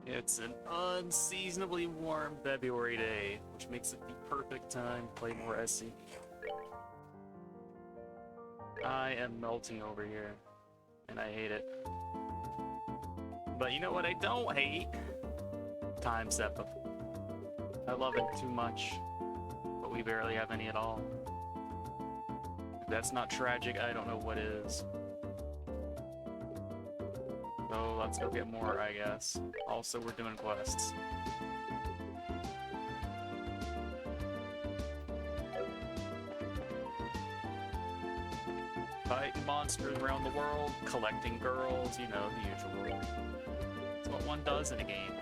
It's an unseasonably warm February day, which makes it the perfect time to play more SC. I am melting over here, and I hate it. But you know what I don't hate? Time Seppa. I love it too much, but we barely have any at all. If that's not tragic, I don't know what is. So let's go get more, I guess. Also, we're doing quests. Fighting monsters around the world, collecting girls, you know, the usual. It's what one does in a game.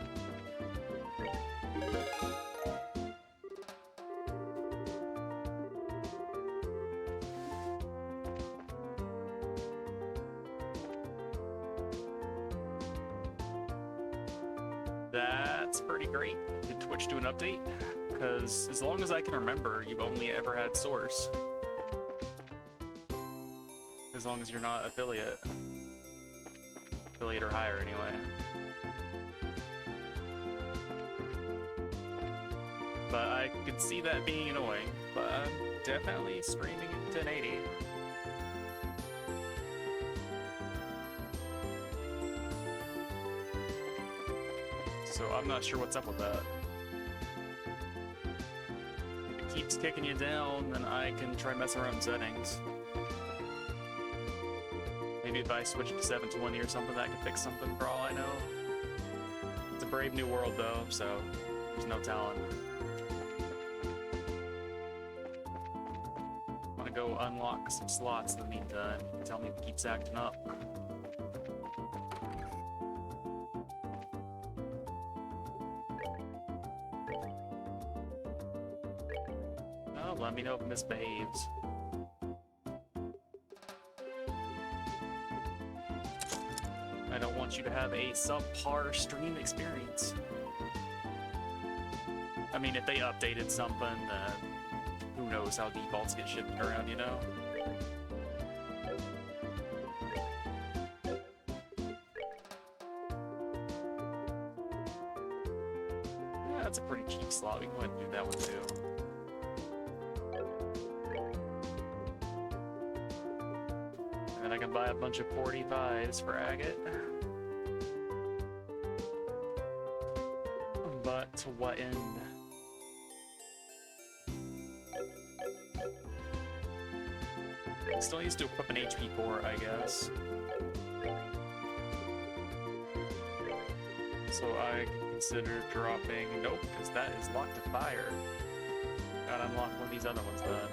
That's pretty great. Did Twitch do an update? Because as long as I can remember, you've only ever had Source. As long as you're not affiliate. Affiliate or higher, anyway. But I could see that being annoying. But I'm definitely streaming in 1080. So I'm not sure what's up with that. If it keeps kicking you down, then I can try messing around in settings. Maybe if I switch to 720 or something, that could fix something for all I know. It's a brave new world though, so there's no telling. I'm gonna go unlock some slots in the meantime. Tell me if it keeps acting up. Oh, let me know if it misbehaves. I don't want you to have a subpar stream experience. I mean, if they updated something, who knows how defaults get shifted around, you know? Yeah, that's a pretty cheap slot. We can go ahead and do that one too. And I can buy a bunch of 45s for agate. But to what end? Still needs to equip an HP core, I guess. So I consider dropping... Nope, because that is locked to fire. Gotta unlock one of these other ones then.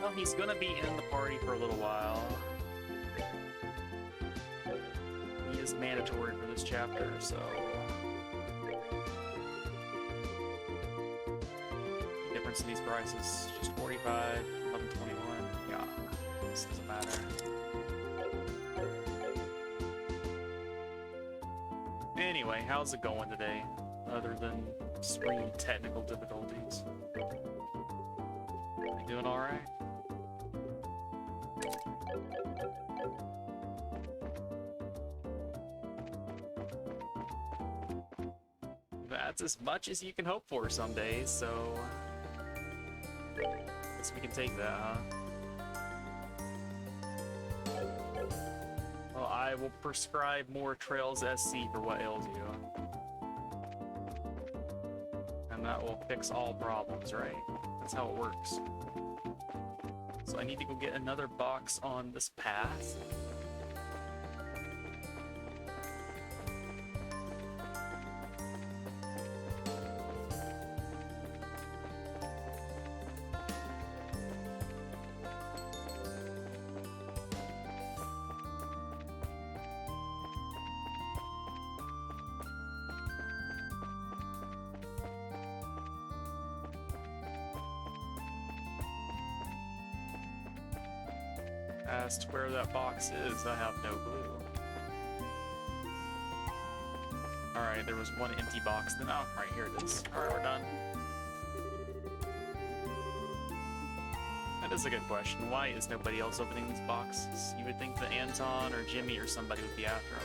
Well, he's gonna be in the party for a little while. He is mandatory for this chapter, so... The difference in these prices, just 45, 1121. Yeah, this doesn't matter. Anyway, how's it going today? Other than extreme technical difficulties. You doing alright? That's as much as you can hope for some days, so... Guess we can take that, huh? Well, I will prescribe more Trails SC for what ails you. And that will fix all problems, right? That's how it works. So I need to go get another box on this path. As to where that box is, I have no clue. Alright, there was one empty box, then oh, right here it is. Alright, we're done. That is a good question. Why is nobody else opening these boxes? You would think that Anton or Jimmy or somebody would be after them.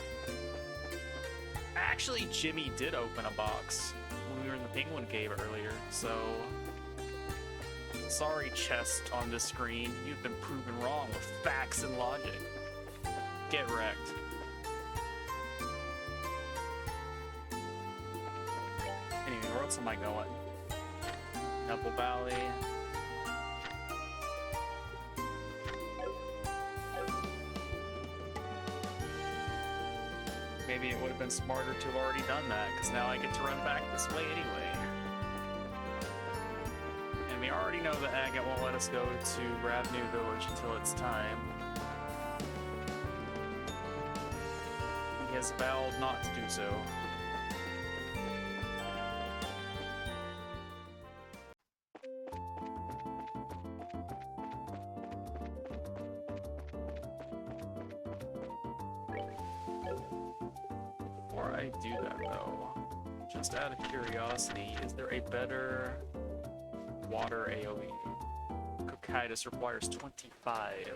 Actually, Jimmy did open a box when we were in the penguin cave earlier, so... Sorry, chest on this screen. You've been proven wrong with facts and logic. Get wrecked. Anyway, where else am I going? Apple Valley. Maybe it would have been smarter to have already done that, because now I get to run back this way anyway. And we already know that Agate won't let us go to Ravnu Village until it's time. He has vowed not to do so. Before I do that though, just out of curiosity, is there a better water AoE? Cocytus requires 25.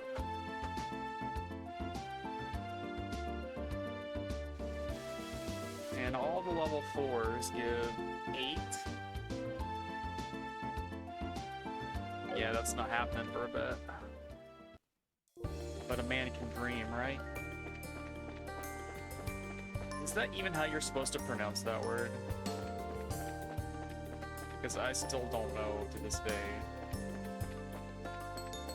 And all the level 4s give 8. Yeah, that's not happening for a bit. But a man can dream, right? Is that even how you're supposed to pronounce that word? Because I still don't know to this day.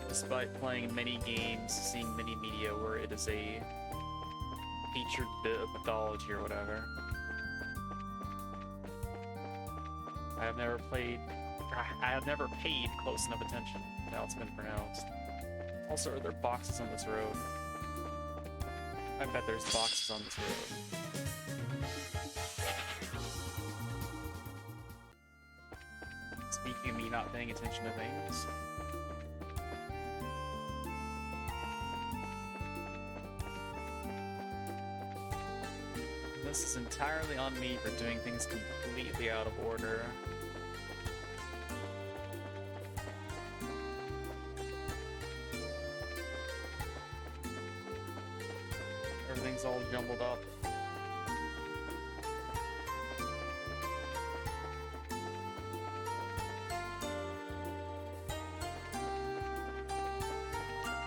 Despite playing many games, seeing many media where it is a featured bit of mythology or whatever. I have never paid close enough attention to how it's been pronounced. Also, are there boxes on this road? I bet there's boxes on this road. Speaking of me not paying attention to things. This is entirely on me for doing things completely out of order. Everything's all jumbled up.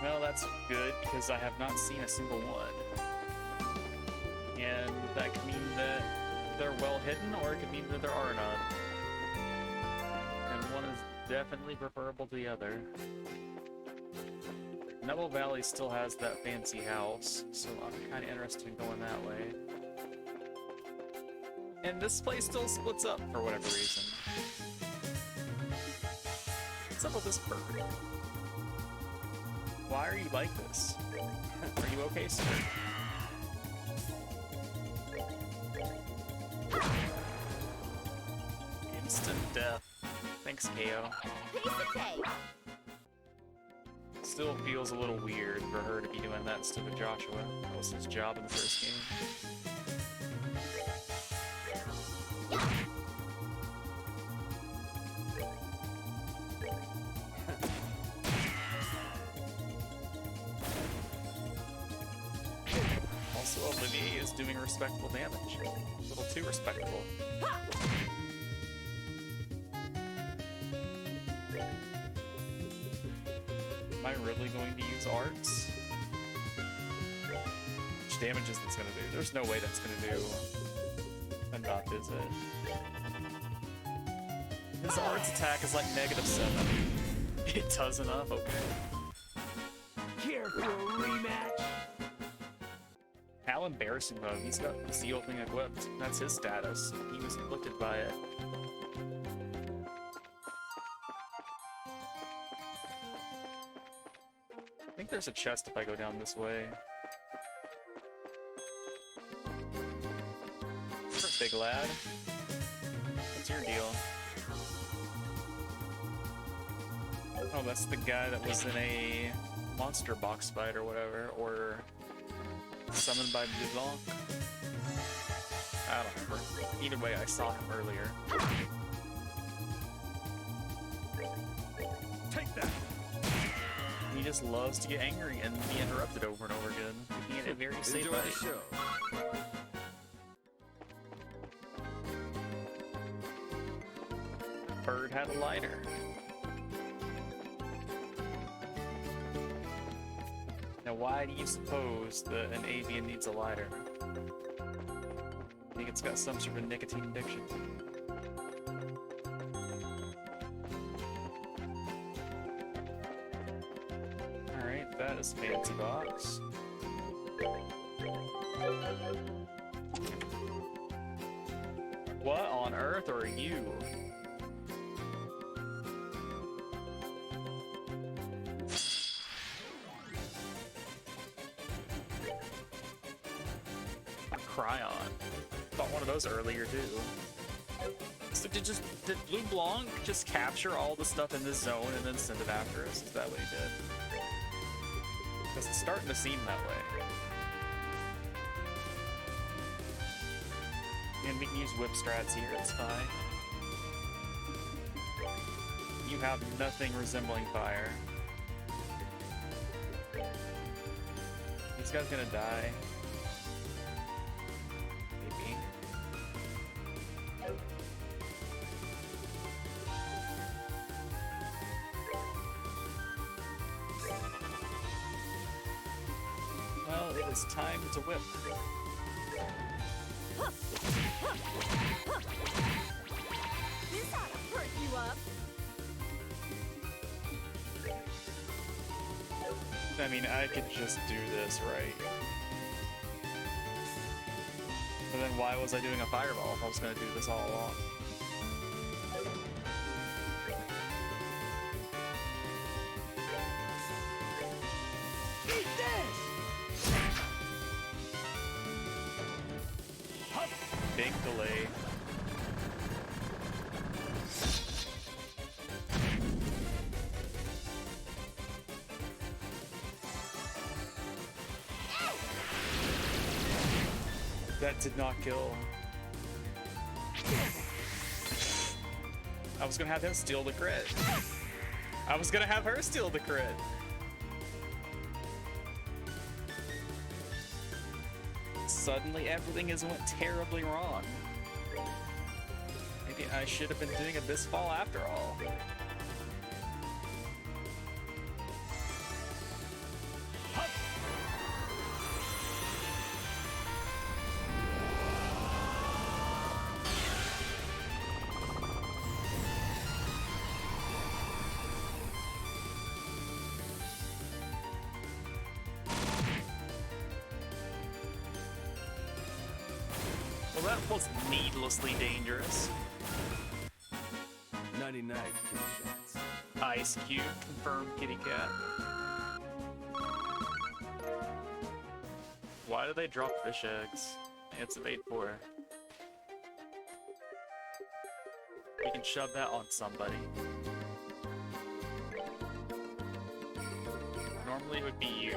Well, that's good, because I have not seen a single one. And that could mean that they're well hidden, or it could mean that there are none. And one is definitely preferable to the other. Neville Valley still has that fancy house, so I'm kind of interested in going that way. And this place still splits up for whatever reason. What's up with this bird? Why are you like this? Are you okay, sir? Instant death. Thanks, KO. Still feels a little weird for her to be doing that instead of Joshua. That was his job in the first game. Also, Olivier is doing respectable damage. A little too respectable. Am I really going to use arts? Which damage is this gonna do? There's no way that's gonna do enough, is it? His arts attack is like -7. It does enough, okay. Care for a rematch? How embarrassing though, he's got the seal thing equipped. That's his status. He was inflicted by it. I think there's a chest if I go down this way. Big lad. What's your deal? Oh, that's the guy that was in a monster box fight or whatever, or summoned by Blanc. I don't remember. Either way, I saw him earlier. Take that! He just loves to get angry and be interrupted over and over again. Making it a very safe Enjoy the fight. show. bird had a lighter. Now, why do you suppose that an avian needs a lighter? I think it's got some sort of nicotine addiction. Alright, that is fancy box. What on earth are you? Cryon. Bought one of those earlier too. So did Blue Blanc just capture all the stuff in this zone and then send it after us? Is that what he did? Because it's starting to seem that way. And we can use whip strats here, it's fine. You have nothing resembling fire. This guy's gonna die. Maybe. Well, it is time to whip. This ought to perk you up. I mean, I could just do this, right? But then why was I doing a fireball if I was going to do this all along? Eat this! Big delay. That did not kill. I was gonna have him steal the crit. I was gonna have her steal the crit. Suddenly everything has went terribly wrong. Maybe I should have been doing it this fall after all. Well, that was needlessly dangerous. 99 Ice Cube, confirmed kitty cat. Why do they drop fish eggs? It's a bait for. We can shove that on somebody. Normally it would be you.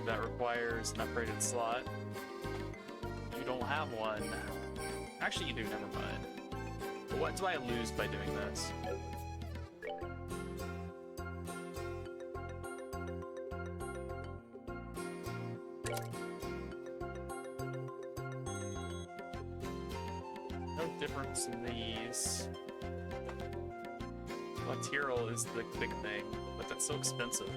That requires an upgraded slot. You don't have one. Actually, you do, never mind. But what do I lose by doing this? No difference in these. Lateral is the big thing, but that's so expensive.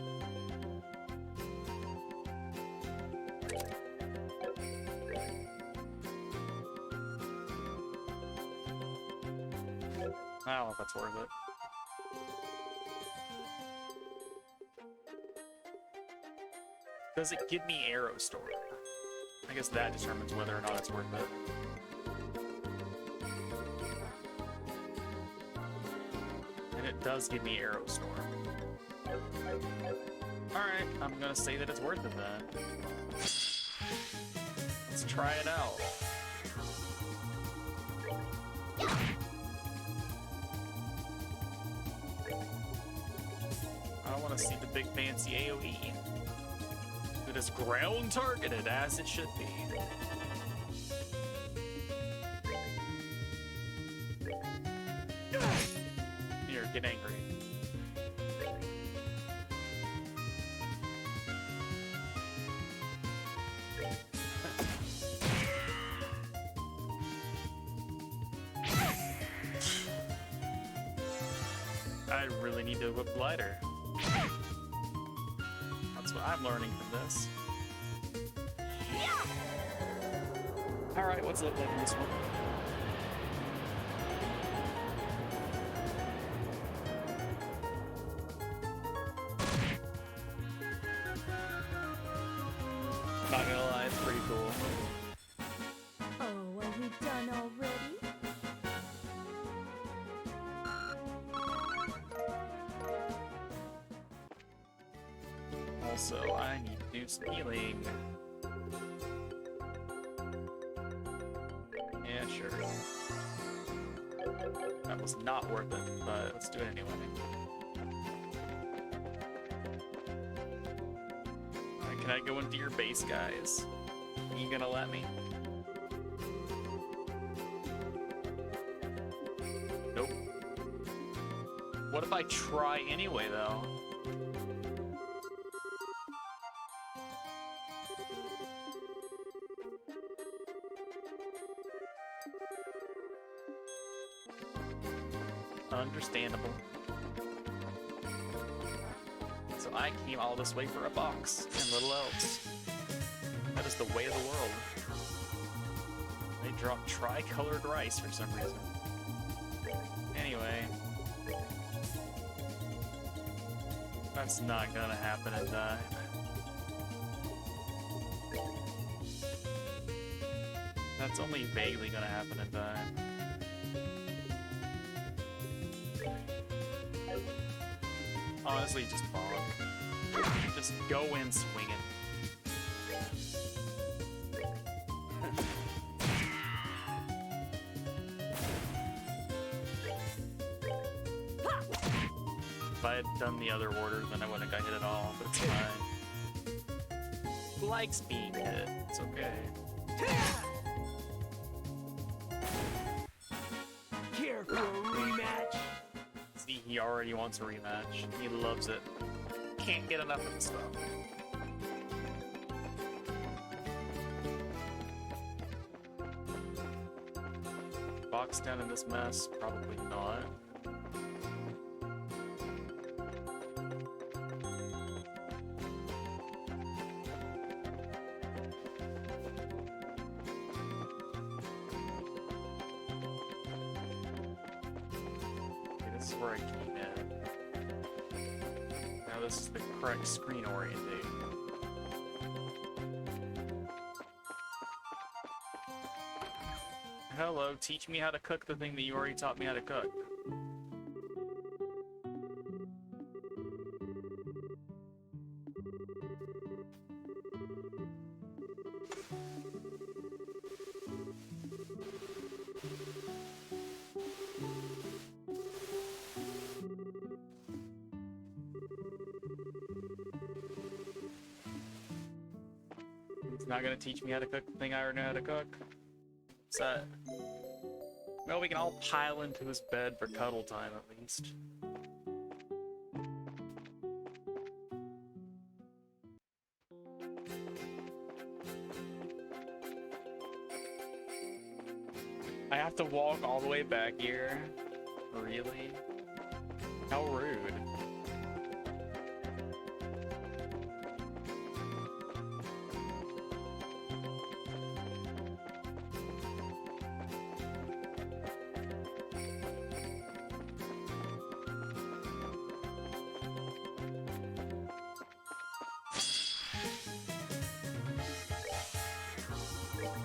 I don't know if that's worth it. Does it give me arrow store? I guess that determines whether or not it's worth it. And it does give me arrow store. Alright, I'm gonna say that it's worth it then. Let's try it out. I want to see the big fancy AoE. It is ground targeted as it should be. Here, get angry. really need to whip lighter. That's what I'm learning from this. Alright, what's it look like in this one? Not gonna lie, it's pretty cool. Oh, are we done already? Also, I need to do some healing. Yeah, sure. That was not worth it, but let's do it anyway. Alright, can I go into your base, guys? You gonna let me? Nope. What if I try anyway, though? Understandable. So I came all this way for a box and little else. That is the way of the world. They drop tri-colored rice for some reason. Anyway. That's not gonna happen in time. That's only vaguely gonna happen in time. Honestly, just bog. Just go in swinging. If I had done the other order, then I wouldn't have got hit at all, but it's fine. Who likes being hit? It's okay. Care for a rematch? See, he already wants a rematch. He loves it. Can't get enough of this stuff. Box down in this mess? Probably not. Okay, this is where I came in. Now this is the correct screen orientation. Hello, teach me how to cook the thing that you already taught me how to cook. It's not gonna teach me how to cook the thing I already know how to cook. Set. Well, we can all pile into his bed for cuddle time at least. I have to walk all the way back here? Really? How rude.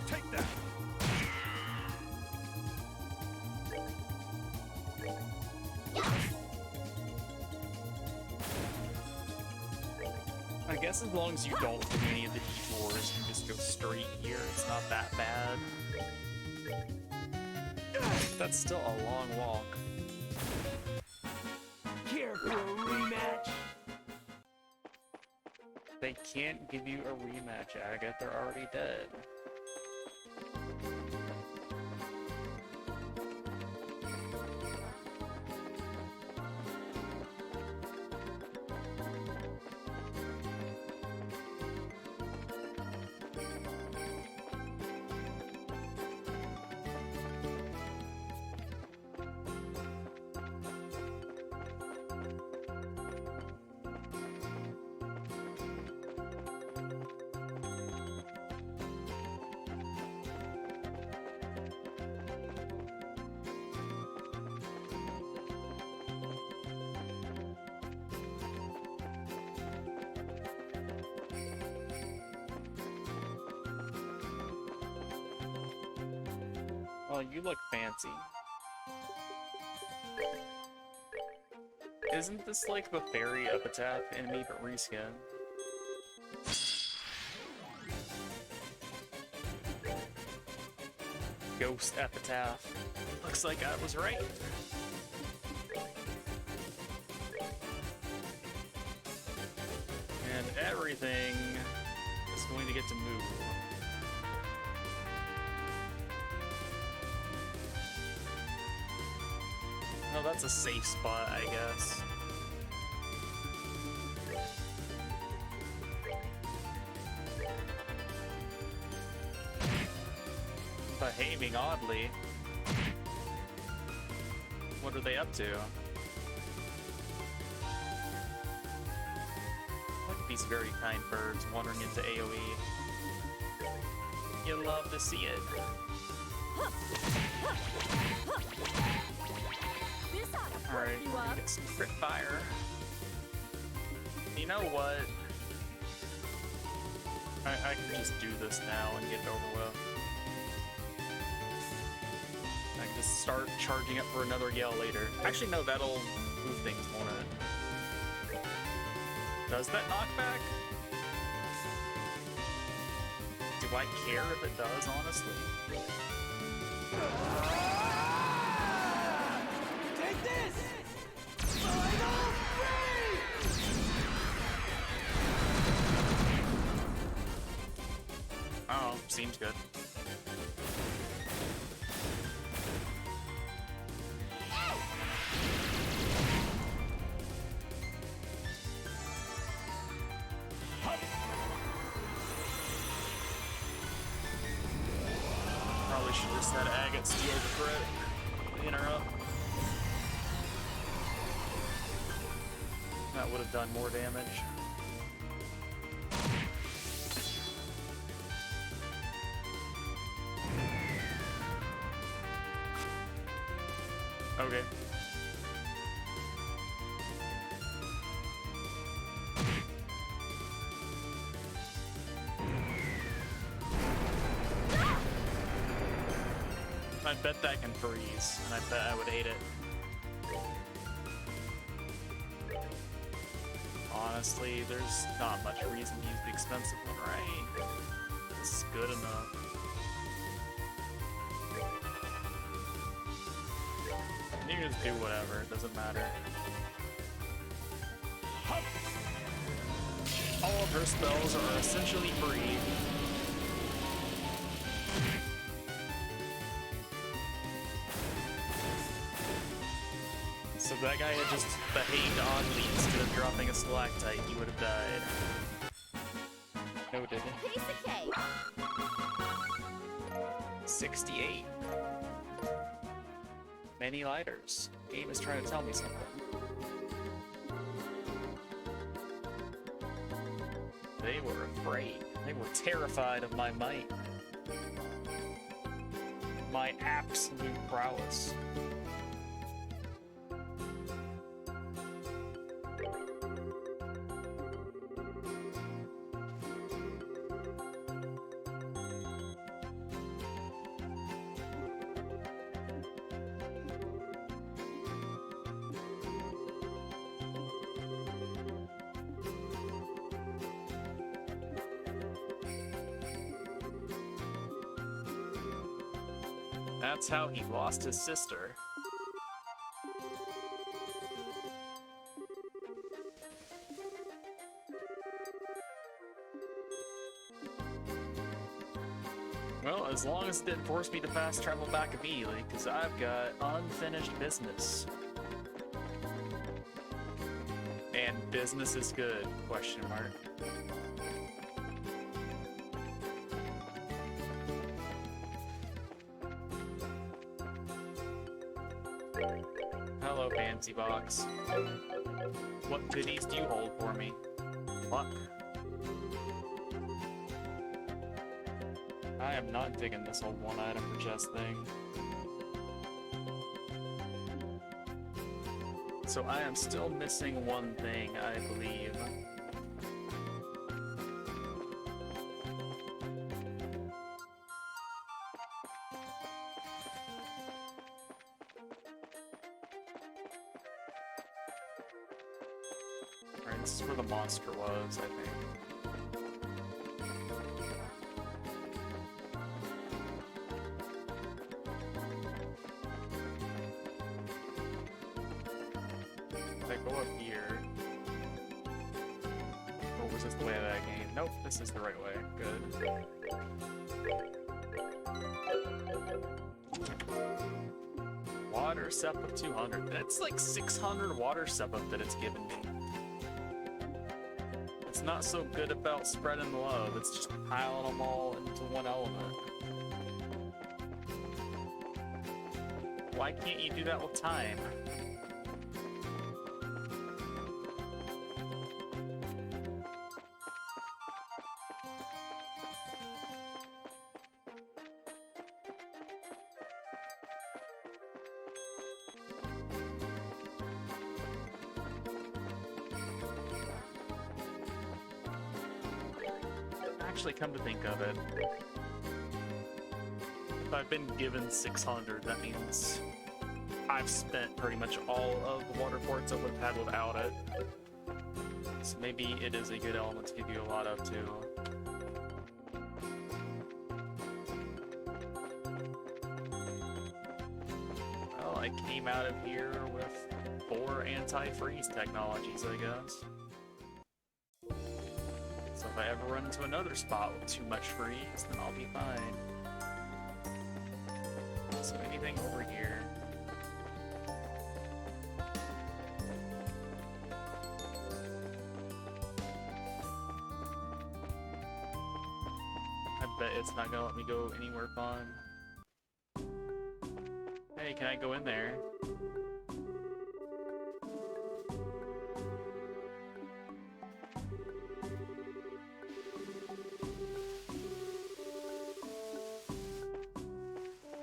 Take that! I guess as long as you don't do any of the detours, you just go straight here, it's not that bad. That's still a long walk. Care for a rematch? They can't give you a rematch, Agatha. They're already dead. Oh, you look fancy. Isn't this like the fairy epitaph enemy but reskin? Ghost epitaph. Looks like I was right. And everything is going to get to move. No, that's a safe spot, I guess. Behaving oddly. What are they up to? Look at these very kind birds wandering into AoE. You love to see it. Alright, get some crit fire. You know what? I can just do this now and get it over with. I can just start charging up for another yell later. Actually, no, that'll move things, won't it? Does that knock back? Do I care if it does, honestly? Take this! Final free! Oh, seems good. Probably should just had Agate steal the crit. Interrupt. That would have done more damage. Okay. I bet that can freeze, and I bet I would hate it. Honestly, there's not much reason to use the expensive one, right? It's good enough. You can just do whatever, it doesn't matter. All of her spells are essentially free. So if that guy had just behaved oddly instead of dropping a stalactite, he would have died. No, didn't. Kiseki. 68. Many lighters. Game is trying to tell me something. They were afraid. They were terrified of my might. My absolute prowess. That's how he lost his sister. Well, as long as it didn't force me to fast travel back immediately, because I've got unfinished business. And business is good, question mark. Hello, fancy box. What goodies do you hold for me? Luck. I am not digging this whole one item for chest thing. So I am still missing one thing, I believe. and this is where the monster was, I think. If I go up here... Or was this the way of that game? Nope, this is the right way. Good. Water sep of 200. That's like 600 water sep up that it's given me. It's not so good about spreading love, it's just piling them all into one element. Why can't you do that with time? Actually, come to think of it, if I've been given 600, that means I've spent pretty much all of the water quartz I would have had without it. So maybe it is a good element to give you a lot of, too. Well, I came out of here with 4 anti-freeze technologies, I guess. So if I ever run into another spot with too much freeze, then I'll be fine. So anything over here? I bet it's not gonna let me go anywhere fun. Hey, can I go in there?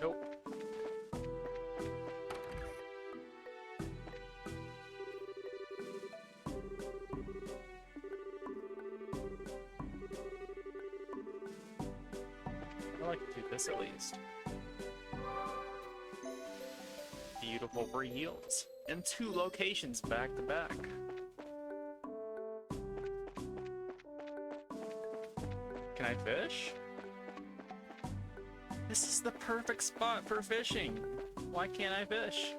Nope. I'd like to do this at least. Beautiful free heals in 2 locations back to back. Can I fish? This is the perfect spot for fishing. Why can't I fish?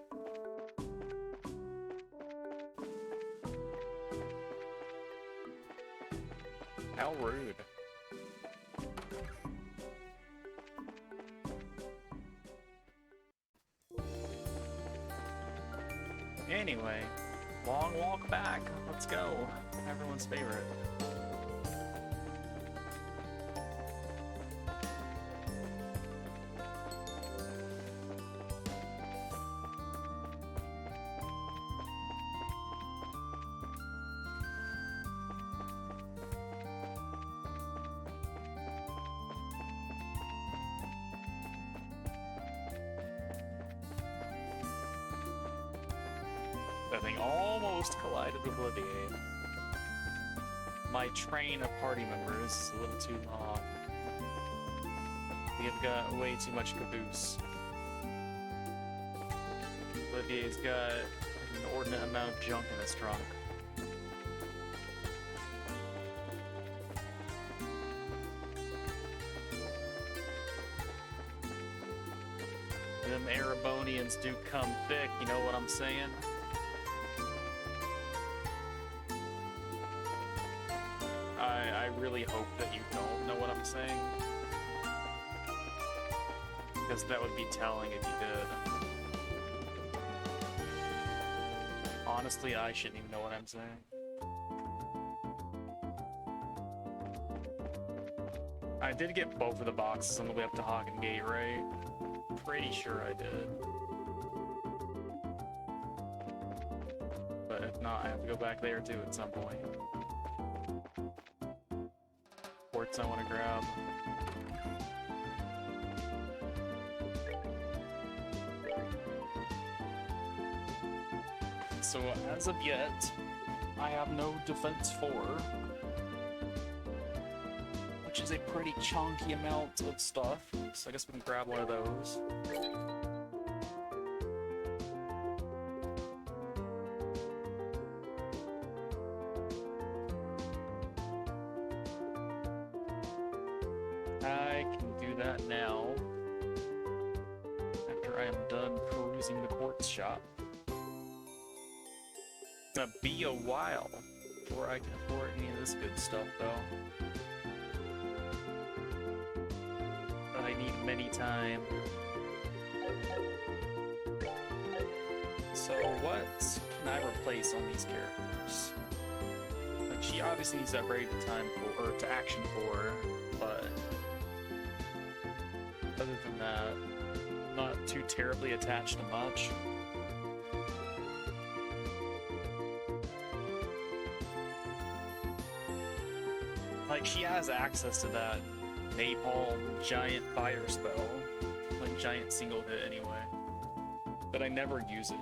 How rude. Anyway, long walk back. Let's go. Everyone's favorite. That thing almost collided with Olivier. My train of party members is a little too long. We have got way too much caboose. Olivier's got an inordinate amount of junk in his trunk. Them Erebonians do come thick, you know what I'm saying? I really hope that you don't know what I'm saying. Because that would be telling if you did. Honestly, I shouldn't even know what I'm saying. I did get both of the boxes on the way up to Hagen Gate, right? Pretty sure I did. But if not, I have to go back there too at some point. Quartz I want to grab. So as of yet, I have no defense 4. Which is a pretty chunky amount of stuff, so I guess we can grab one of those. that now. After I am done perusing the quartz shop. It's gonna be a while before I can afford any of this good stuff, though. But I need many time. So what can I replace on these characters? Like, she obviously needs to upgrade to time for, or to action for, but other than that, I'm not too terribly attached to much. Like, she has access to that napalm giant fire spell, like giant single hit anyway, but I never use it.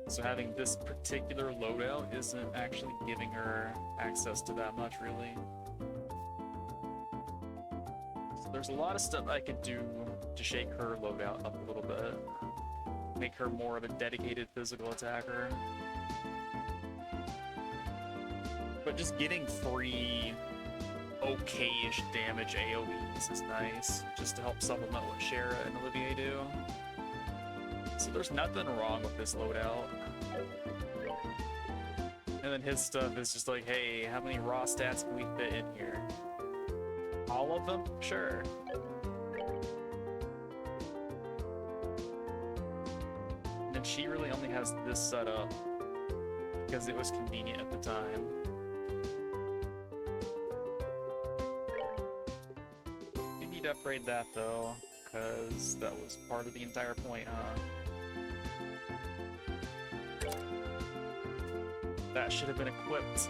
So having this particular loadout isn't actually giving her access to that much, really. So there's a lot of stuff I could do to shake her loadout up a little bit, make her more of a dedicated physical attacker. But just getting free, okay-ish damage AoEs is nice, just to help supplement what Shara and Olivier do. So there's nothing wrong with this loadout. And then his stuff is just like, hey, how many raw stats can we fit in here? All of them? Sure. And then she really only has this set up because it was convenient at the time. You need to upgrade that though, because that was part of the entire point, huh? That should have been equipped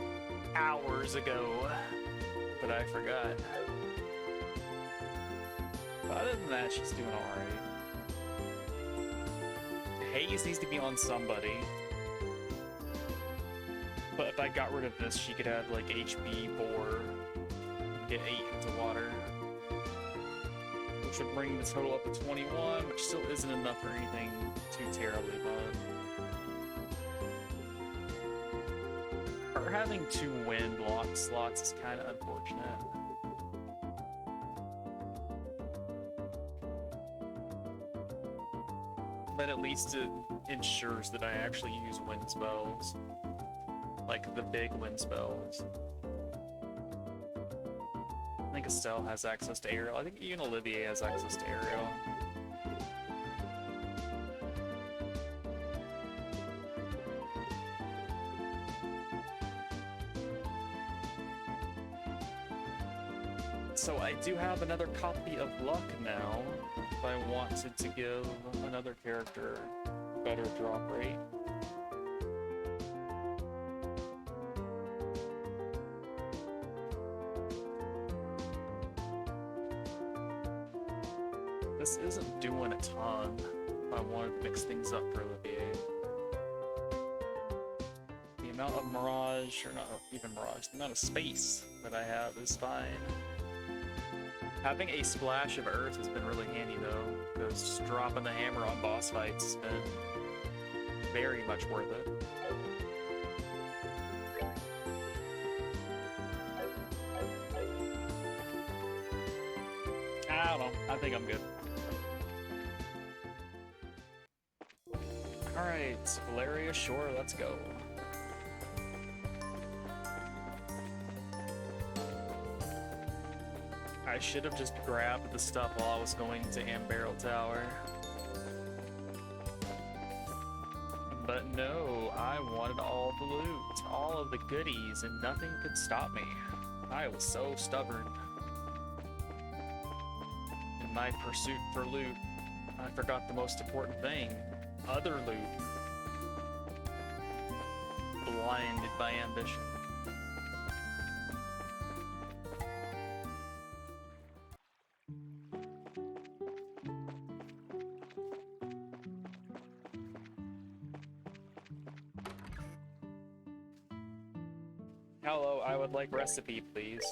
hours ago, but I forgot. But other than that, she's doing alright. Haze needs to be on somebody. But if I got rid of this, she could have like HP 4 and get 8 into water. Which would bring the total up to 21, which still isn't enough for anything too terribly fun. Her having 2 wind lock slots is kind of unfortunate. But at least it ensures that I actually use wind spells. Like the big wind spells. I think Estelle has access to aerial. I think even Olivier has access to aerial. So I do have another copy of luck now, if I wanted to give another character better drop rate. This isn't doing a ton if I wanted to mix things up for Olivier. The amount of mirage, or not even mirage, the amount of space that I have is fine. Having a splash of earth has been really handy though, because just dropping the hammer on boss fights has been very much worth it. I don't know, I think I'm good. Alright, Valeria, sure, let's go. I should have just grabbed the stuff while I was going to Ambarrel Tower. But no, I wanted all the loot, all of the goodies, and nothing could stop me. I was so stubborn. In my pursuit for loot, I forgot the most important thing, other loot. Blinded by ambition. Hello, I would like recipe, please.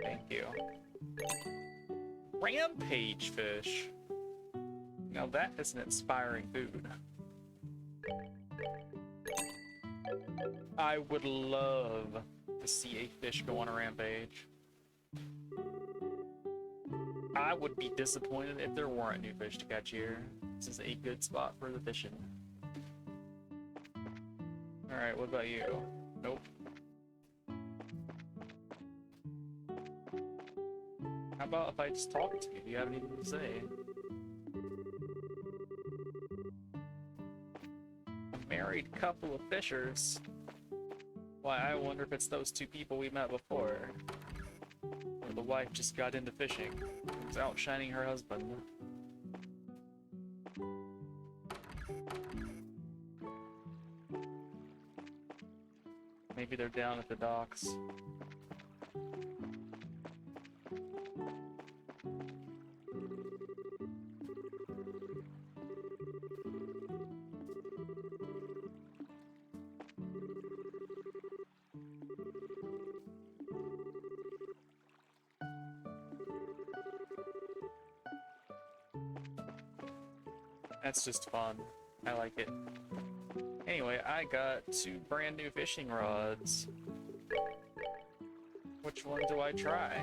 Thank you. Rampage fish. Now that is an inspiring food. I would love to see a fish go on a rampage. I would be disappointed if there weren't new fish to catch here. This is a good spot for the fishing. Alright, what about you? Nope. How about if I just talk to you? Do you have anything to say? A married couple of fishers. Why, I wonder if it's those two people we met before. Or the wife just got into fishing. Was outshining her husband. Maybe they're down at the docks. That's just fun. I like it. Anyway, I got 2 brand new fishing rods. Which one do I try? I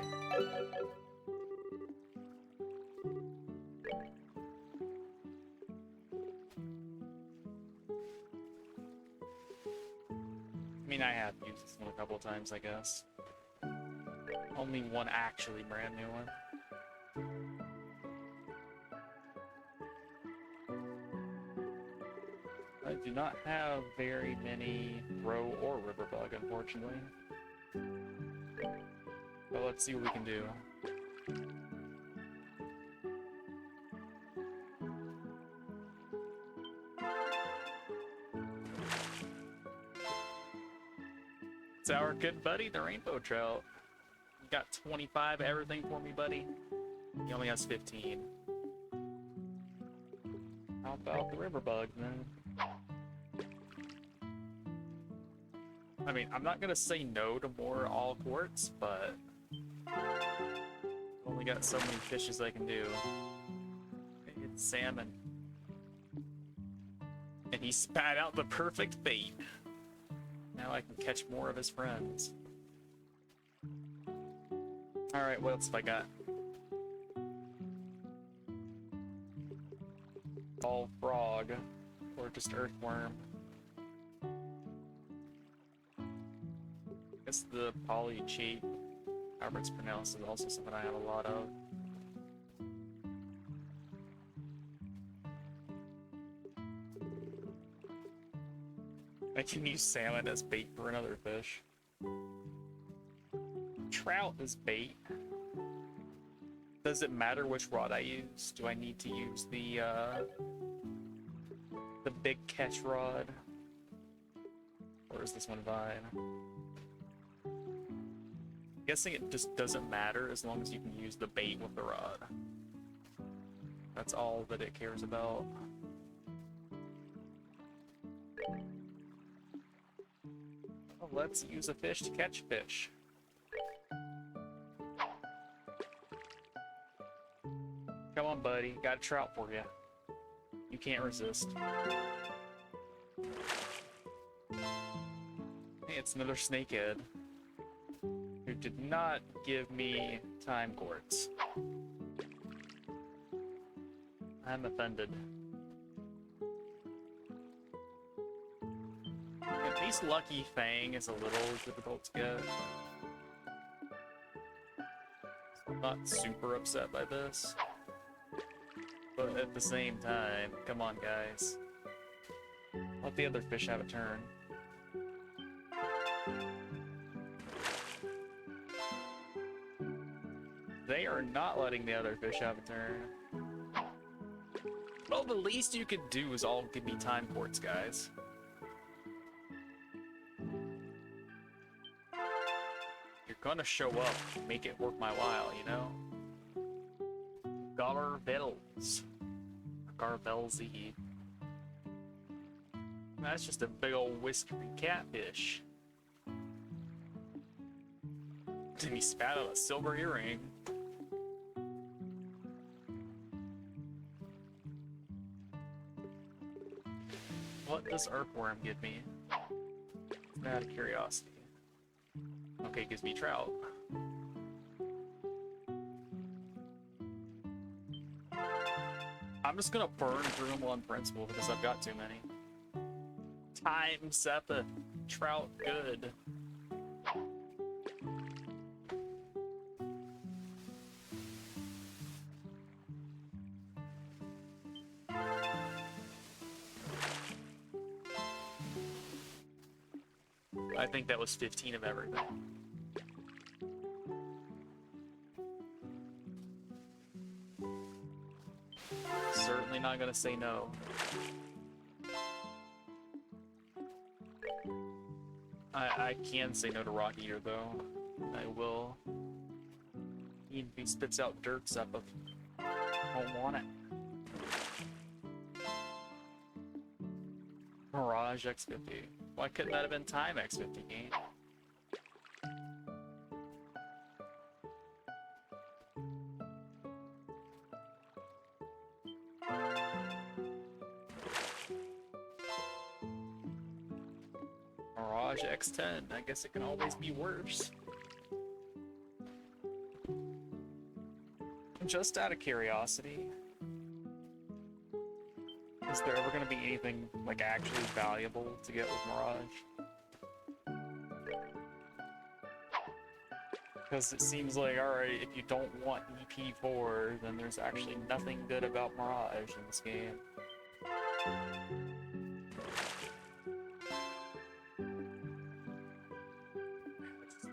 mean, I have used this one a couple times, I guess. Only one actually brand new one. I do not have very many roe or river bug, unfortunately. But let's see what we can do. It's our good buddy, the rainbow trout. You got 25 everything for me, buddy. He only has 15. How about the river bug, then? I mean, I'm not gonna say no to more all quartz, but I've only got so many fishes I can do. It's salmon. And he spat out the perfect bait. Now I can catch more of his friends. Alright, what else have I got? All frog. Or just earthworm. I guess the polychaete, however it's pronounced, is also something I have a lot of. I can use salmon as bait for another fish. Trout is bait. Does it matter which rod I use? Do I need to use the big catch rod? Or is this one fine? Guessing it just doesn't matter as long as you can use the bait with the rod. That's all that it cares about. Well, let's use a fish to catch fish. Come on, buddy. Got a trout for you. You can't resist. Hey, it's another snakehead. Who did not give me time quartz. I'm offended. At least Lucky Fang is a little difficult to get. So I'm not super upset by this. But at the same time, come on guys. Let the other fish have a turn. They are not letting the other fish have a turn. Well, the least you could do is all give me time quartz, guys. You're gonna show up, make it worth my while, you know? Garvels. Garvelzy. That's just a big old whiskery catfish. Did he spat out a silver earring? What does earthworm give me? Out of curiosity. Okay, it gives me trout. I'm just gonna burn through them on principle because I've got too many. Time Seppa. Trout good. I think that was 15 of everything. Certainly not gonna say no. I can say no to Rock Eater though. I will. Even if he spits out dirt stuff, I don't want it. Mirage X50. Why couldn't that have been Time X50 game? Mirage X10. I guess it can always be worse. Just out of curiosity, is there ever going to be anything like actually valuable to get with Mirage? Because it seems like, alright, if you don't want EP4, then there's actually nothing good about Mirage in this game.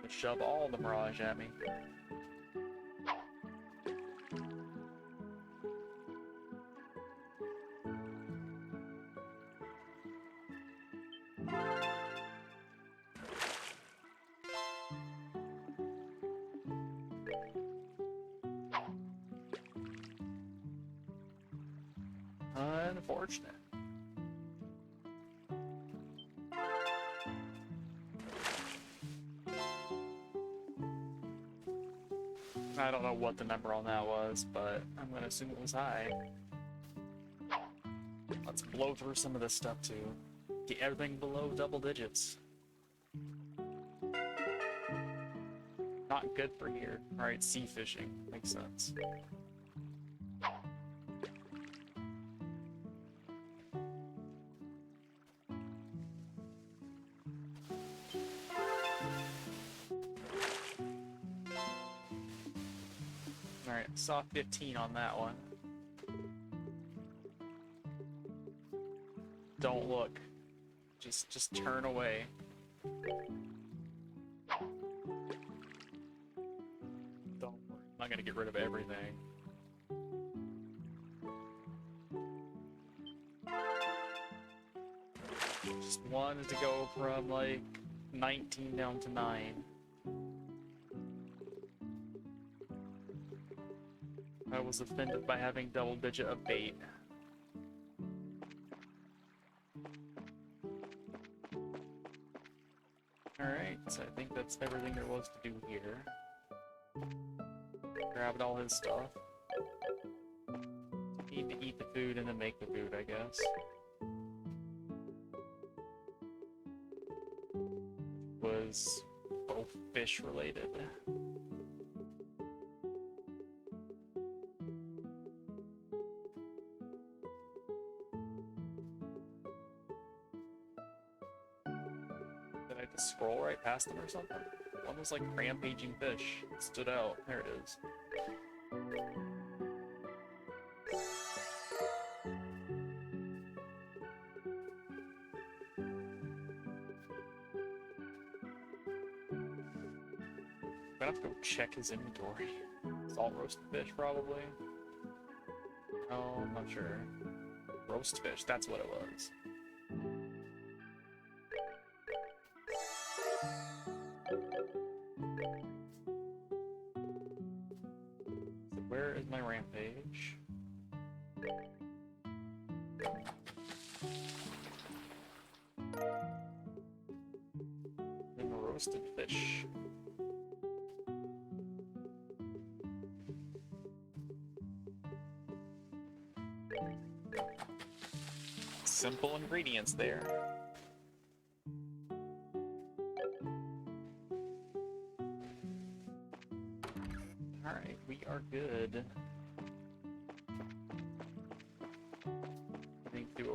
Just shove all the Mirage at me. Unfortunate. I don't know what the number on that was, but I'm gonna assume it was high. Let's blow through some of this stuff too. Get everything below double digits. Not good for here. Alright, sea fishing. Makes sense. Alright, saw 15 on that one. Don't look. Just turn away. Don't worry. I'm not gonna get rid of everything. Just wanted to go from like 19 down to 9. I was offended by having double digit of bait. Alright, so I think that's everything there was to do here. Grabbed all his stuff. Need to eat the food and then make the food, I guess. Was both fish related. Did I just scroll right past them or something? One was like rampaging fish. It stood out. There it is. I'm gonna have to go check his inventory. Salt roasted fish, probably. No, I'm not sure. Roast fish, that's what it was. So where is my rampage? And the roasted fish. Simple ingredients there. Alright, we are good.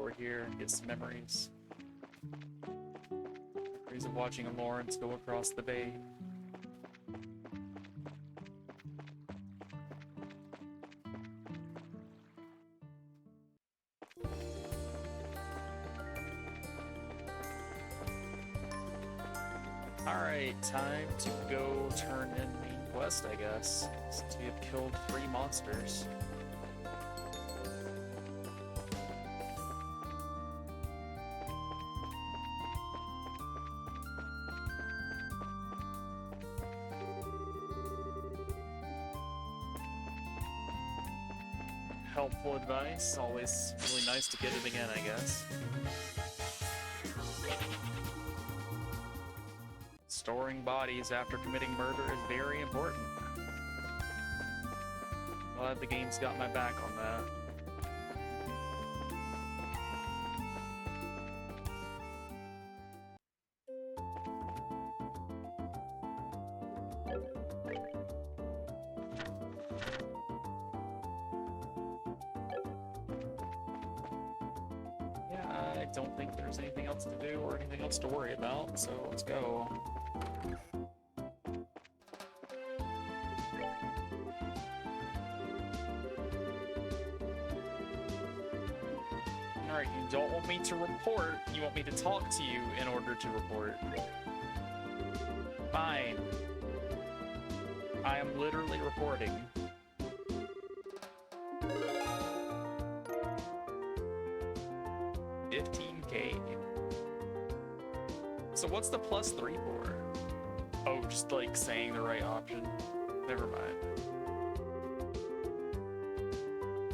over here and get some memories. Memories of watching a Lawrence go across the bay. Alright, time to go turn in main quest, I guess, since we have killed 3 monsters. Helpful advice, always really nice to get it again, I guess. Storing bodies after committing murder is very important. Glad the game's got my back on that. Yeah, I don't think there's anything else to do or anything else to worry about, so let's go. Alright, you don't want me to report, you want me to talk to you in order to report. Fine. I am literally reporting. $15K. So what's the +3 for? Oh, just like saying the right option. Never mind.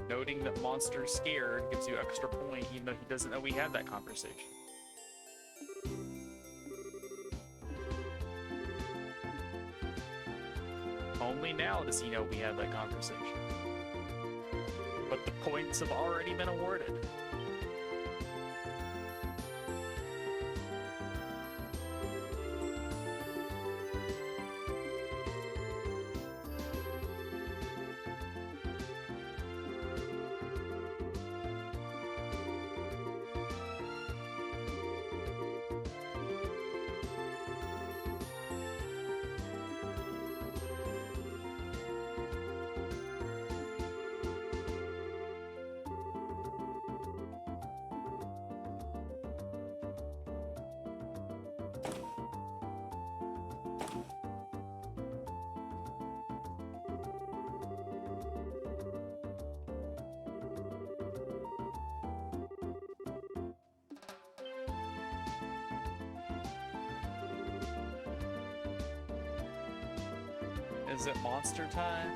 Noting that monster scared gives you extra point even though he doesn't know we had that conversation. Only now does he know we had that conversation. But the points have already been awarded. Is it monster time?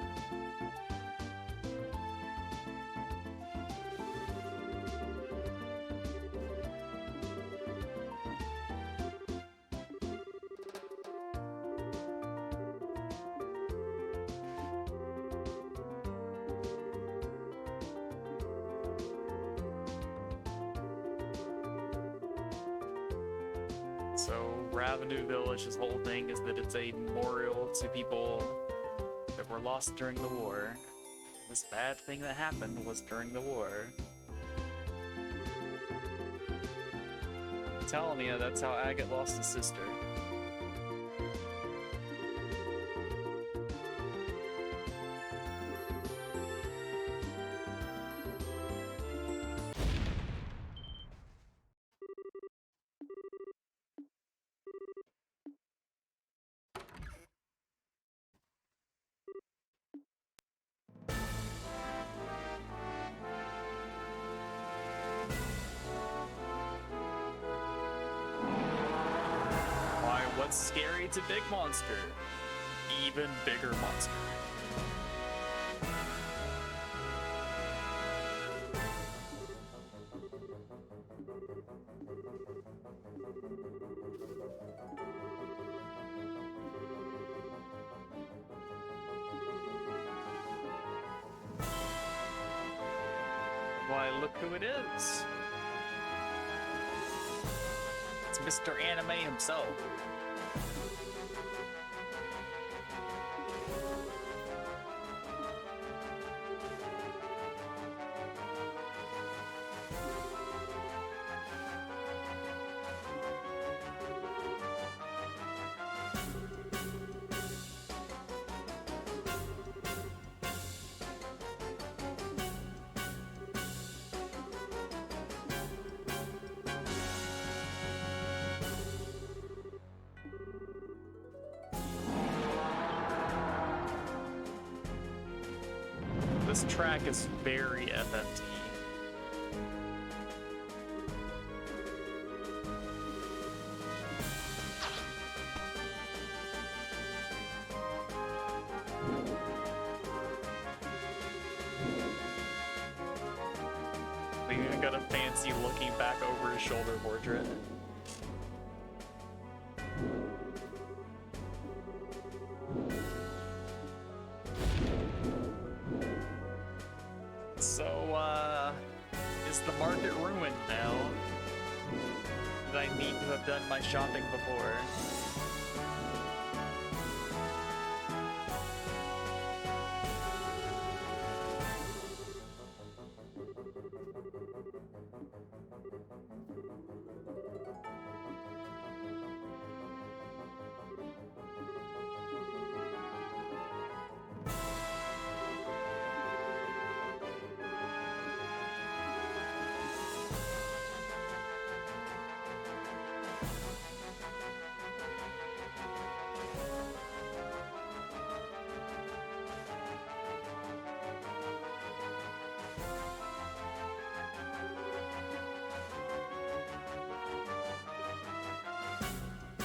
So, Ravenous Village's whole thing is that it's a memorial to people that were lost during the war. This bad thing that happened was during the war. I'm telling you, that's how Agate lost his sister. What's scary to big monster? Even bigger monster. Why, look who it is. It's Mr. Anime himself. This track is very FFT. We even got a fancy looking back over his shoulder portrait. So, is the market ruined now? Did I need to have done my shopping before?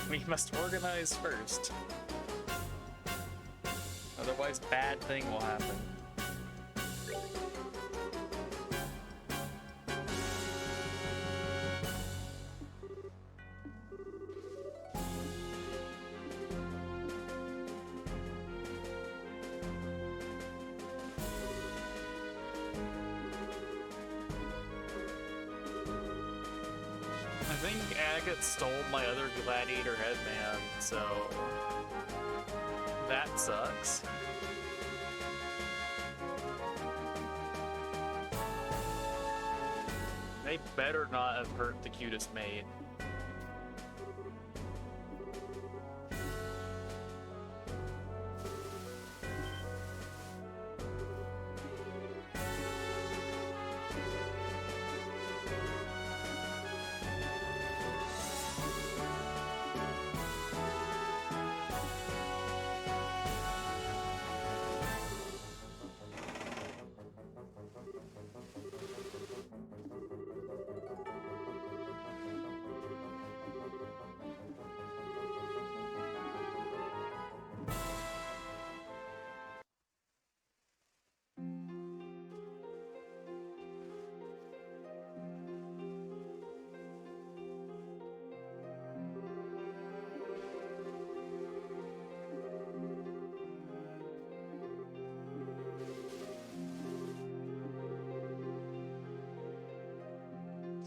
We must organize first. Otherwise, bad thing will happen. I think Agate stole my other gladiator headband, so that sucks. They better not have hurt the cutest maid.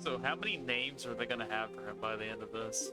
So how many names are they gonna have for him by the end of this?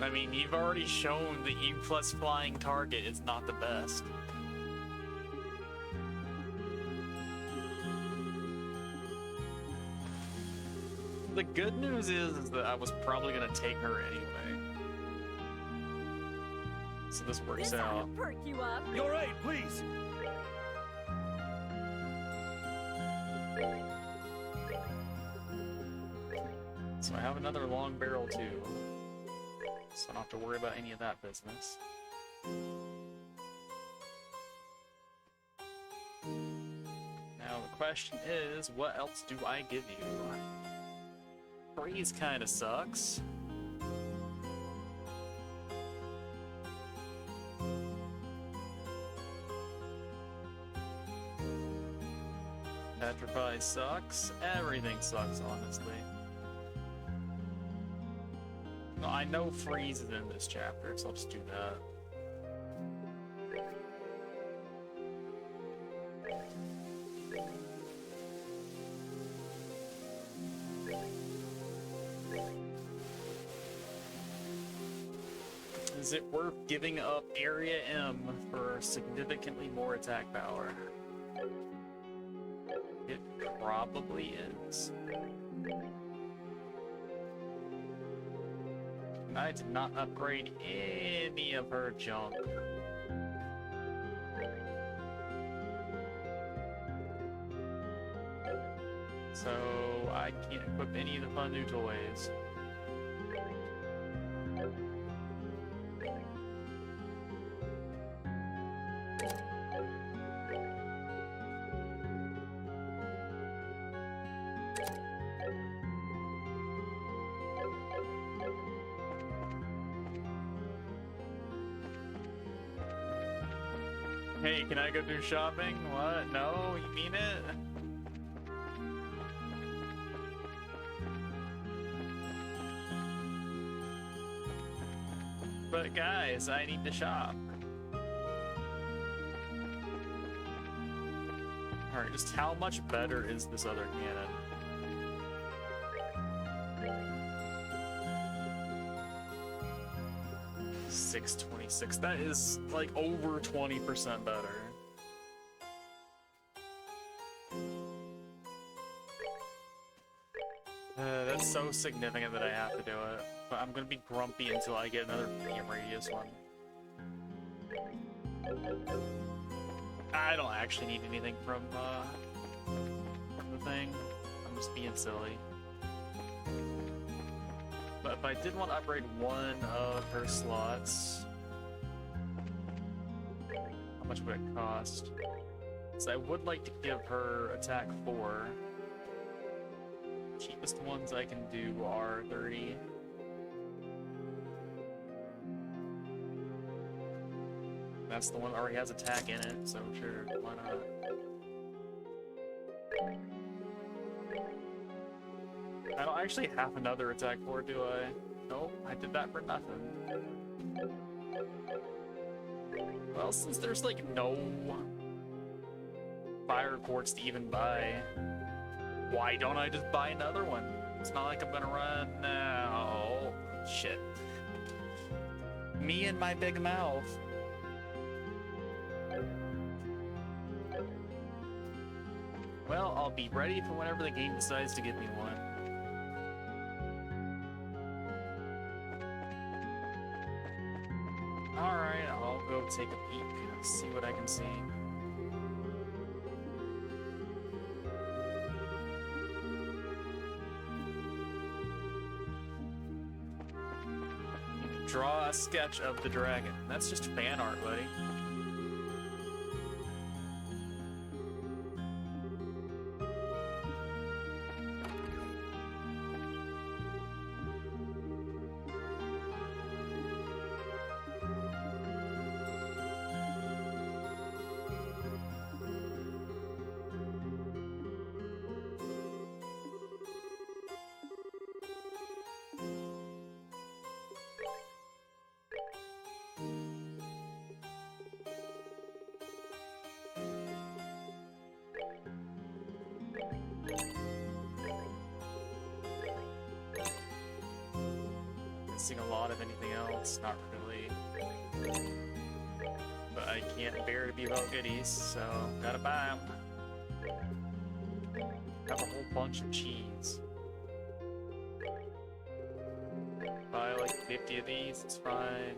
I mean, you've already shown that U plus flying target is not the best. The good news is that I was probably gonna take her anyway. So this works This ought out. to perk you up. Your aid, please. So I have another long barrel too. So I don't have to worry about any of that business. Now the question is, what else do I give you? Freeze kinda sucks. Petrify sucks. Everything sucks, honestly. No, I know freeze is in this chapter, so I'll just do that. Is it worth giving up Area M for significantly more attack power? It probably is. I did not upgrade any of her junk. So I can't equip any of the fun new toys. Hey, can I go do shopping? What? No? You mean it? But guys, I need to shop. Alright, just how much better is this other cannon? $626. That is like over 20% better. That's so significant that I have to do it. But I'm gonna be grumpy until I get another medium radius one. I don't actually need anything from the thing. I'm just being silly. But if I did want to upgrade one of her slots, how much would it cost? So I would like to give her attack 4. Cheapest ones I can do are 30. That's the one that already has attack in it, so sure, why not? I don't actually have another attack 4, do I? Nope, I did that for nothing. Well, since there's like no fire quartz to even buy, why don't I just buy another one? It's not like I'm gonna run now. Shit. Me and my big mouth. Well, I'll be ready for whenever the game decides to give me one. Alright, I'll go take a peek, see what I can see. Draw a sketch of the dragon. That's just fan art, buddy. Missing a lot of anything else, not really. But I can't bear to be without goodies, so gotta buy them. Have a whole bunch of cheese. Buy like 50 of these, it's fine.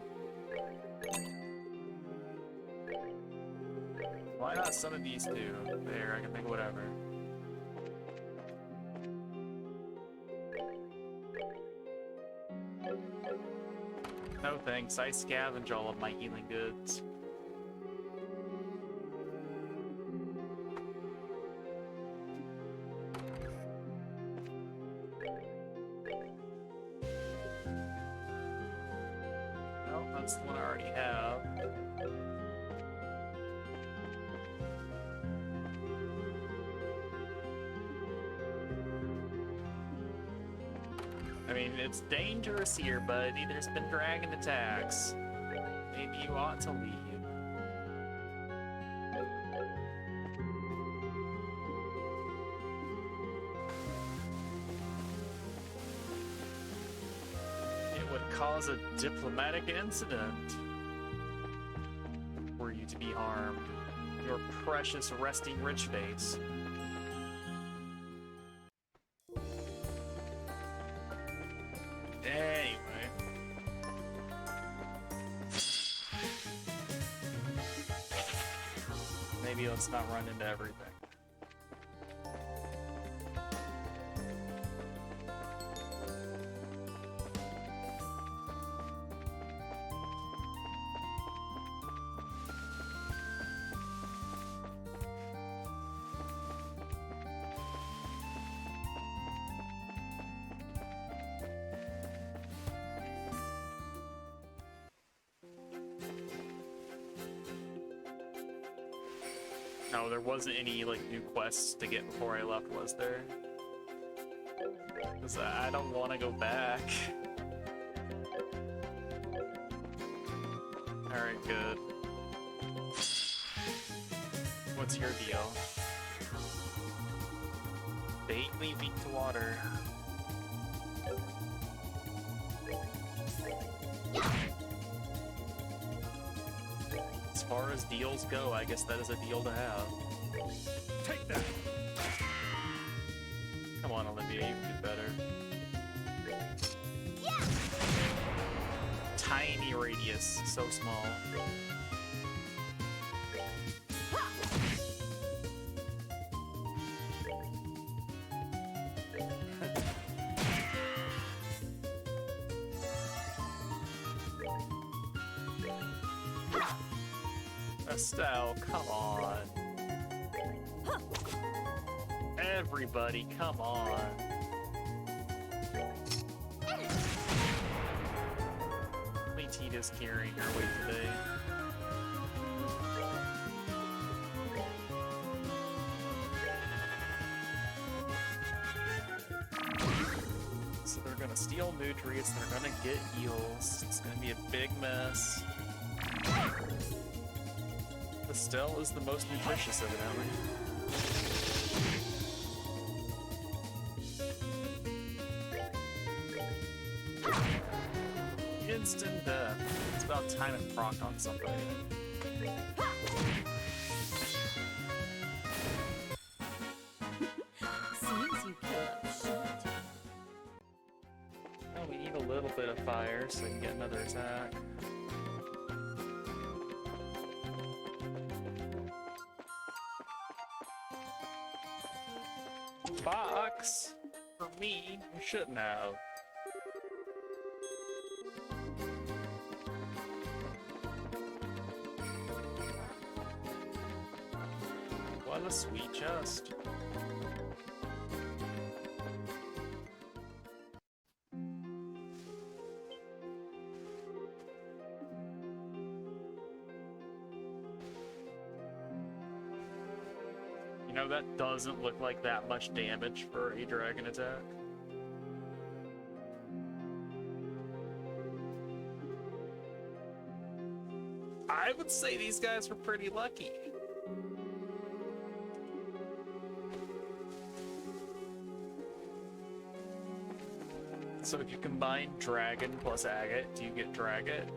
Why not some of these too? There, I can make whatever. No thanks, I scavenge all of my healing goods. No, that's the one I already have. I mean, it's dangerous here, buddy. There's been dragon attacks. Maybe you ought to leave. It would cause a diplomatic incident for you to be harmed. Your precious resting rich face. Anyway. Maybe let's not run into everything. No, there wasn't any, like, new quests to get before I left, was there? Because I don't want to go back. Alright, good. What's your deal? Faintly weak to water. As far as deals go, I guess that is a deal to have. Take that! Come on, Olivia, you can do better. Yeah. Tiny radius, so small. Estelle, come on. Everybody, come on. Only Tita's carrying her weight today. So they're gonna steal nutrients, they're gonna get heals. It's gonna be a big mess. Estelle is the most nutritious, evidently. Instant death. It's about time it procced on somebody. Seems you came up short. Oh, we need a little bit of fire so we can get another attack. Box! For me, you shouldn't have. What a sweet chest. You know, that doesn't look like that much damage for a dragon attack. I would say these guys were pretty lucky. So if you combine dragon plus agate, do you get dragate?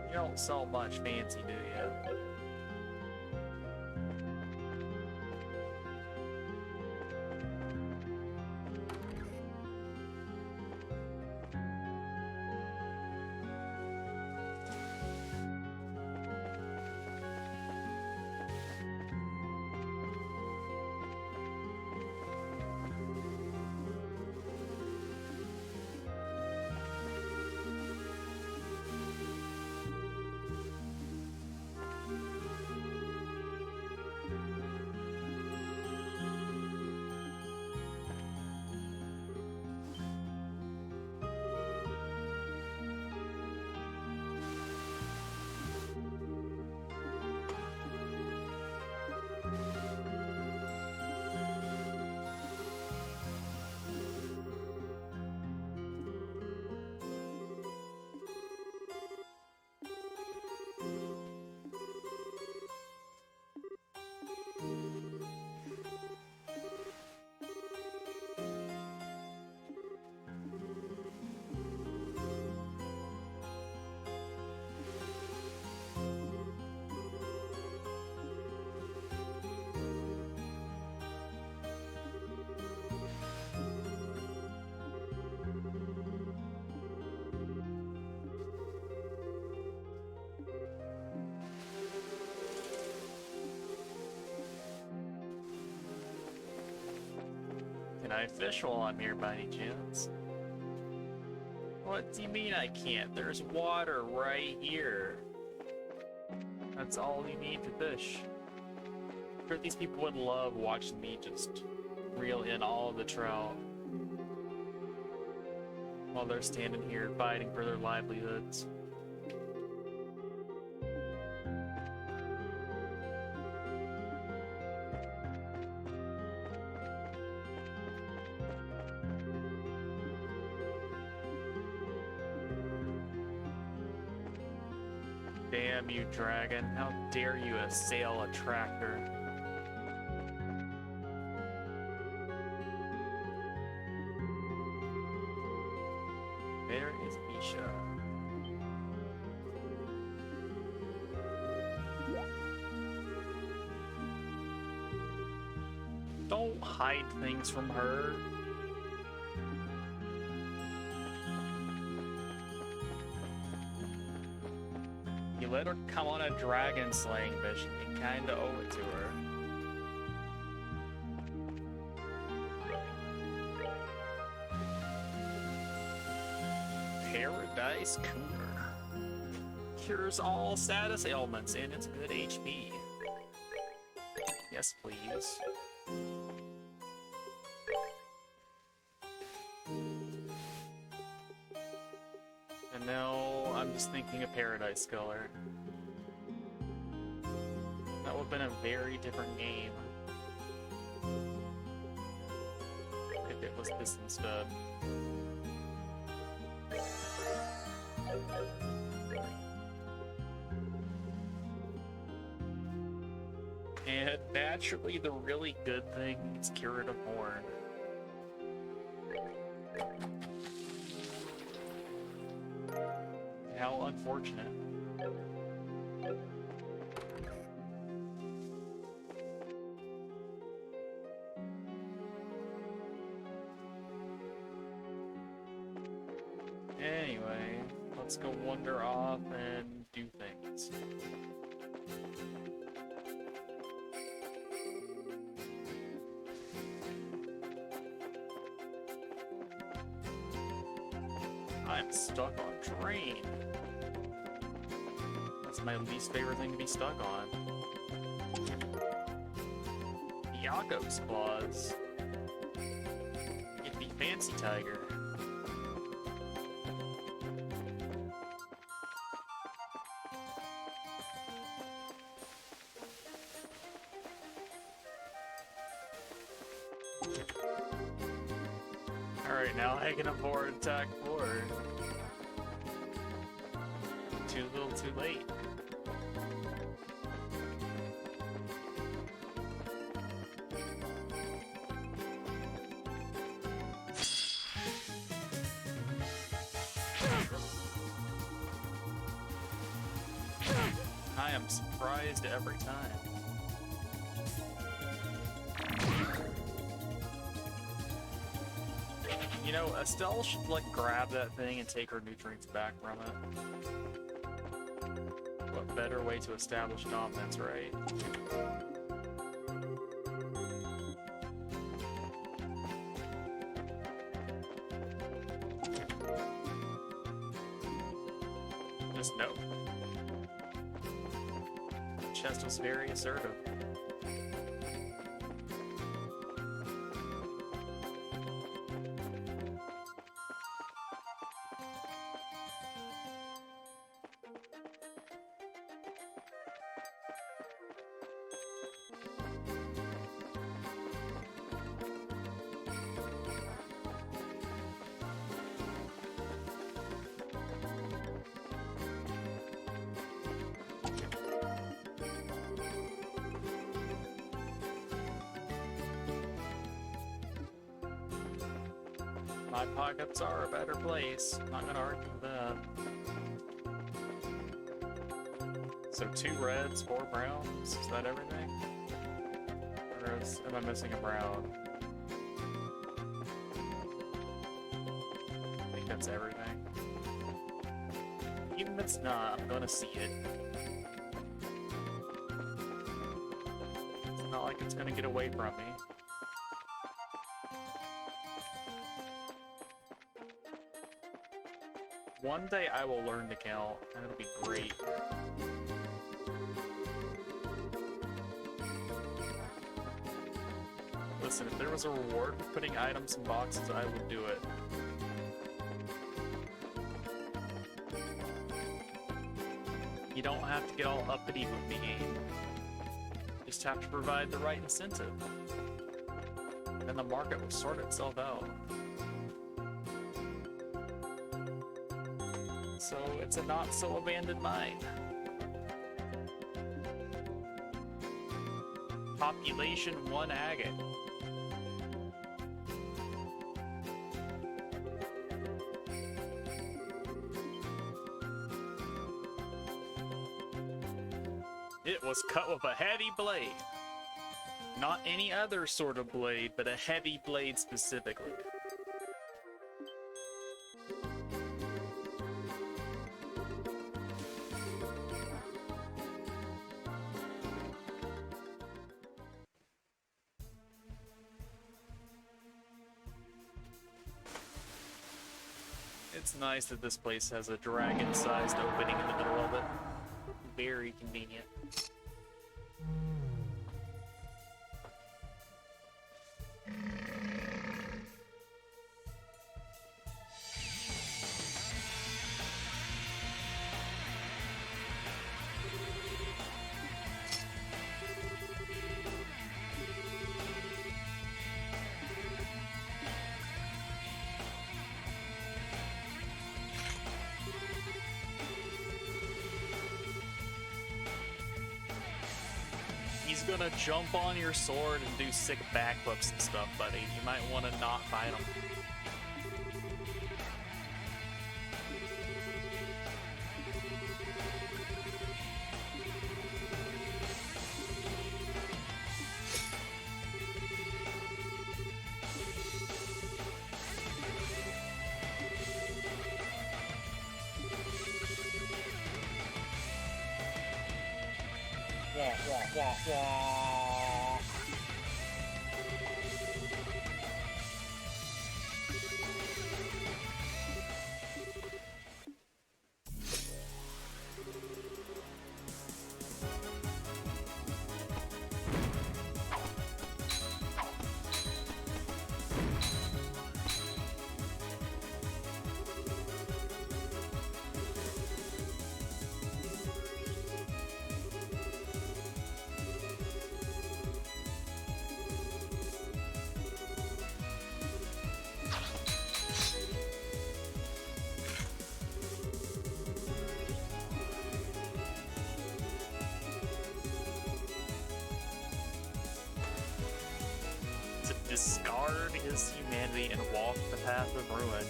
You don't sell much fancy, do you? I fish while I'm here by any chance? What do you mean I can't? There's water right here. That's all you need to fish. I'm sure these people would love watching me just reel in all of the trout while they're standing here fighting for their livelihoods. Damn you, dragon. How dare you assail a tractor? There is Misha. Don't hide things from her. You let her come on a dragon slaying mission. You kinda owe it to her. Paradise Cooler. Cures all status ailments and it's good HP. Yes, please. And now I'm just thinking of Paradise Sculler. That would have been a very different game if it was this instead. And naturally, the really good thing is Curative Horn. How unfortunate. Anyway, let's go wander off and do things. I'm stuck on train. That's my least favorite thing to be stuck on. Iago's claws. Get to be Fancy Tiger. Alright, now I can afford attack forward. Too little too late. I am surprised every time. You know, Estelle should, like, grab that thing and take her nutrients back from it. What better way to establish dominance, right? Just no. The chest was very assertive. My pockets are a better place. I'm not gonna argue that. So 2 reds, 4 browns. Is that everything? Or am I missing a brown? I think that's everything. Even if it's not, I'm gonna see it. It's not like it's gonna get away from me. One day I will learn to count, and it'll be great. Listen, if there was a reward for putting items in boxes, I would do it. You don't have to get all uppity with the game. You just have to provide the right incentive. And the market will sort itself out. So it's a not so abandoned mine. Population 1 agate. It was cut with a heavy blade. Not any other sort of blade, but a heavy blade specifically. It's nice that this place has a dragon-sized opening in the middle of it. Very convenient. He's gonna jump on your sword and do sick backflips and stuff, buddy. You might want to not fight him. Discard his humanity and walk the path of ruin.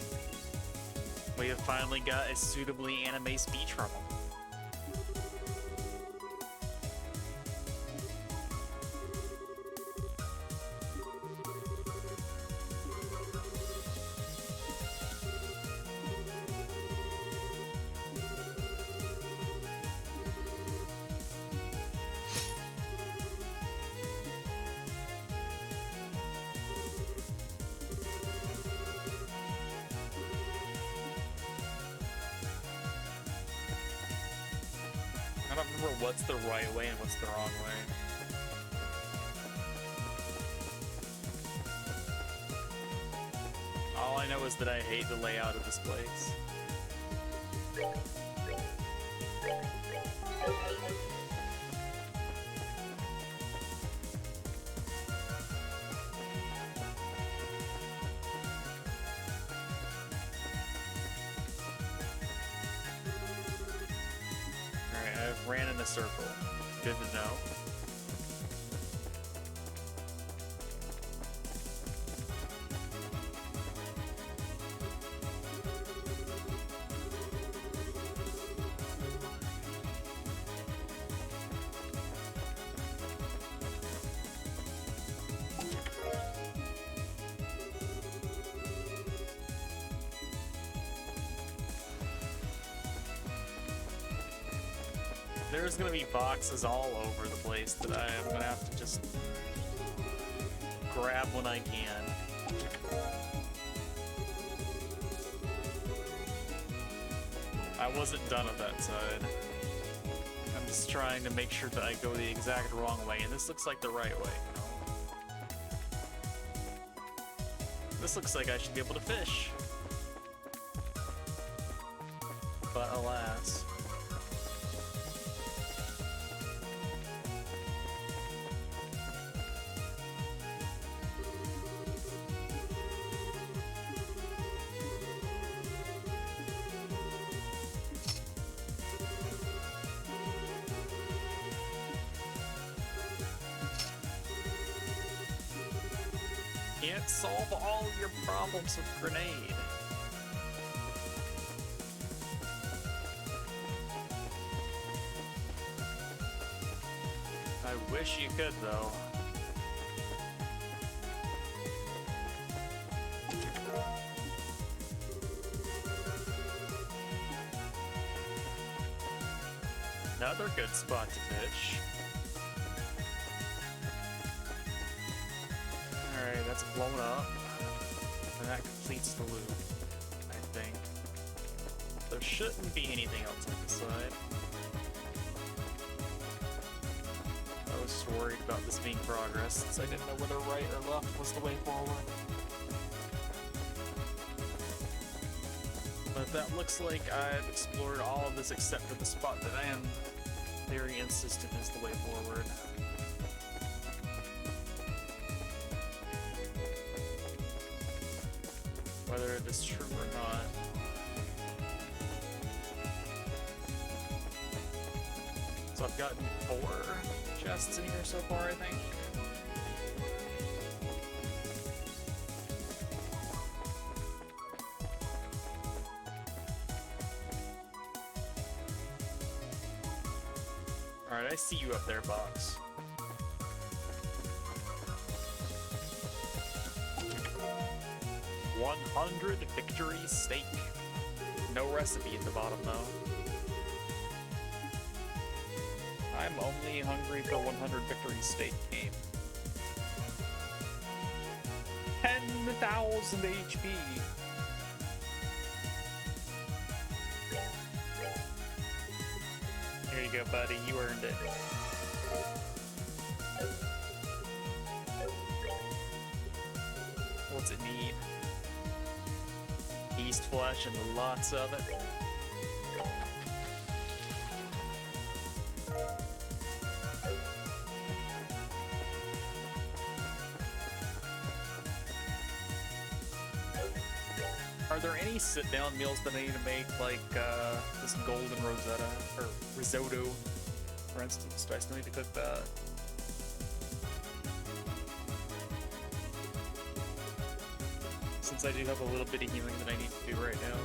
We have finally got a suitably anime speech from him. I don't remember what's the right way and what's the wrong way. All I know is that I hate the layout of this place. Ran in a circle. Good to know. There's gonna be boxes all over the place that I am gonna have to just grab when I can. I wasn't done at that side. I'm just trying to make sure that I go the exact wrong way, and this looks like the right way, you know? This looks like I should be able to fish. But alas. Can't solve all of your problems with grenade. I wish you could, though. Another good spot to fish. Alright, that's blown up. And that completes the loop, I think. There shouldn't be anything else on the side. I was just worried about this being progress since I didn't know whether right or left was the way forward. But that looks like I've explored all of this except for the spot that I am very insistent is the way forward. Whether it is true or not. So I've gotten 4 chests in here so far, I think. Alright, I see you up there, box. $100 victory steak. No recipe at the bottom, though. I'm only hungry for 100 victory steak game. 10,000 HP. Here you go, buddy. You earned it. What's it need? Beast flesh and lots of it. Are there any sit-down meals that I need to make, like this golden rosetta or risotto, for instance? Do I still need to cook that? Since I do have a little bit of healing that I need to do right now.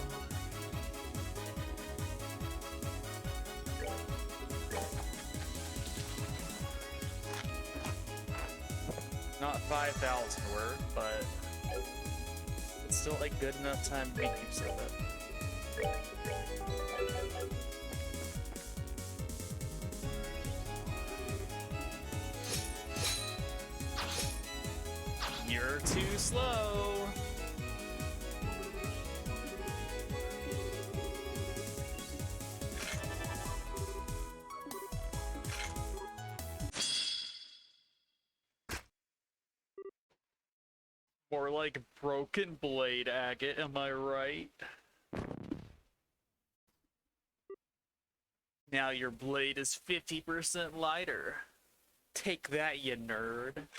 Not 5,000 worth, but it's still like good enough time to make use of it. You're too slow. More like broken blade agate, am I right? Now your blade is 50% lighter. Take that, you nerd.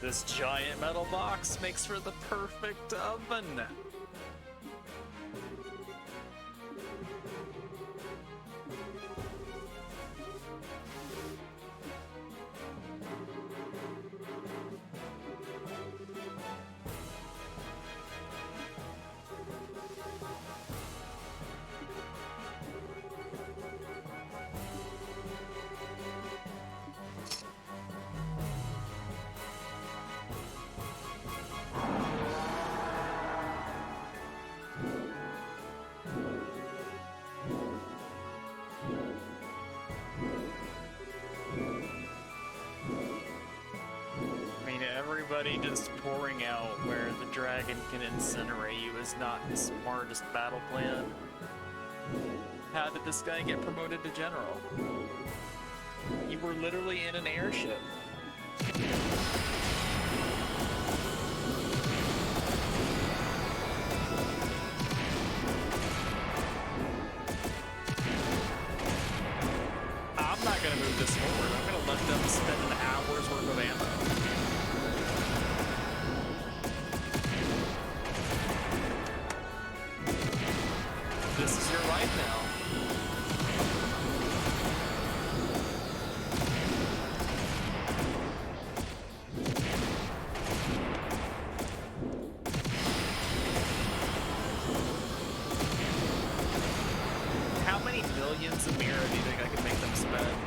This giant metal box makes for the perfect oven. Everybody just pouring out where the dragon can incinerate you is not the smartest battle plan. How did this guy get promoted to general? You were literally in an airship. I'm not gonna move this forward. I'm gonna let them spend an hour's worth of ammo. This is your life now. How many millions of mirror do you think I can make them spend?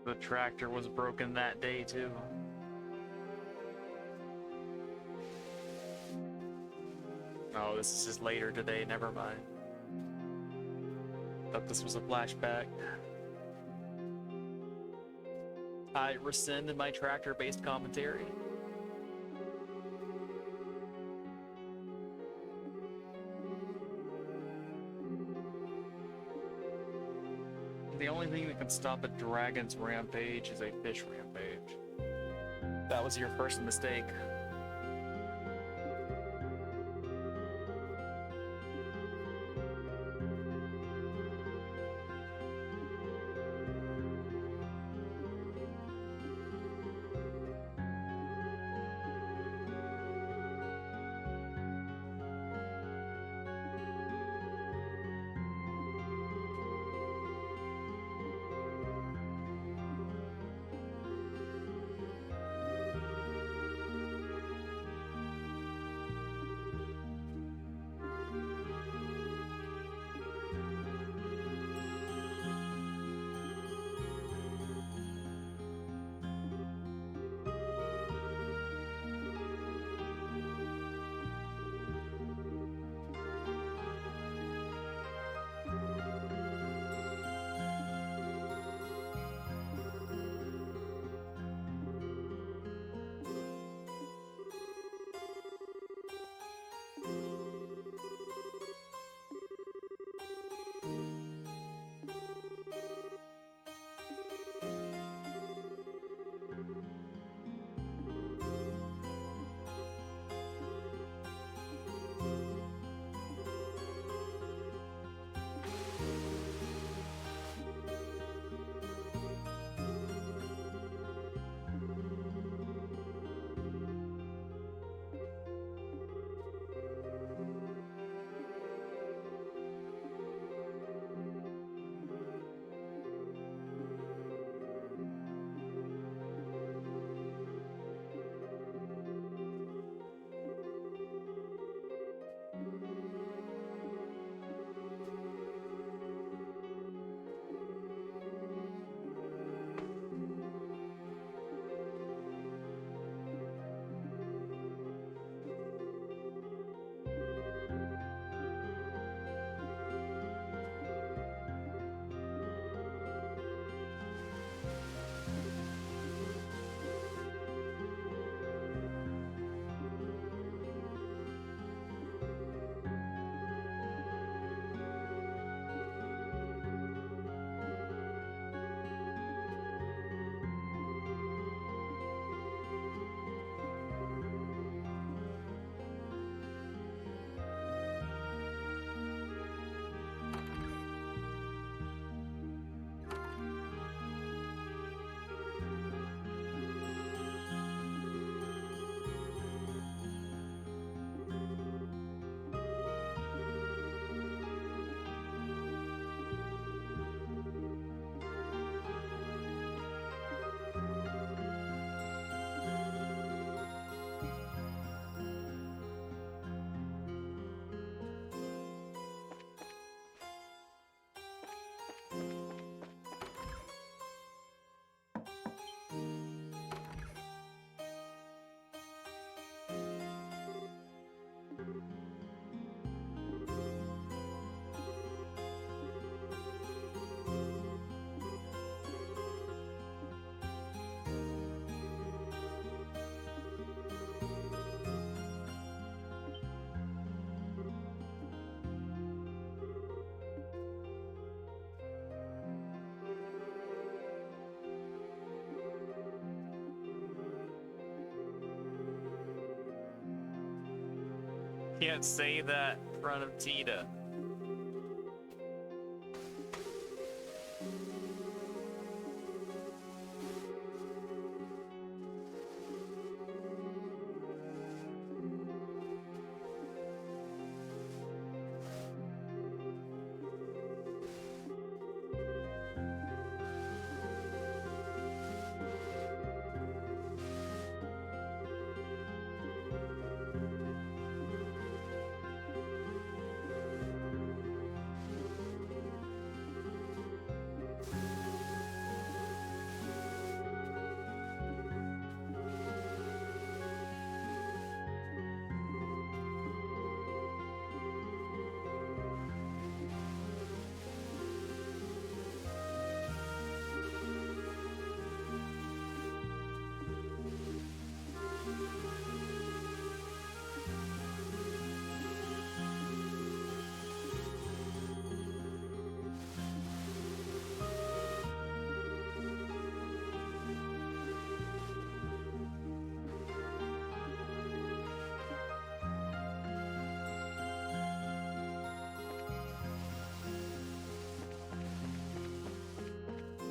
The tractor was broken that day too. Oh, this is just later today, never mind. Thought this was a flashback. I rescinded my tractor-based commentary. The only thing that can stop a dragon's rampage is a fish rampage. That was your first mistake. Can't say that in front of Tita.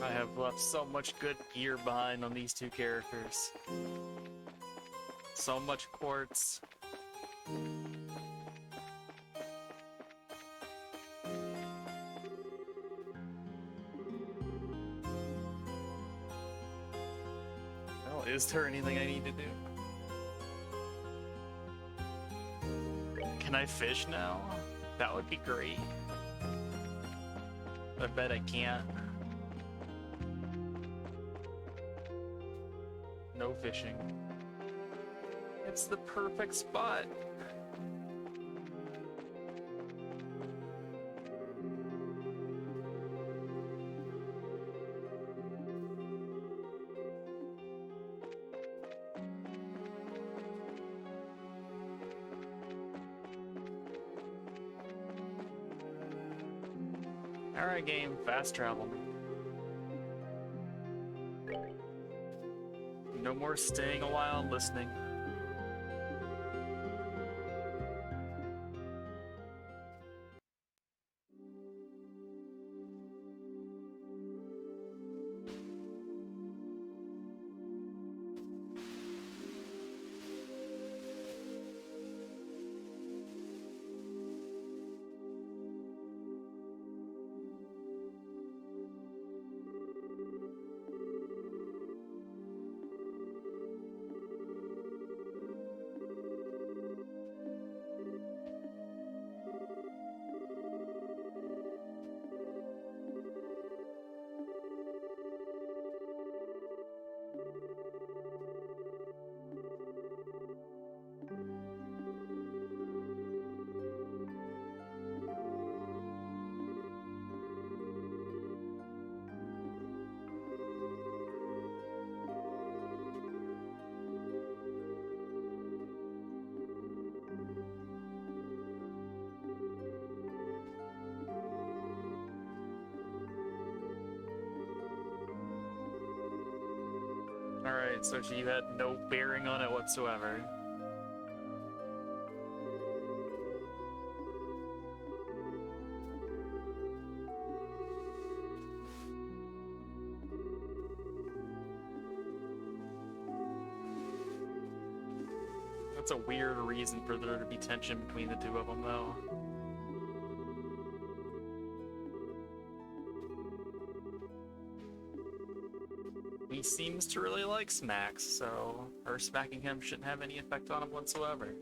I have left so much good gear behind on these two characters. So much quartz. Well, is there anything I need to do? Can I fish now? That would be great. I bet I can't. No fishing. It's the perfect spot. Alright, game, fast travel. No more staying a while and listening. Alright, so you had no bearing on it whatsoever. That's a weird reason for there to be tension between the two of them, though. He seems to really like smacks, so her smacking him shouldn't have any effect on him whatsoever.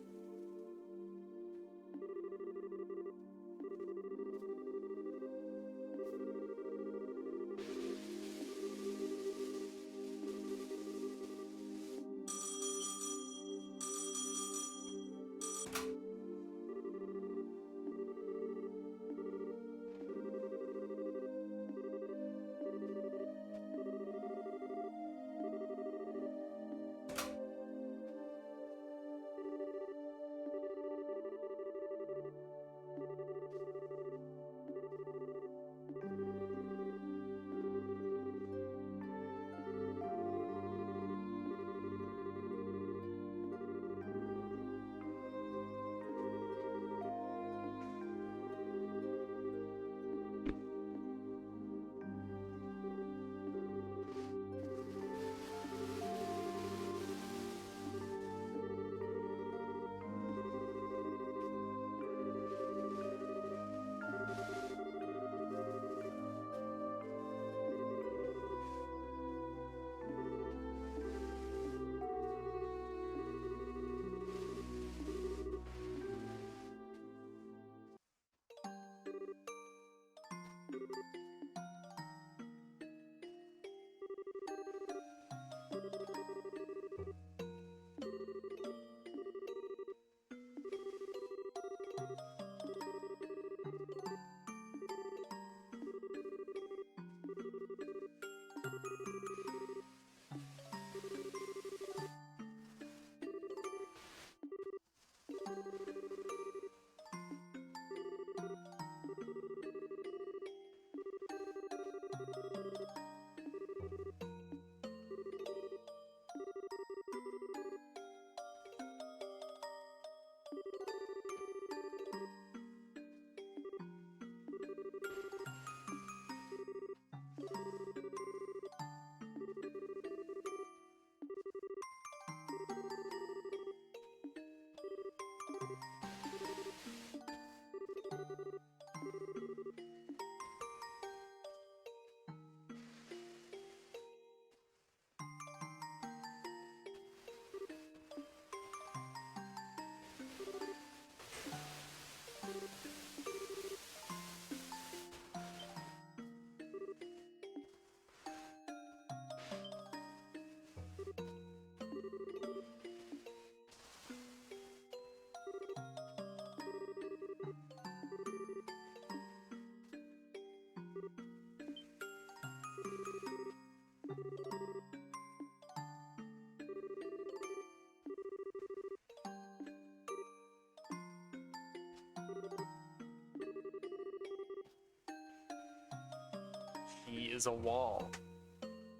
He is a wall.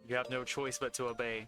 You have no choice but to obey.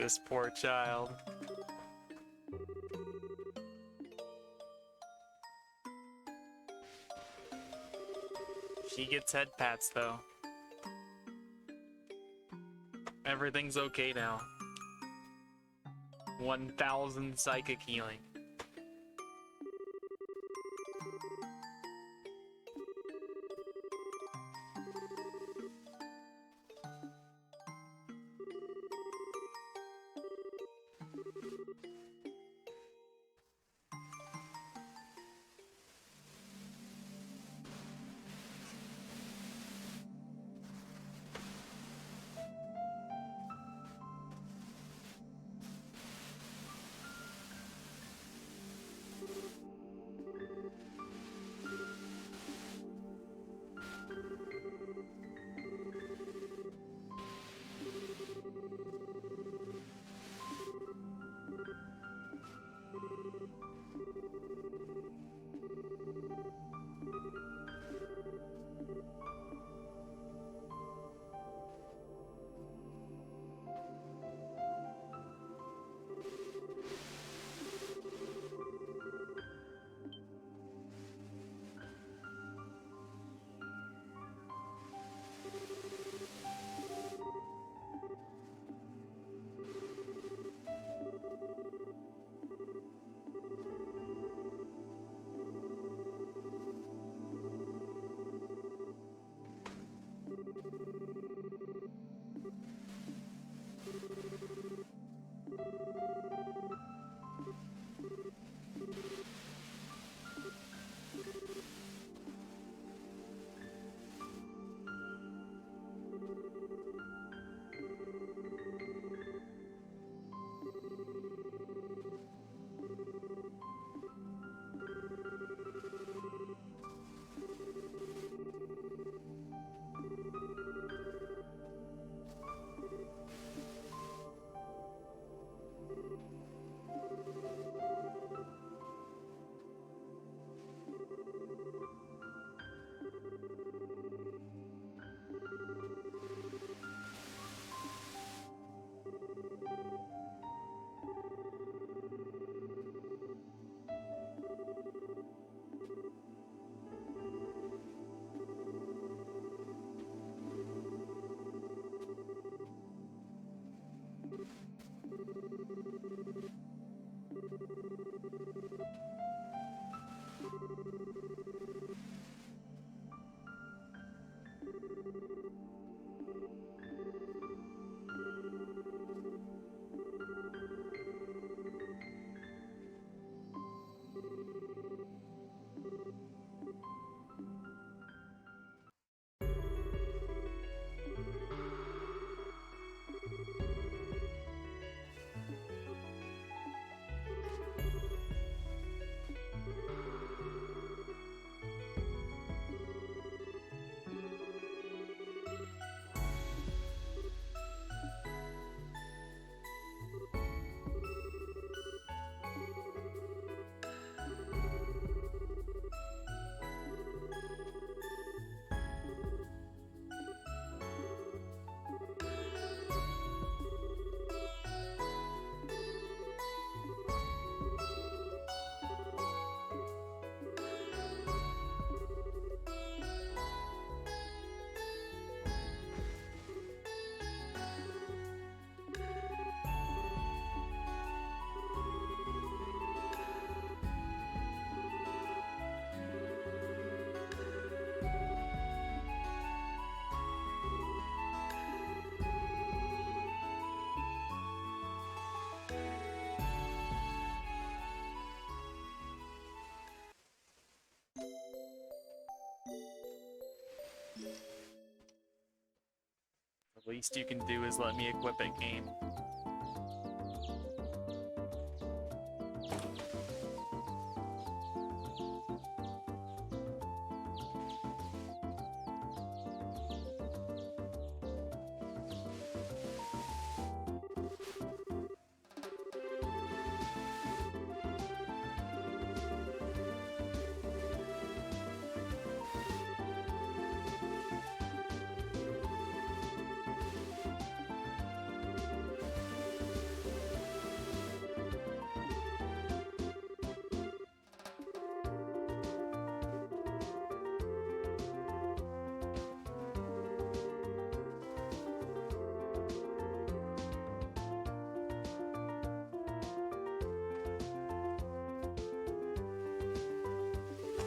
This poor child. She gets head pats though. Everything's okay now. 1000 psychic healing. Least you can do is let me equip it, game.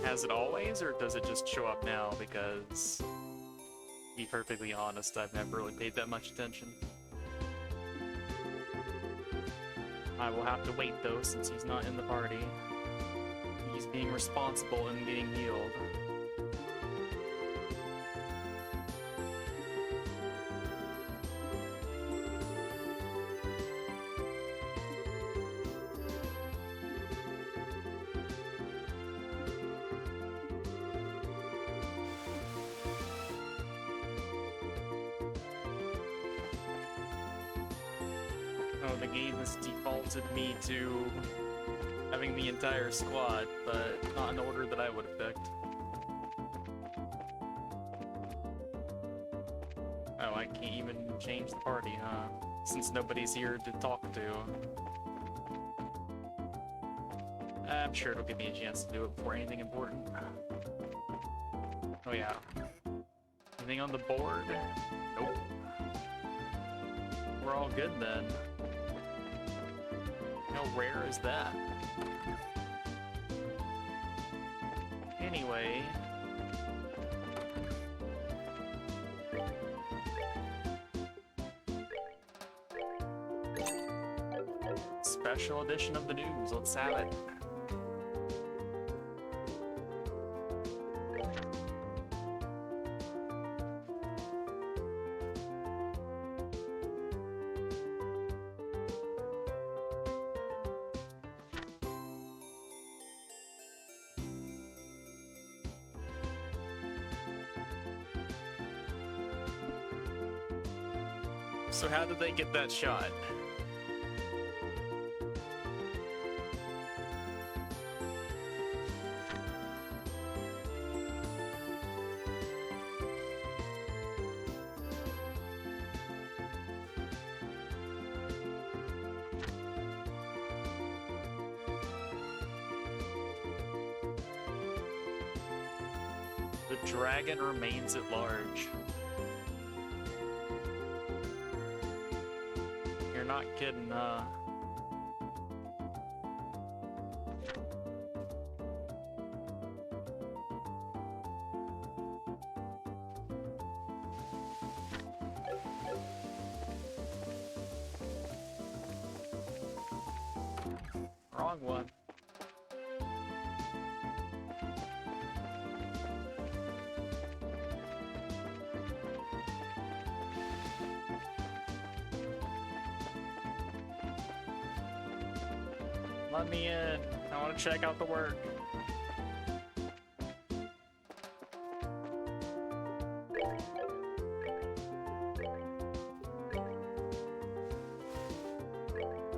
Has it always, or does it just show up now? Because, to be perfectly honest, I've never really paid that much attention. I will have to wait though, since he's not in the party. He's being responsible and getting healed. Oh, the game has defaulted me to having the entire squad, but not in the order that I would have picked. Oh, I can't even change the party, huh? Since nobody's here to talk to. I'm sure it'll give me a chance to do it before anything important. Oh yeah. Anything on the board? Nope. We're all good then. How rare is that? Anyway. Special edition of the news, let's have it. So how did they get that shot? The dragon remains at large. You're not kidding, Wrong one. Let me in. I want to check out the work.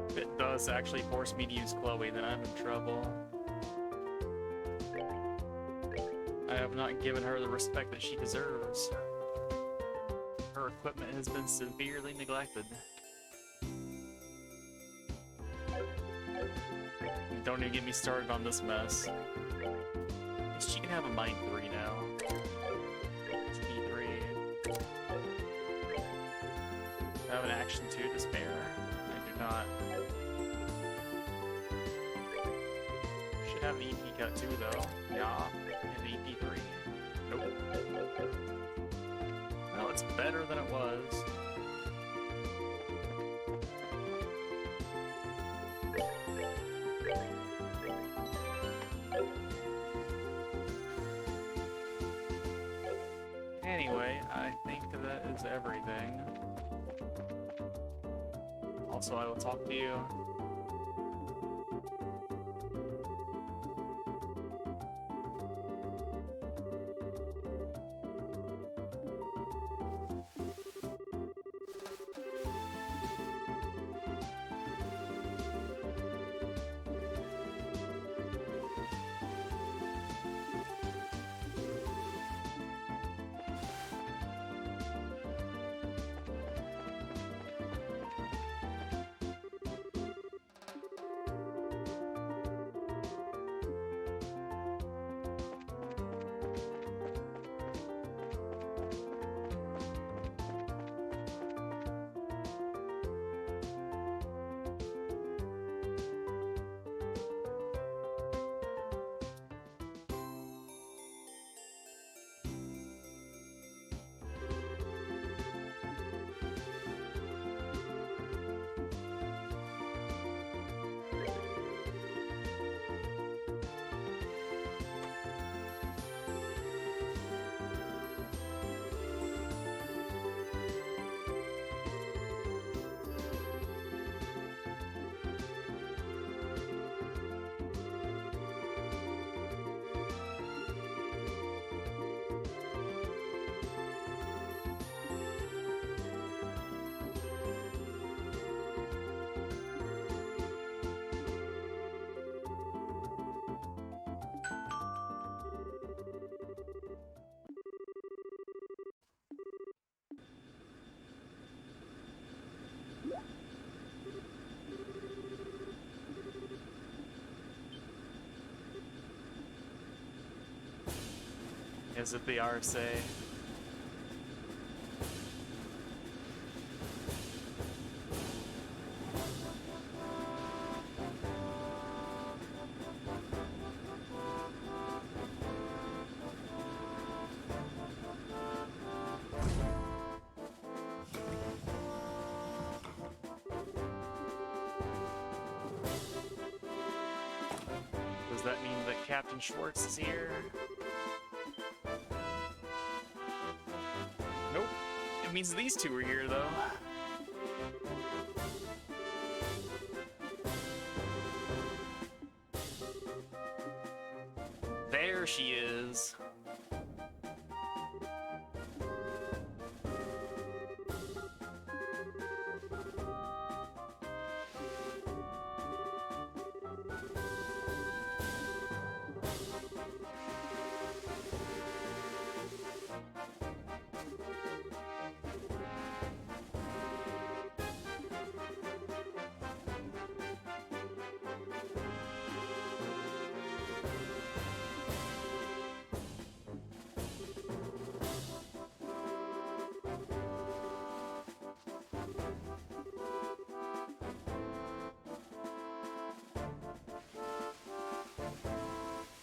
If it does actually force me to use Chloe, then I'm in trouble. I have not given her the respect that she deserves. Her equipment has been severely neglected. Don't even get me started on this mess. She can have a Mind 3 now. T3. I have an Action 2 to spare. I do not. Should have an EP cut too, though. Yeah. And an EP3. Nope. Well, it's better than it was. Anyway, I think that is everything. Also, I will talk to you. Is it the RSA? Does that mean that Captain Schwartz is here? Nope. It means these two are here, though. There she is.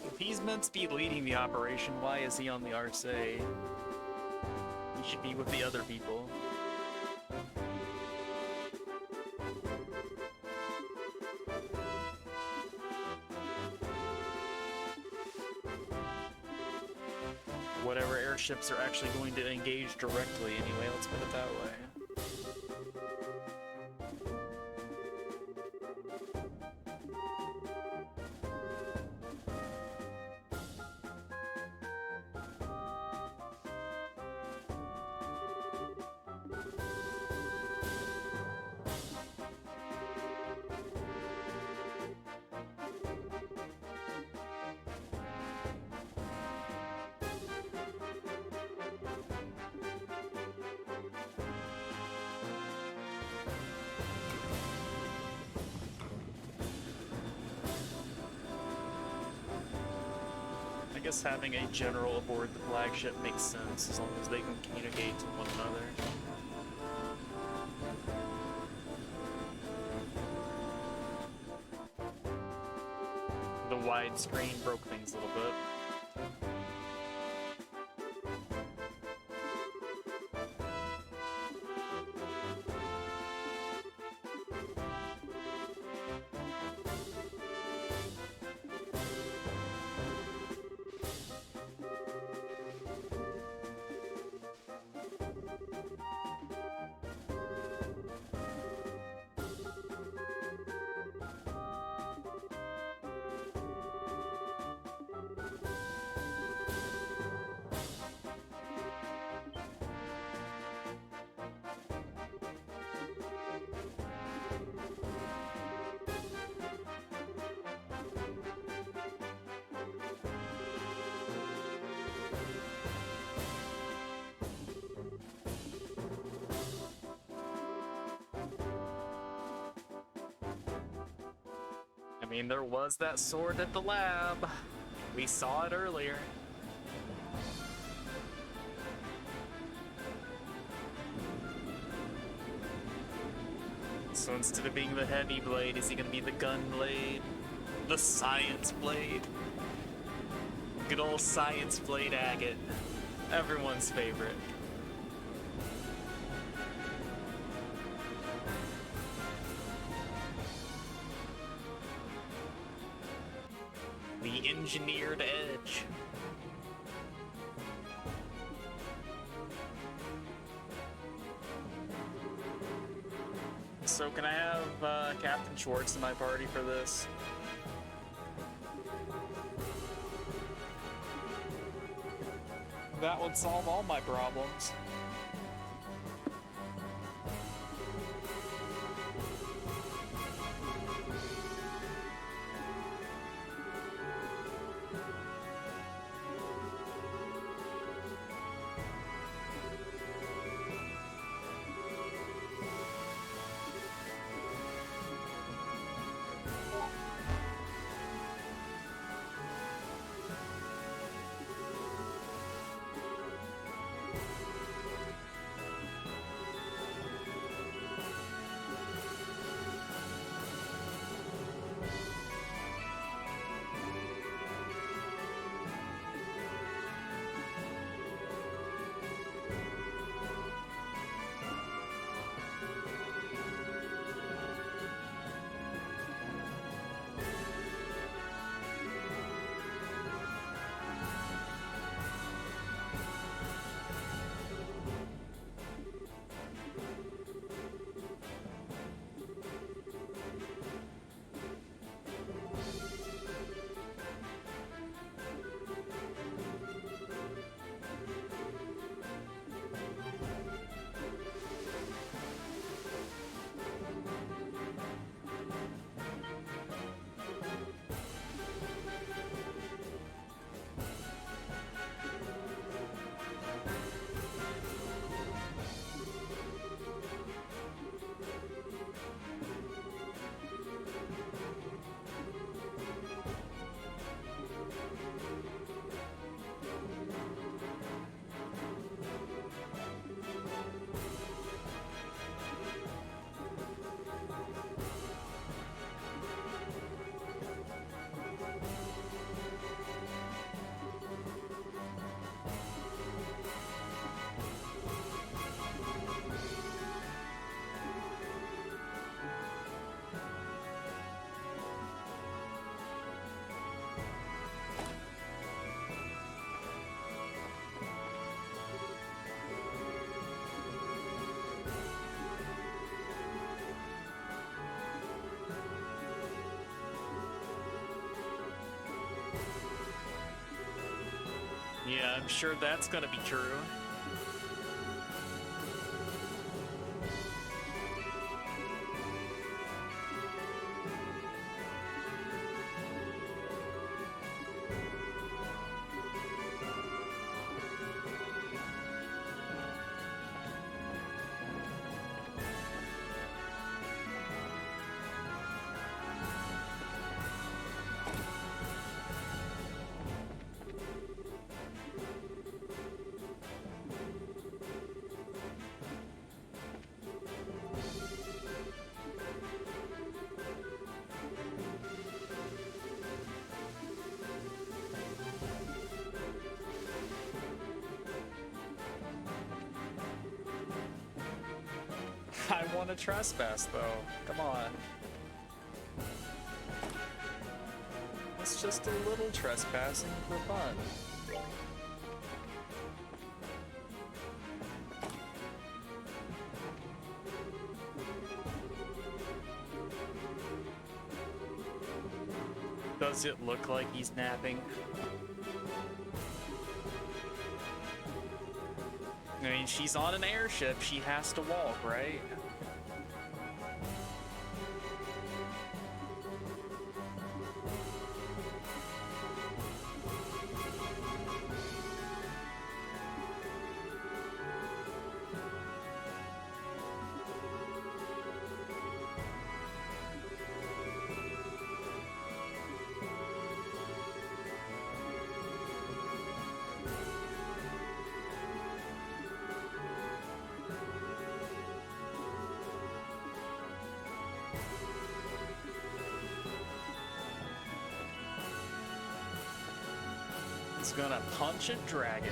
If he's meant to be leading the operation, why is he on the RSA? He should be with the other people. Whatever airships are actually going to engage directly anyway, let's put it that way. I guess having a general aboard the flagship makes sense as long as they can communicate to one another. The widescreen broke things a little bit. mean, there was that sword at the lab. We saw it earlier. So instead of being the heavy blade, is he gonna be the gun blade? The science blade? Good old science blade agate. Everyone's favorite. The engineered edge. So can I have Captain Schwartz in my party for this? That would solve all my problems. Yeah, I'm sure that's gonna be true. I want to trespass, though. Come on. It's just a little trespassing for fun. Does it look like he's napping? I mean, she's on an airship, she has to walk, right? It's gonna punch a dragon.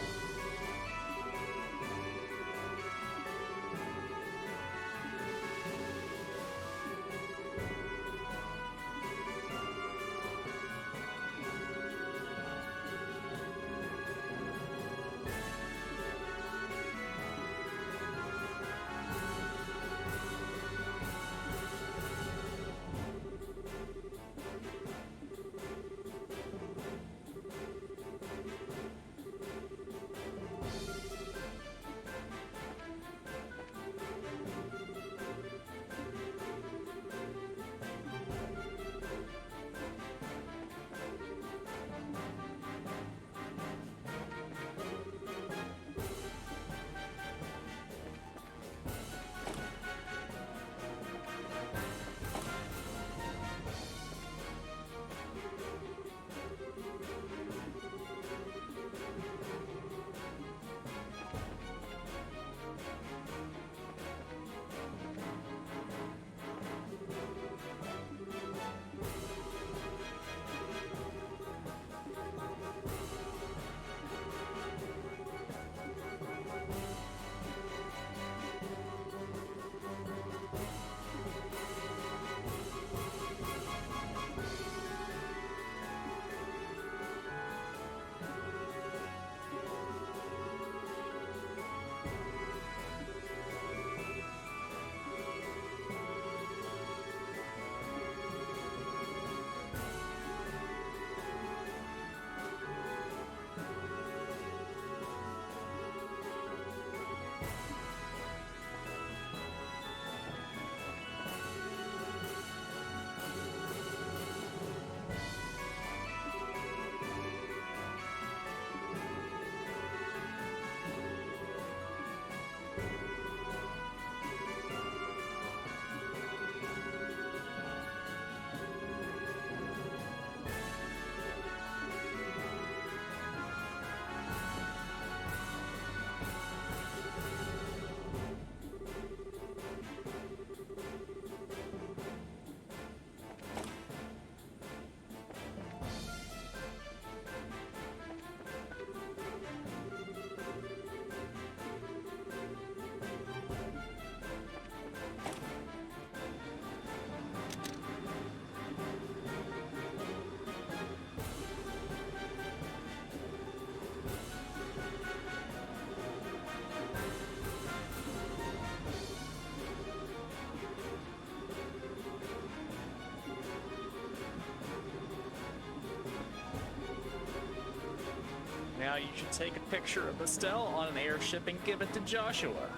Now you should take a picture of Estelle on an airship and give it to Joshua.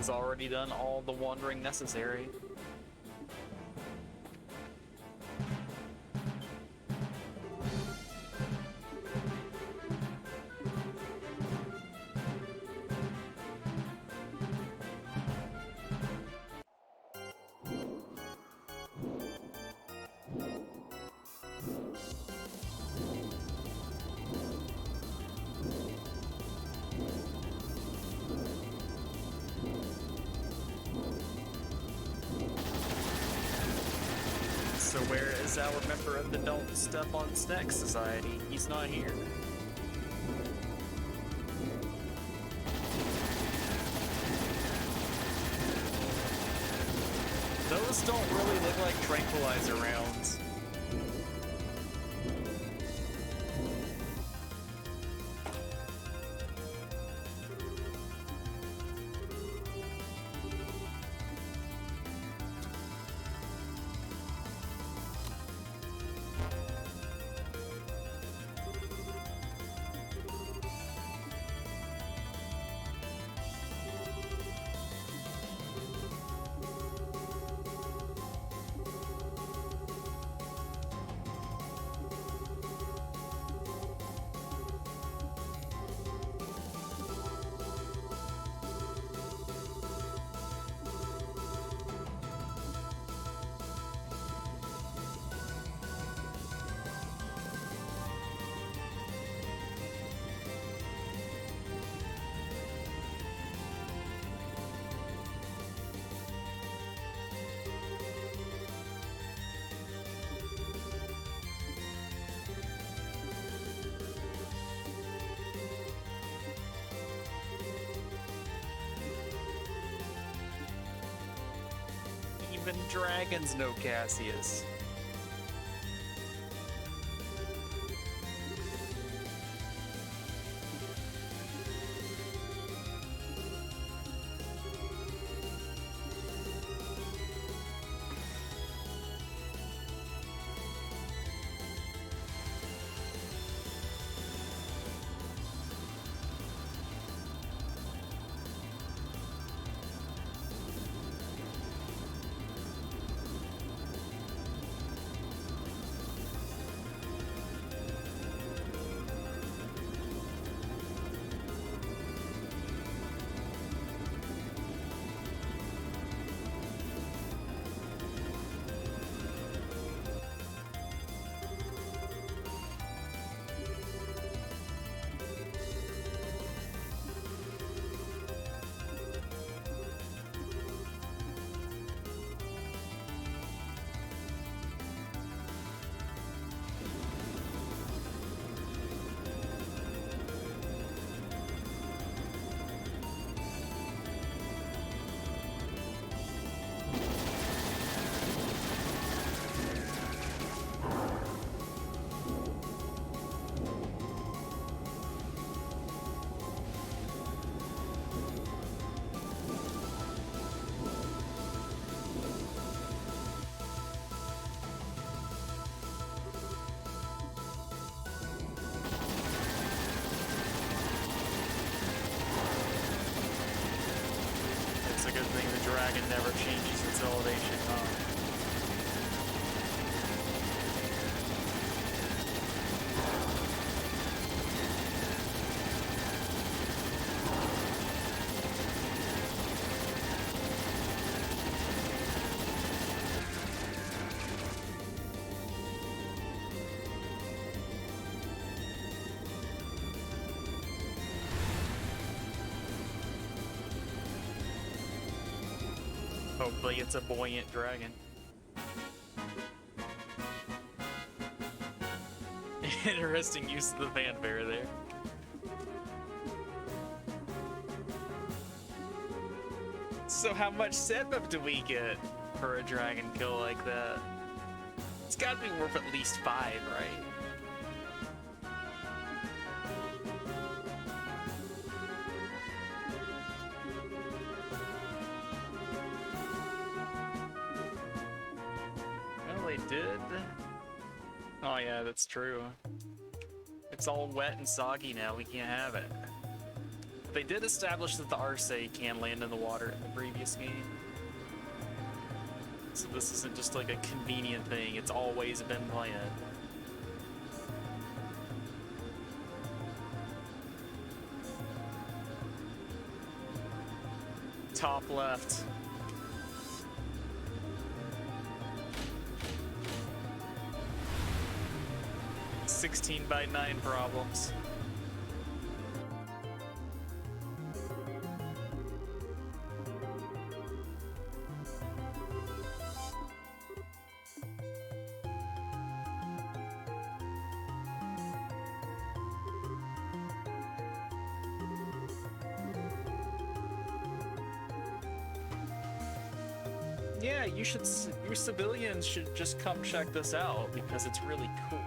has already done all the wandering necessary. So where is our member of the Don't Step on Snacks Society? He's not here. Those don't really look like tranquilizer rounds. Even dragons know Cassius. It's a good thing the dragon never changes its elevation, huh? Hopefully it's a buoyant dragon. Interesting use of the fanfare there. So how much setup do we get for a dragon kill like that? It's gotta be worth at least 5, right? Did? Oh yeah, that's true. It's all wet and soggy now, we can't have it. They did establish that the Arce can land in the water in the previous game. So this isn't just like a convenient thing, it's always been planned. Top left. "16 by 9 problems." Yeah, you civilians should just come check this out because it's really cool.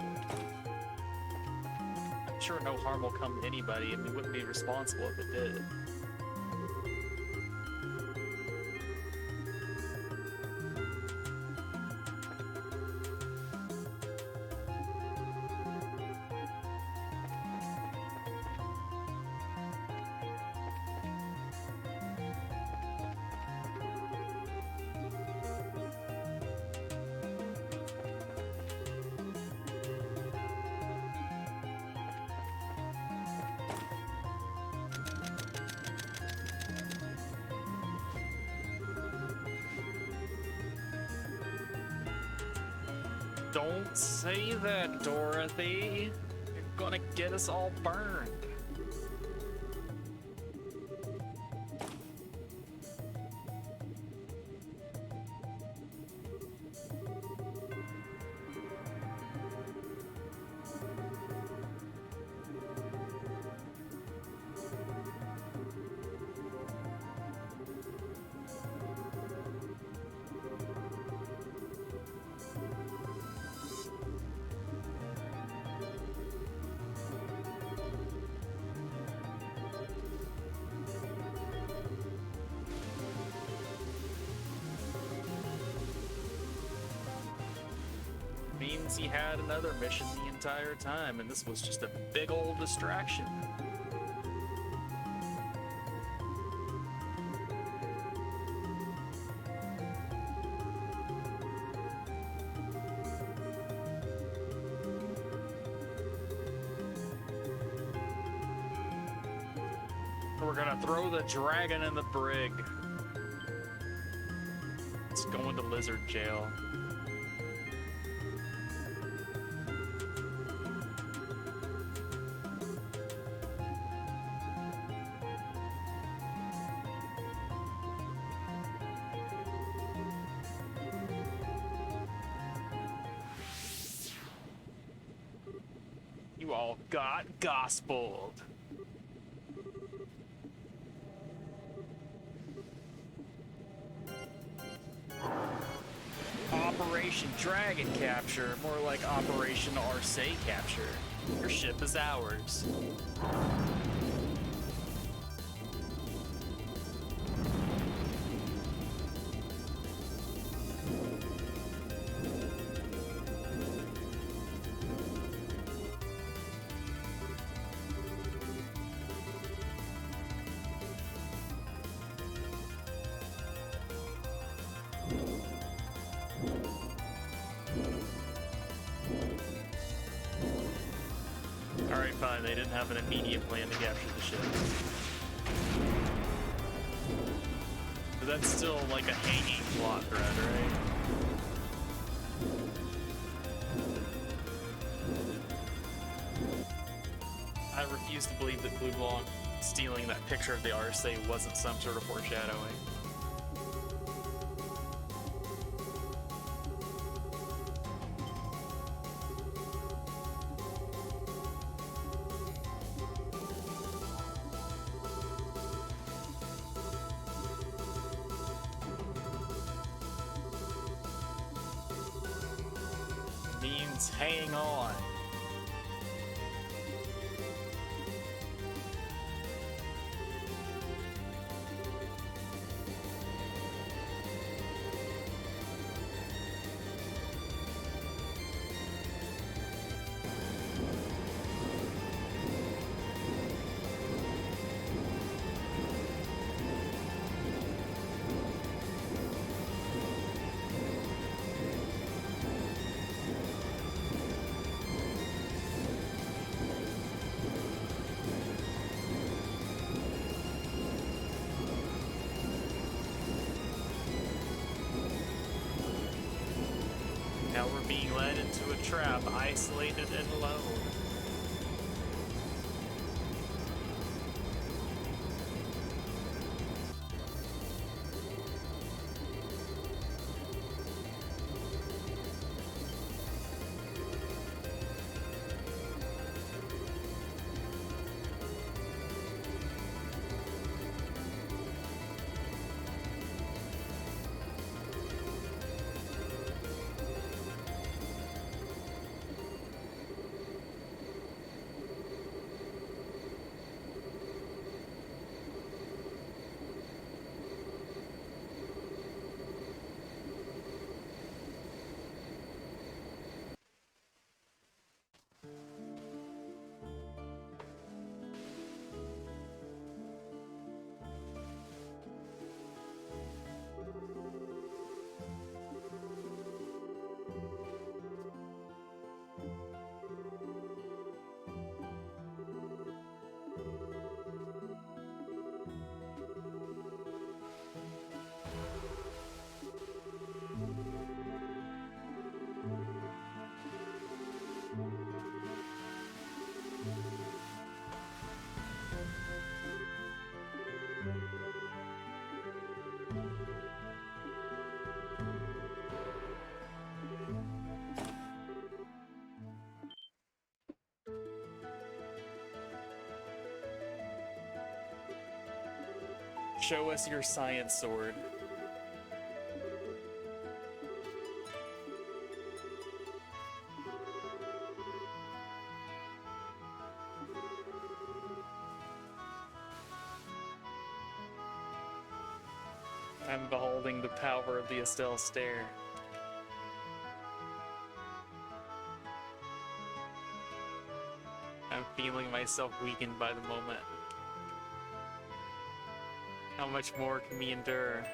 I'm sure no harm will come to anybody, and we wouldn't be responsible if it did. Don't say that, Dorothy. You're gonna get us all burned. Means he had another mission the entire time, and this was just a big old distraction. We're gonna throw the dragon in the brig. It's going to lizard jail. You all got gospeled. Operation Dragon Capture, more like Operation Arce Capture. Your ship is ours. Alright, fine, they didn't have an immediate plan to capture the ship. But that's still like a hanging plot thread, right? I refuse to believe that Blue Blanc stealing that picture of the Arce wasn't some sort of foreshadowing. Means hang on. Now we're being led into a trap, isolated and alone. Show us your science sword. I'm beholding the power of the Estelle Stare. I'm feeling myself weakened by the moment. How much more can we endure?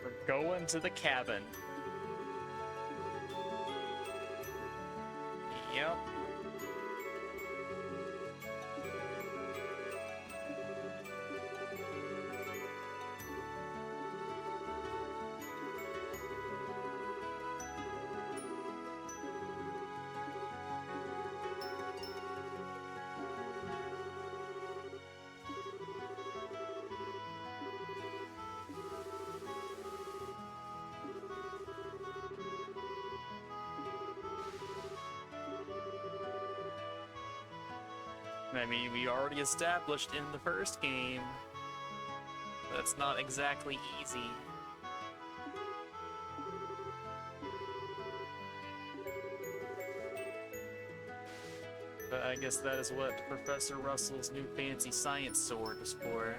We're going to the cabin. Yep. I mean, we already established in the first game that's not exactly easy. But I guess that is what Professor Russell's new fancy science sword is for.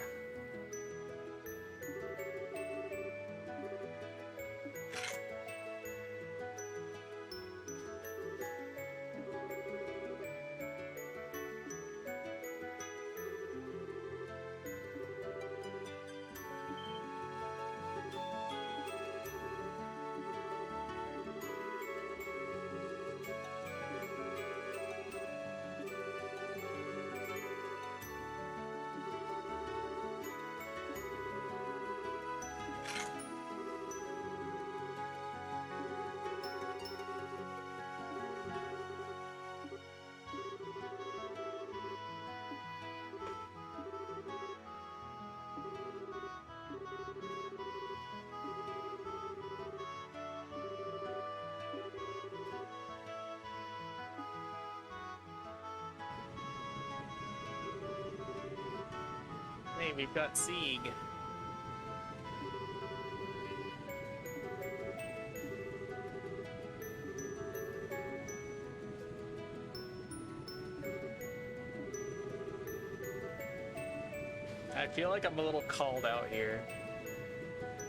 Hey, we've got Sieg. I feel like I'm a little called out here,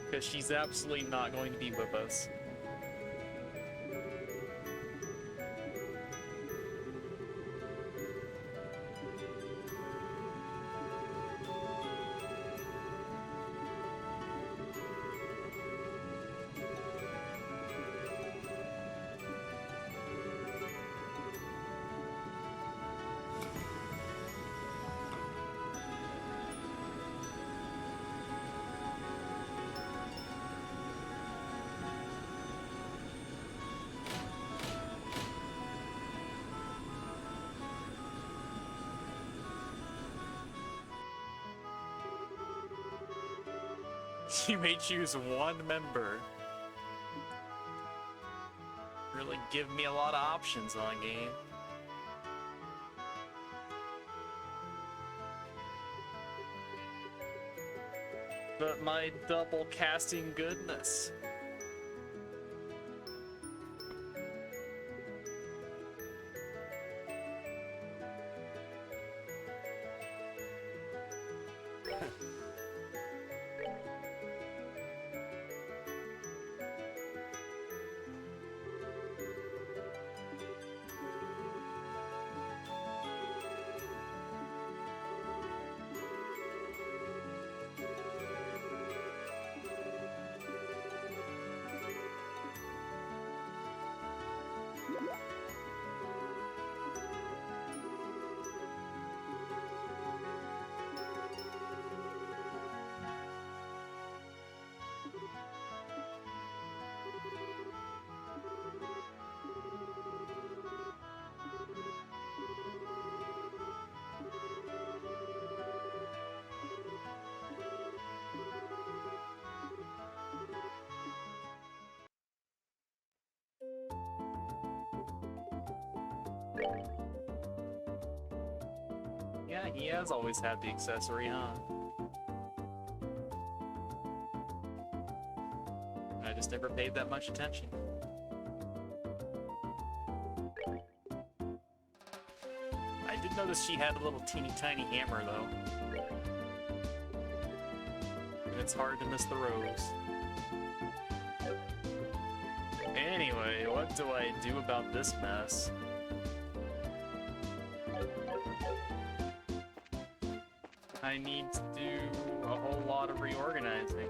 because she's absolutely not going to be with us. You may choose one member. Really give me a lot of options on game. But my double casting goodness. Yeah, he has always had the accessory, huh? I just never paid that much attention. I did notice she had a little teeny tiny hammer, though. And it's hard to miss the rose. Anyway, what do I do about this mess? I need to do a whole lot of reorganizing.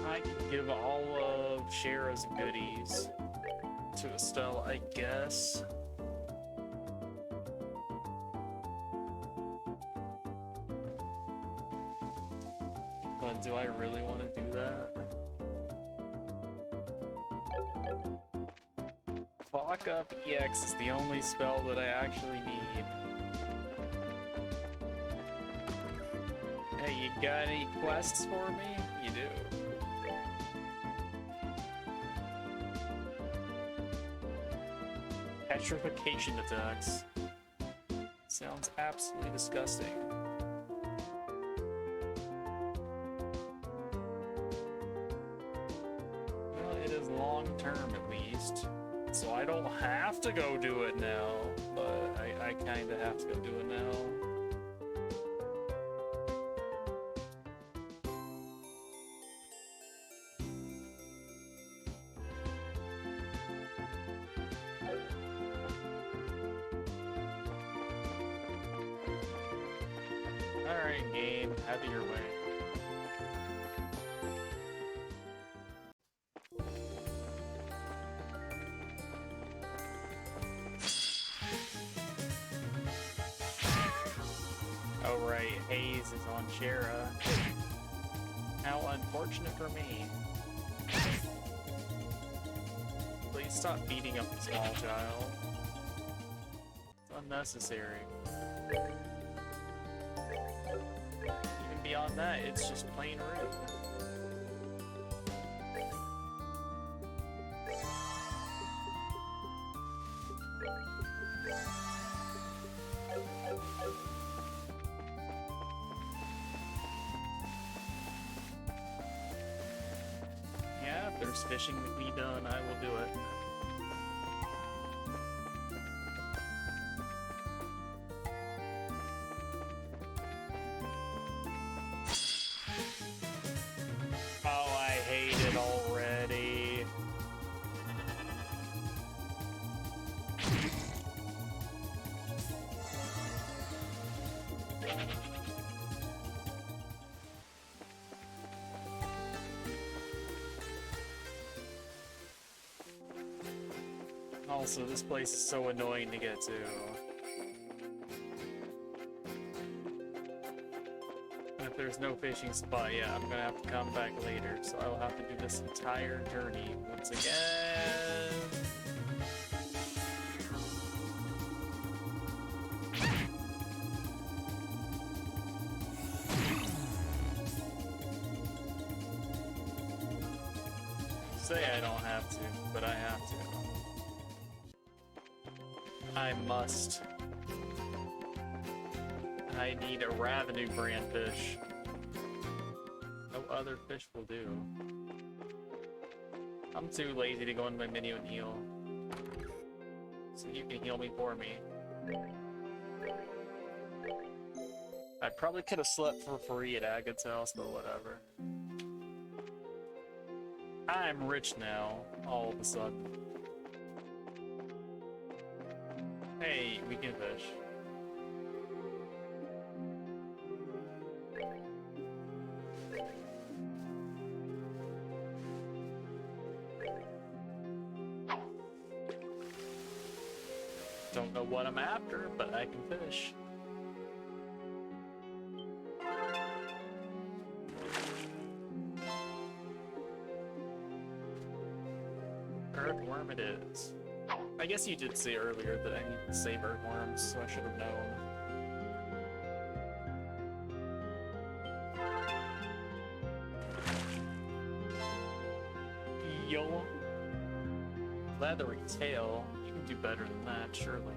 I could give all of Shara's goodies to Estelle, I guess. But do I really want to do that? Fuck up EX is the only spell that I actually need. Hey, you got any quests for me? You do. Petrification attacks. Sounds absolutely disgusting. Well, it is long term at least. So I don't have to go do it now. But I kinda have to go do it now. Alright, game, have it your way. Oh right, Haze is on Shara. How unfortunate for me. Please stop beating up the small child. It's unnecessary. Even beyond that, it's just plain rude. there's fishing to be done, I will do it. Oh, I hate it already. Also, this place is so annoying to get to. And if there's no fishing spot, yeah, I'm gonna have to come back later, so I'll have to do this entire journey once again. Say I don't have to, but I have to. I must. I need a revenue brand fish. No other fish will do. I'm too lazy to go in my menu and heal. So you can heal me for me. I probably could have slept for free at Agate's house, but whatever. I'm rich now, all of a sudden. Hey, we can fish. Don't know what I'm after, but I can fish. Earthworm it is. I guess you did say earlier that I need to save earthworms, so I should have known. Yo. Leathery tail. You can do better than that, surely.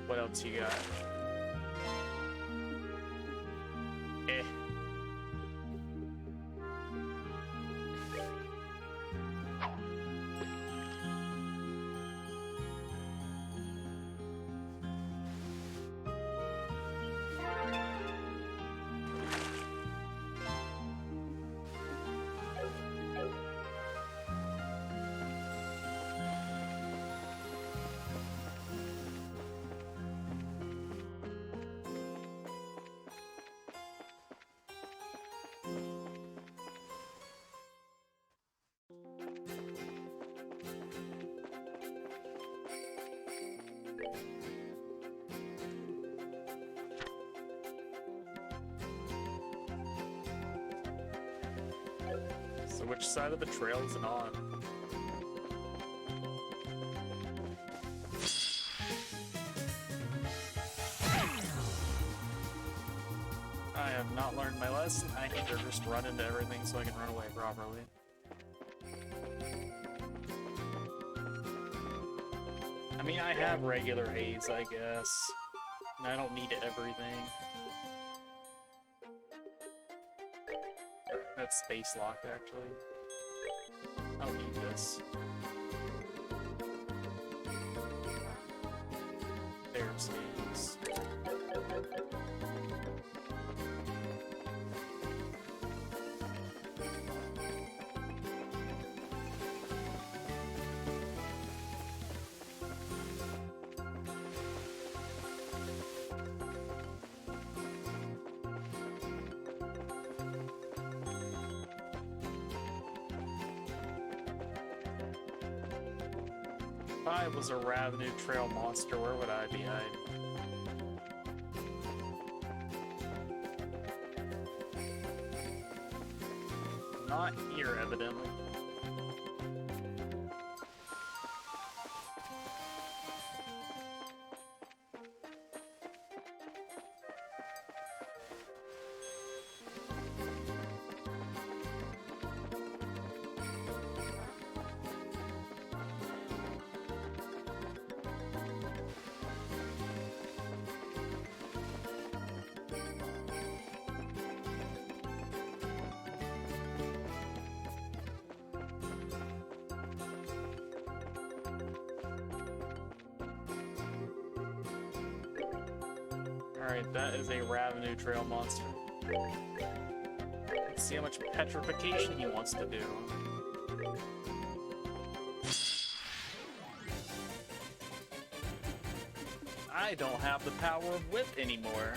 What else you got? Eh. So which side of the trail is it on? I have not learned my lesson. I need to just run into everything so I can run away properly. I mean, I have regular haze, I guess. And I don't need everything. That's space locked, actually. I don't need this. There's haze. If I was a Revenue Trail monster, where would I be hiding? Not here, evidently. Alright, that is a revenue trail monster. Let's see how much petrification he wants to do. I don't have the power of whip anymore.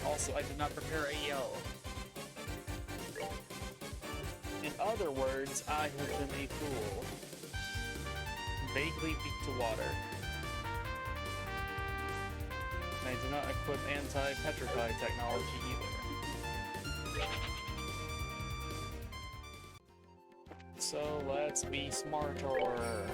Also, I did not prepare a yell. In other words, I have been a fool. Vaguely weak to water. I do not equip anti-petrify technology either. So let's be smarter.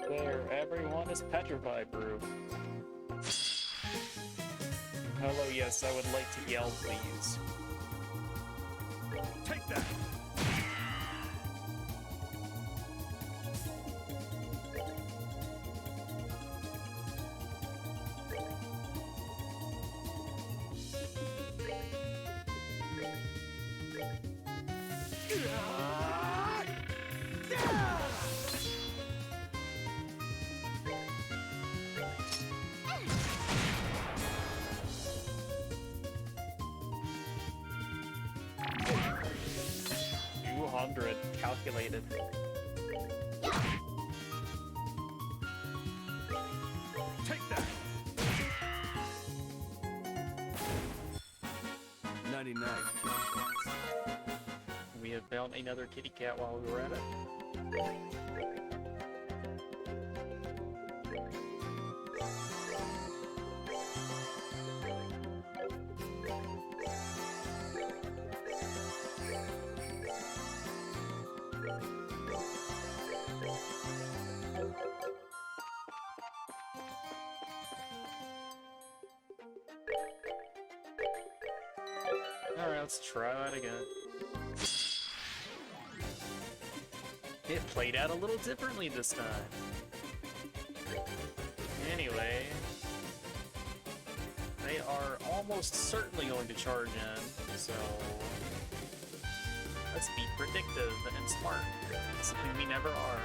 There, everyone is petrified proof. Hello, yes, I would like to yell, please. Take that! Calculated. Take that! 99. We have found another kitty cat while we were at it. Alright, let's try that again. It played out a little differently this time. Anyway, they are almost certainly going to charge in, so let's be predictive and smart. Something we never are.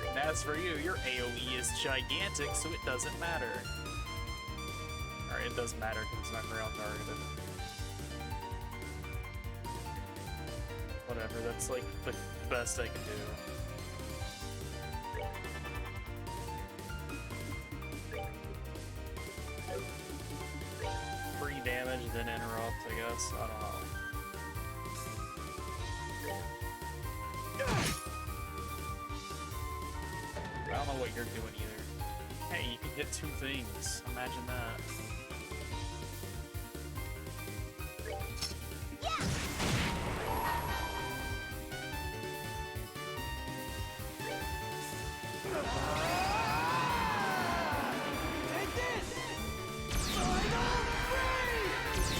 And as for you, your AoE is gigantic, so it doesn't matter. Or it does matter because it's not ground targeted. Whatever, that's like the best I can do. Free damage, then interrupt, I guess. I don't know. I don't know what you're doing either. Hey, you can hit two things. Imagine that. Take this! Final freeze!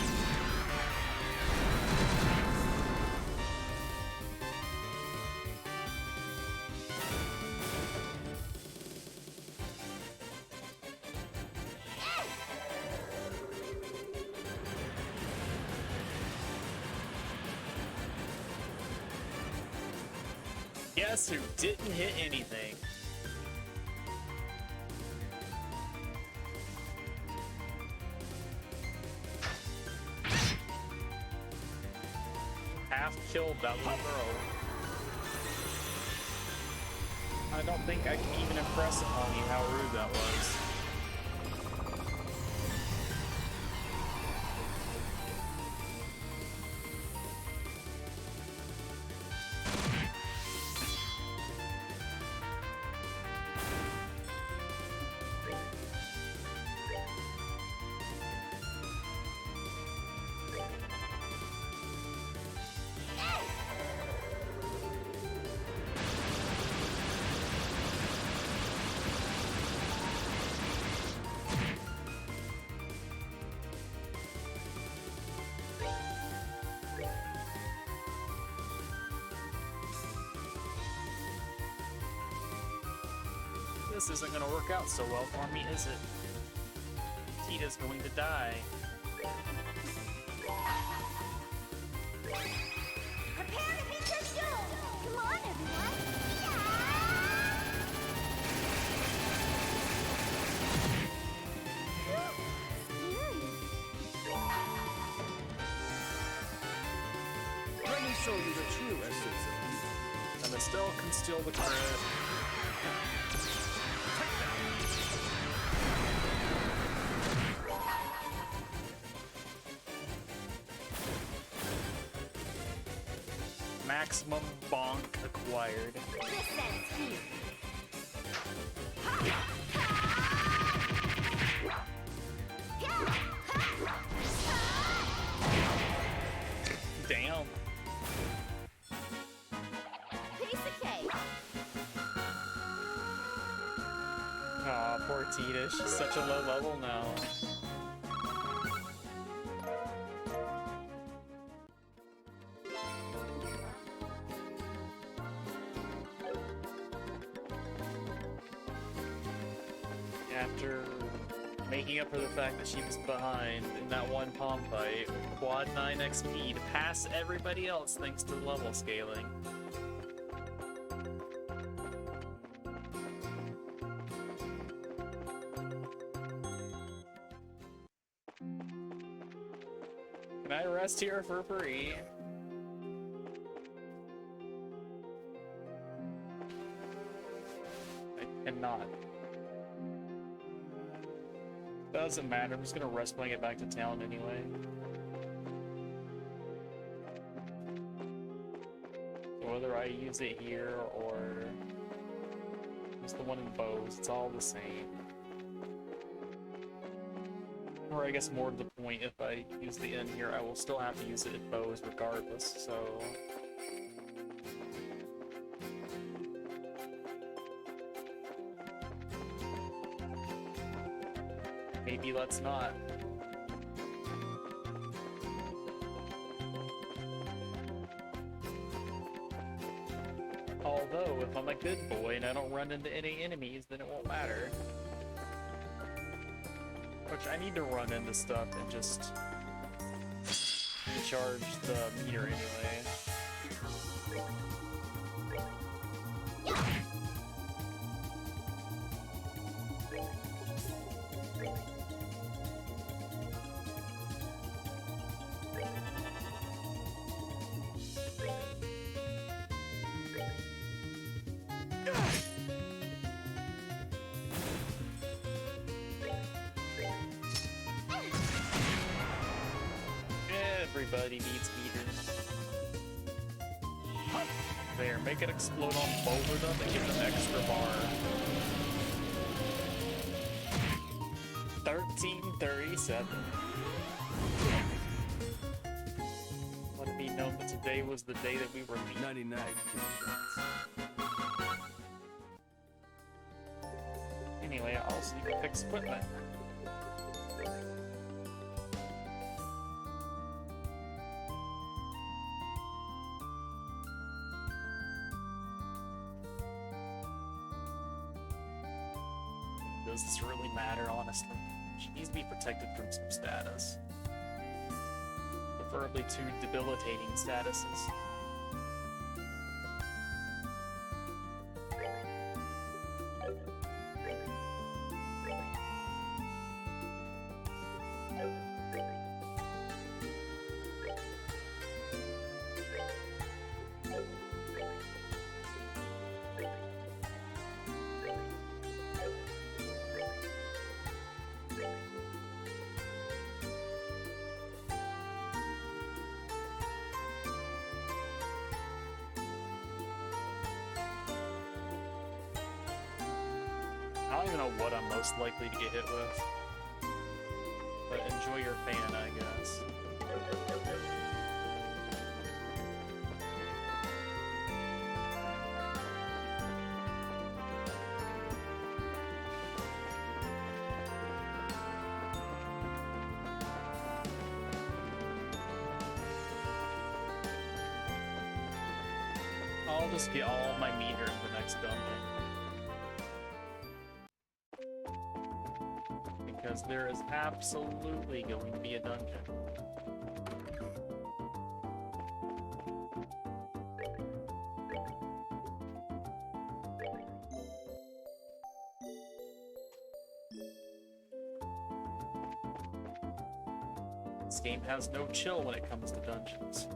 Guess who didn't hit anything? Half killed that little girl. I don't think I can even impress upon you how rude that was. this isn't gonna work out so well for me, is it? Tita's going to die. Prepare to meet your doom! Come on, everyone! Yeah! Let me show you the true essence of you. And I still can steal the credit. Maximum bonk acquired. This ends here. Damn. Kiseki. Aw, poor Tita. She's such a low level now. After making up for the fact that she was behind in that one palm fight with quad 9 XP to pass everybody else thanks to level scaling. Can I rest here for free? I cannot. Doesn't matter, I'm just gonna rest when I get back to town anyway. So whether I use it here or just the one in Bose, it's all the same. Or I guess more to the point, if I use the inn here, I will still have to use it at Bose regardless, so... maybe let's not. Although, if I'm a good boy and I don't run into any enemies, then it won't matter. Which, I need to run into stuff and just recharge the meter anyway. Everybody needs meters. There, make it explode on both of them and give them extra bar. 1337. Let it be known that today was the day that we were meeting. 99. Anyway, I also need to fix equipment. Does this really matter, honestly? She needs to be protected from some status. Preferably two debilitating statuses. I don't even know what I'm most likely to get hit with. But enjoy your fan, I guess. I'll just get all my meter in the next dungeon. there is absolutely going to be a dungeon. This game has no chill when it comes to dungeons.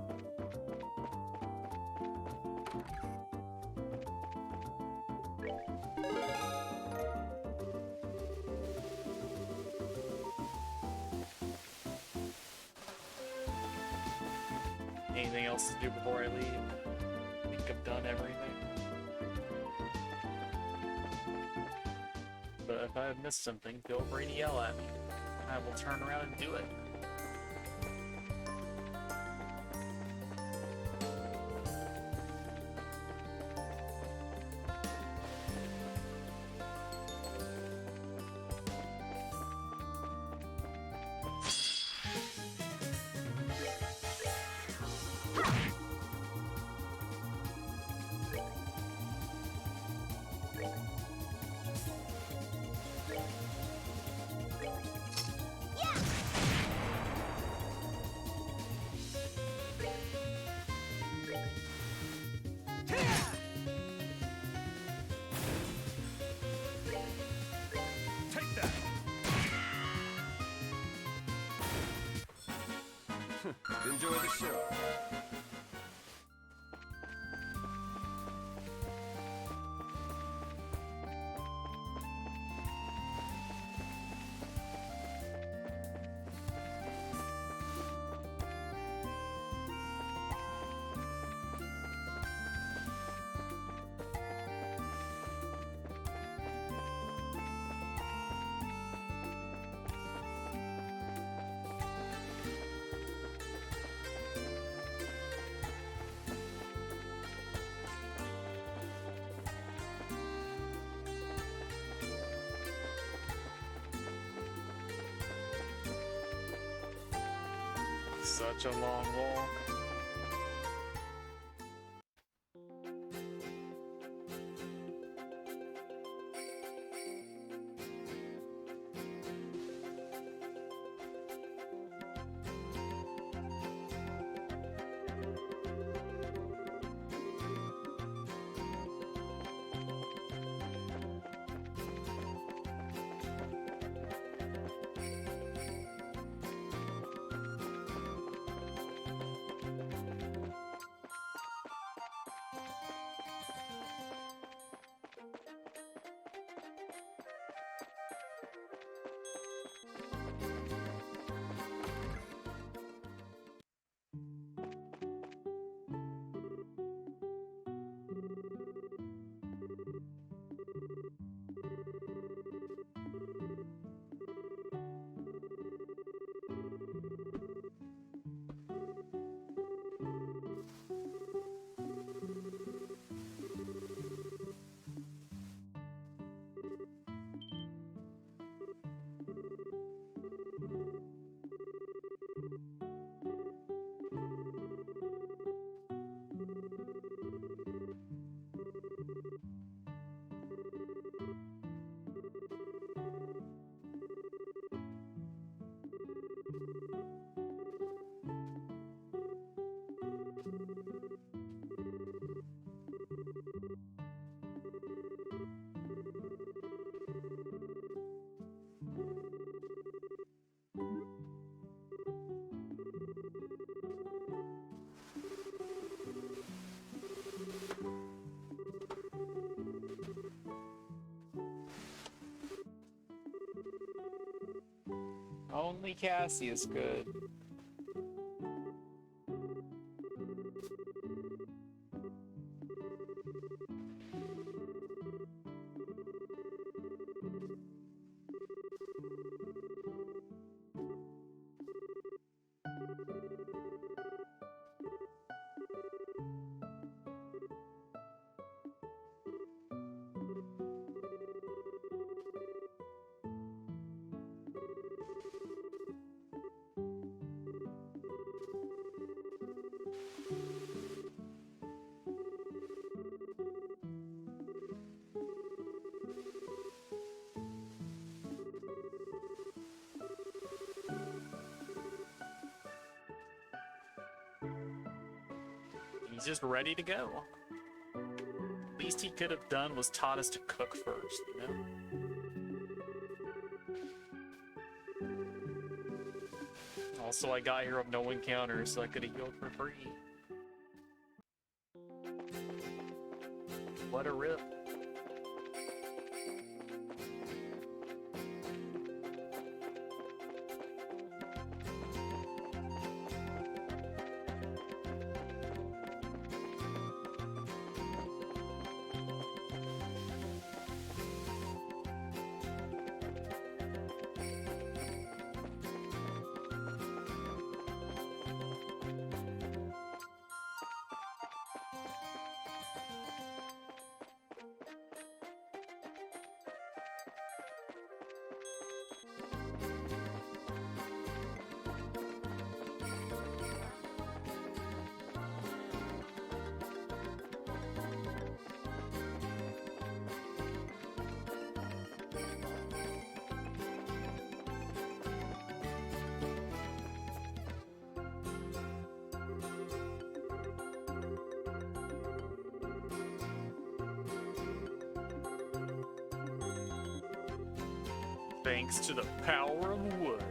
Anything else to do before I leave? I think I've done everything. But if I have missed something, feel free to yell at me. I will turn around and do it. Take that! Enjoy the show. Such a long walk. Only Cassie is good. He's just ready to go. Least he could have done was taught us to cook first, you know? Also, I got here with no encounters, so I could have healed for free. What a rip. Thanks to the power of wood.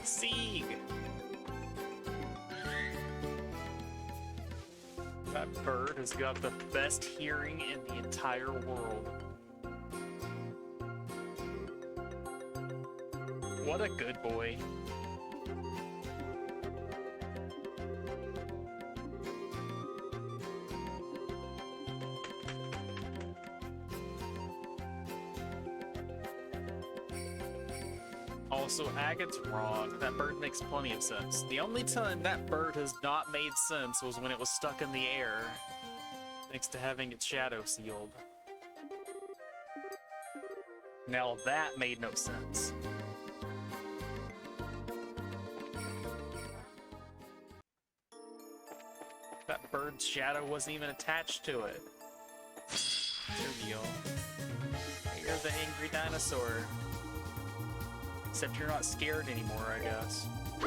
Sieg! That bird has got the best hearing in the entire world. What a good boy. Also, Agate's wrong. That bird makes plenty of sense. The only time that bird has not made sense was when it was stuck in the air, thanks to having its shadow sealed. Now that made no sense. That bird's shadow wasn't even attached to it. Trivial. You're the angry dinosaur. Except you're not scared anymore, I guess. I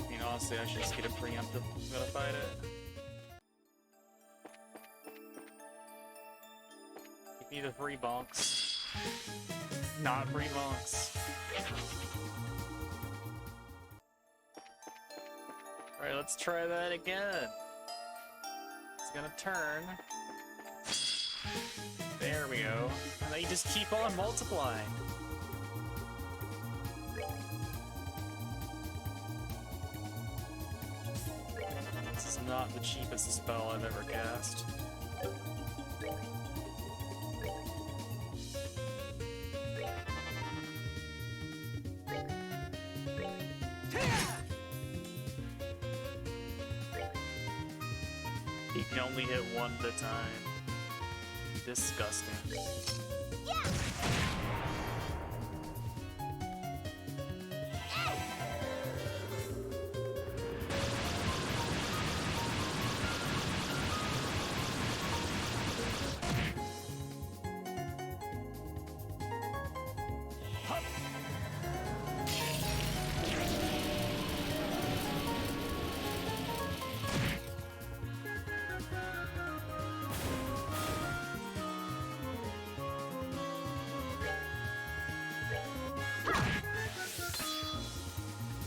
mean, honestly, I should just get a preemptive. I'm gonna fight it. Give me the free bonks. Not free bonks. Alright, let's try that again. It's gonna turn. There we go. And they just keep on multiplying. This is not the cheapest spell I've ever cast. You can only hit one at a time. Disgusting.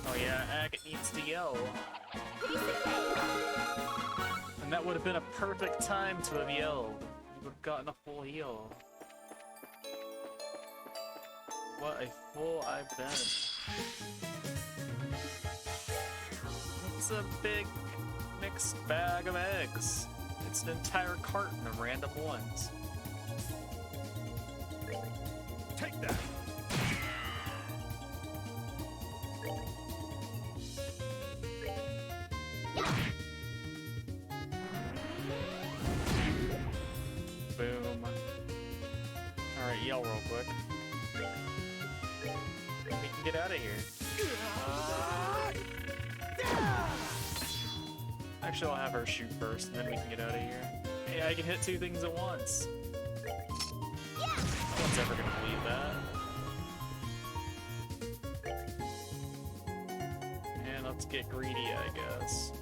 Oh yeah, Agate needs to yell. And that would have been a perfect time to have yelled. You would have gotten a full heal. What a fool I've been. It's a big mixed bag of eggs. It's an entire carton of random ones. Take that! Boom. Alright, yell real quick. We can get out of here. Actually, I'll have her shoot first, and then we can get out of here. Hey, I can hit two things at once. No one's ever gonna believe that. And let's get greedy, I guess.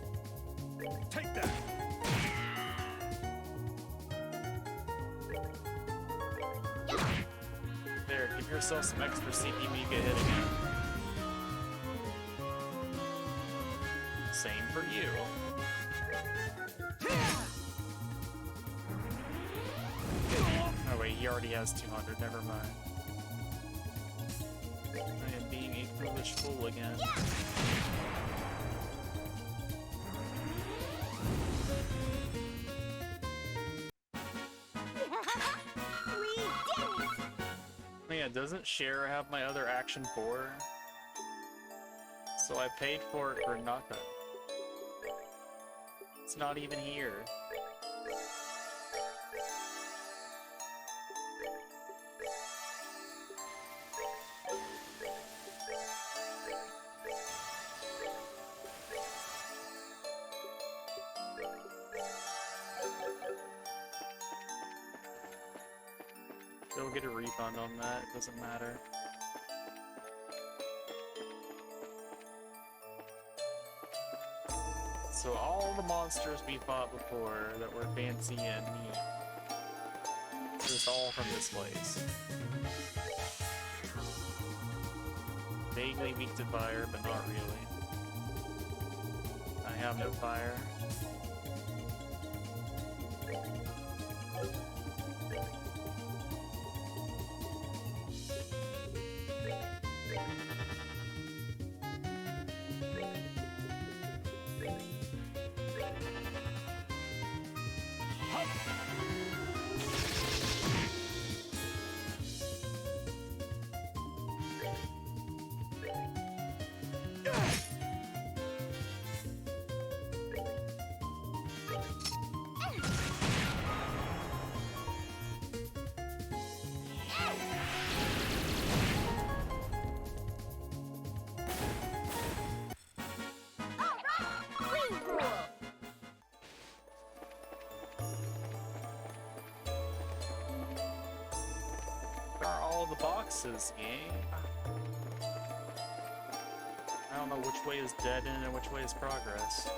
Take that! There, give yourself some extra CP when you get hit again. Same for you. Oh wait, he already has 200, never mind. I am being a foolish fool again. We did it! Oh yeah, doesn't Cher have my other action 4? So I paid for it for nothing. It's not even here. They'll get a refund on that, it doesn't matter. So all the monsters we fought before that were fancy and neat, just all from this place. Vaguely weak to fire, but not really. I have no fire. Where are all the boxes, gang? I don't know which way is dead end and which way is progress.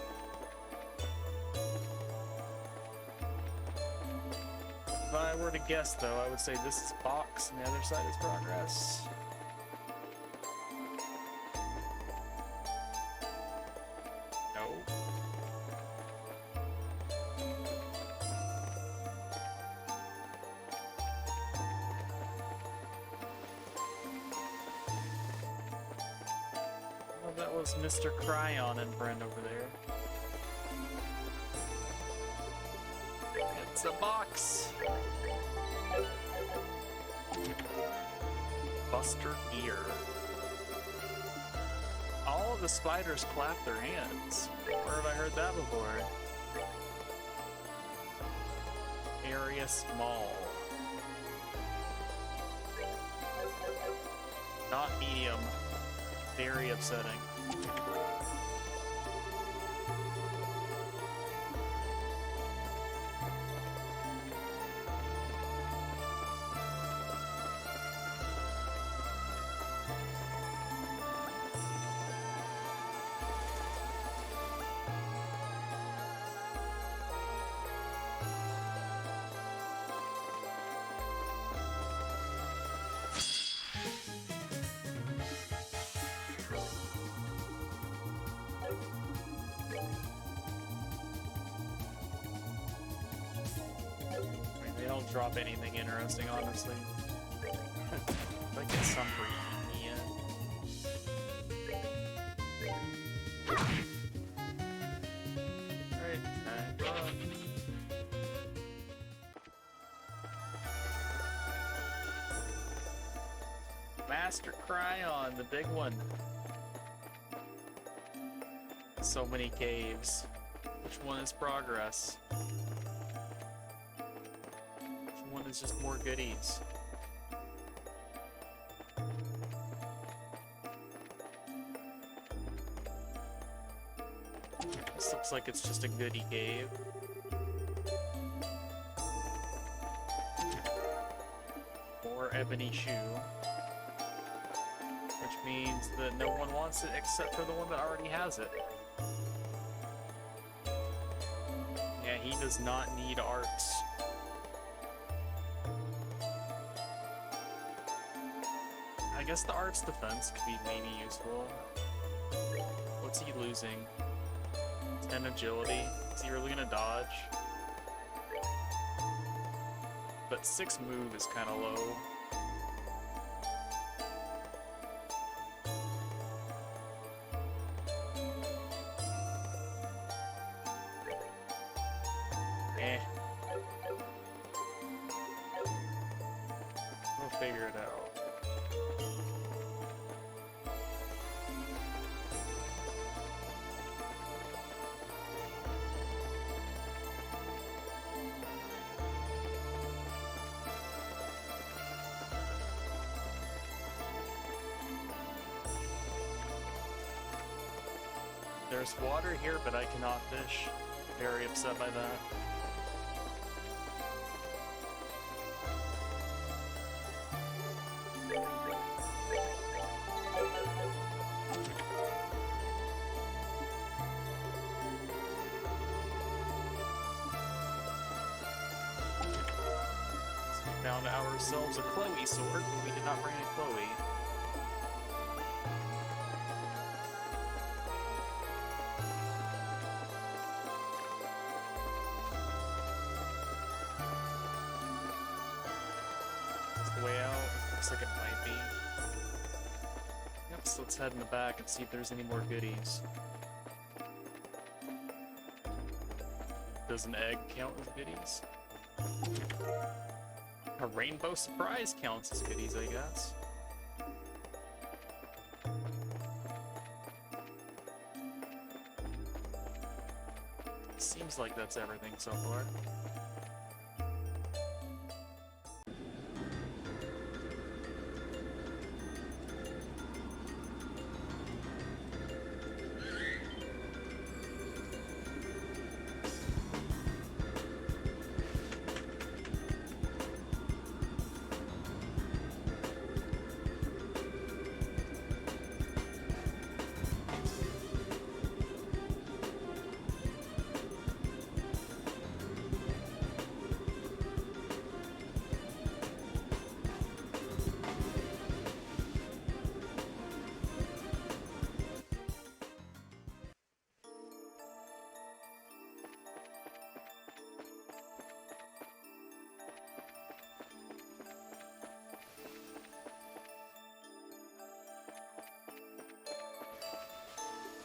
If I were to guess, though, I would say this is box and the other side is progress. No. Well, that was Mr. Cryon and friend over there. It's a box! Buster Ear. All of the spiders clap their hands. Where have I heard that before? Area small. Not medium. Very upsetting. They don't drop anything interesting, honestly. I get some briefing in. Master Cryon, the big one. So many caves. Which one is progress? Which one is just more goodies? This looks like it's just a goodie cave. More ebony shoe. Which means that no one wants it except for the one that already has it. Yeah, he does not need arts. I guess the arts defense could be maybe useful. What's he losing? 10 agility. Is he really gonna dodge? But 6 move is kind of low. Eh. We'll figure it out. There's water here, but I cannot fish. Very upset by that. So we found ourselves a Chloe sword, but we did not bring a Chloe. Way out. Looks like it might be. Yep, so let's head in the back and see if there's any more goodies. Does an egg count as goodies? A rainbow surprise counts as goodies, I guess. Seems like that's everything so far.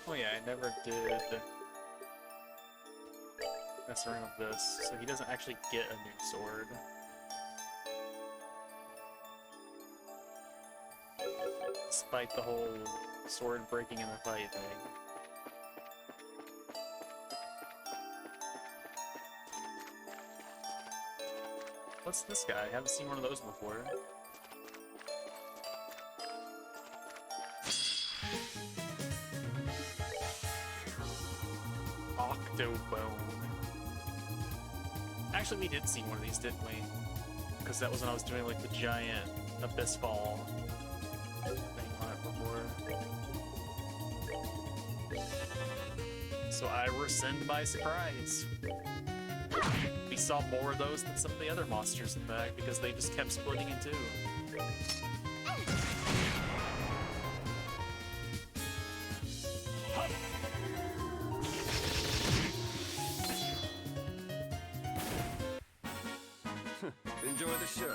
Oh yeah, I never did mess around with this, so he doesn't actually get a new sword. Despite the whole sword breaking in the fight thing. What's this guy? I haven't seen one of those before. Octobone. Actually, we did see one of these, didn't we? Because that was when I was doing like the giant abyss fall thing on it before. So I rescind my surprise. We saw more of those than some of the other monsters in the bag because they just kept splitting in two. Enjoy the show.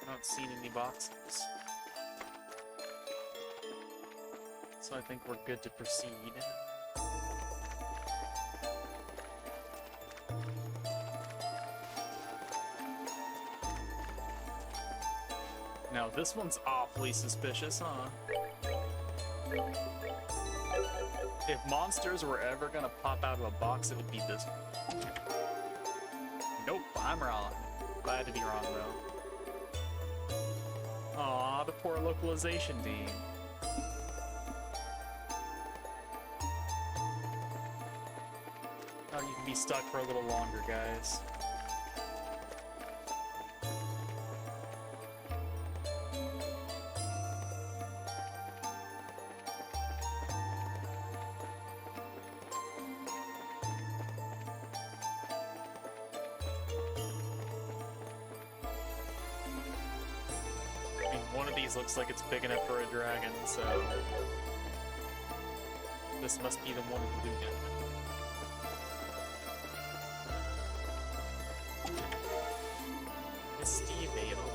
Not seen any boxes. So I think we're good to proceed. Now this one's awfully suspicious, huh? If monsters were ever gonna pop out of a box, it would be this one. Nope, I'm wrong. Glad to be wrong, though. Aw, the poor localization team. Oh, you can be stuck for a little longer, guys. One of these looks like it's big enough for a dragon, so this must be the one in Lugan. Misty Vale.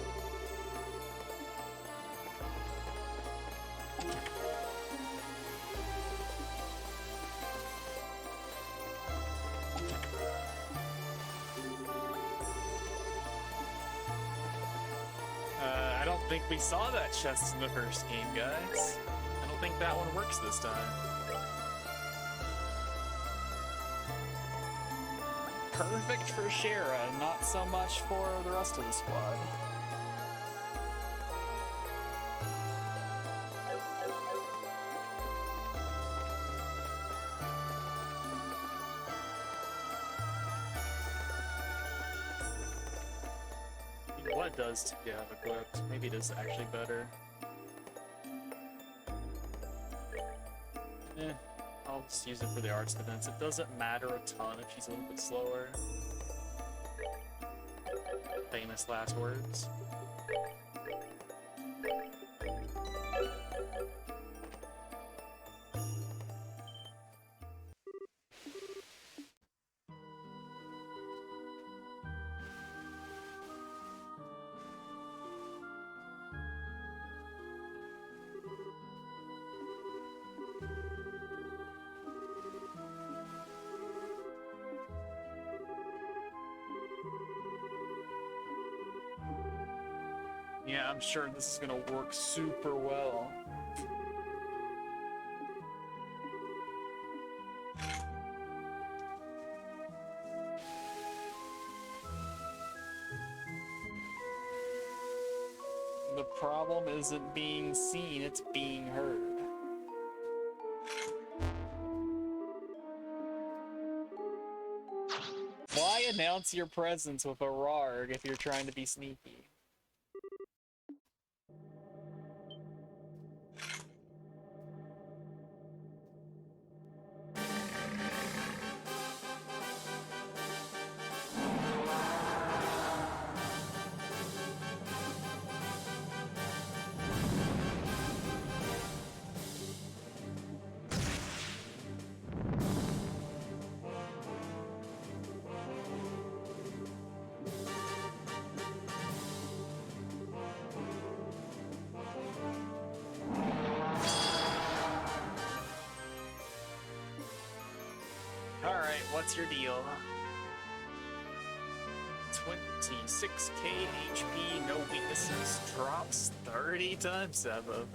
I don't think we saw that chest in the first game, guys. I don't think that one works this time. Perfect for Shara, not so much for the rest of the squad. What does to have equipped? Maybe it is actually better. I'll just use it for the arts defense. It doesn't matter a ton if she's a little bit slower. Famous last words. Yeah, I'm sure this is gonna work super well. The problem isn't being seen, it's being heard. Why announce your presence with a Rarg if you're trying to be sneaky? What's your deal? 26k HP, no weaknesses, drops 30 times 7.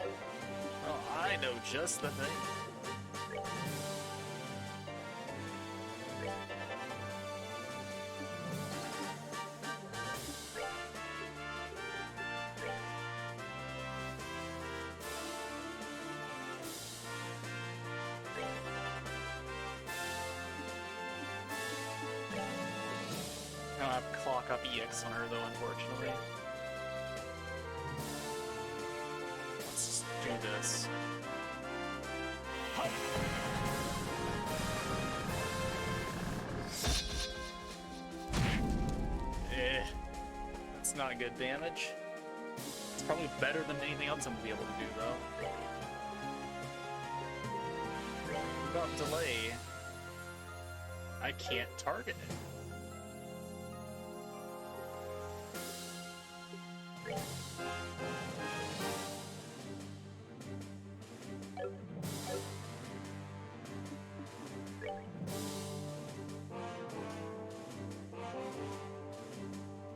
Oh, I know just the thing. I don't have clock up EX on her though, unfortunately. Let's just do this. That's not good damage. It's probably better than anything else I'm gonna be able to do though. Without delay, I can't target it.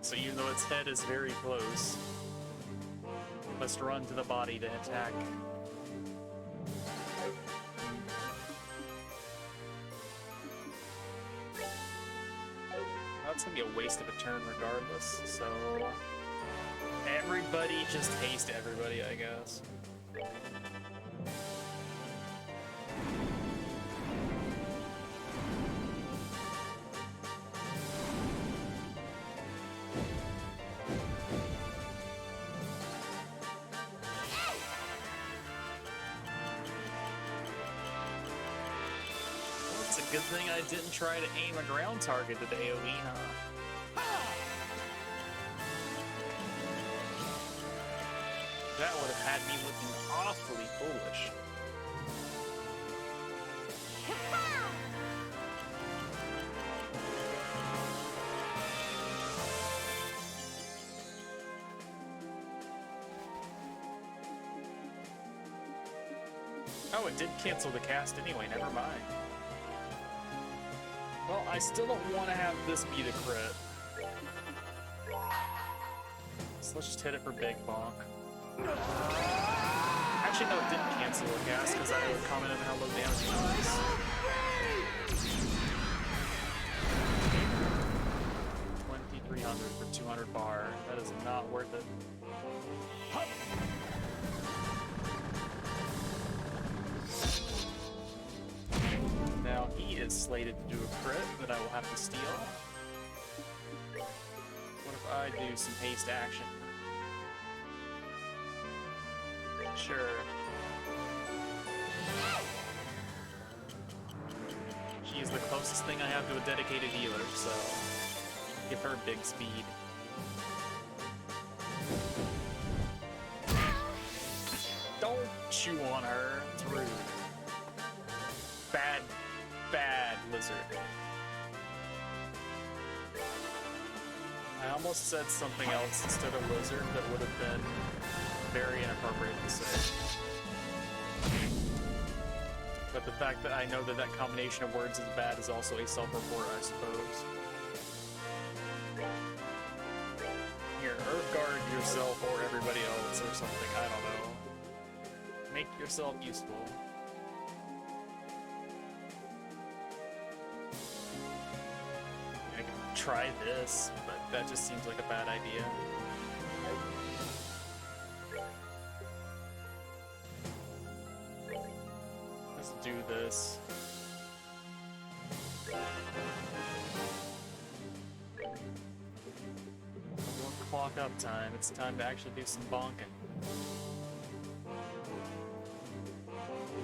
So even though its head is very close, it must run to the body to attack. That's gonna be a waste of a turn regardless, so... Everybody just haste everybody, I guess. It's a good thing I didn't try to aim a ground target at the AoE, huh? That would have had me looking awfully foolish. Oh, it did cancel the cast anyway, never mind. Well, I still don't want to have this be the crit. So let's just hit it for Big Bonk. Actually, no, it didn't cancel the cast because I commented how low damage it was. 2,300 for 200 bar. That is not worth it. Now he is slated to do a crit that I will have to steal. What if I do some haste action? Sure. She is the closest thing I have to a dedicated healer, so give her big speed. Don't chew on her. It's rude. Bad, bad lizard. I almost said something else instead of lizard that would have been very inappropriate to say. But the fact that I know that that combination of words is bad is also a self-report, I suppose. Here, Earth Guard yourself or everybody else or something, I don't know. Make yourself useful. I can try this, but that just seems like a bad idea. Let's do this. Clock up time. It's time to actually do some bonking.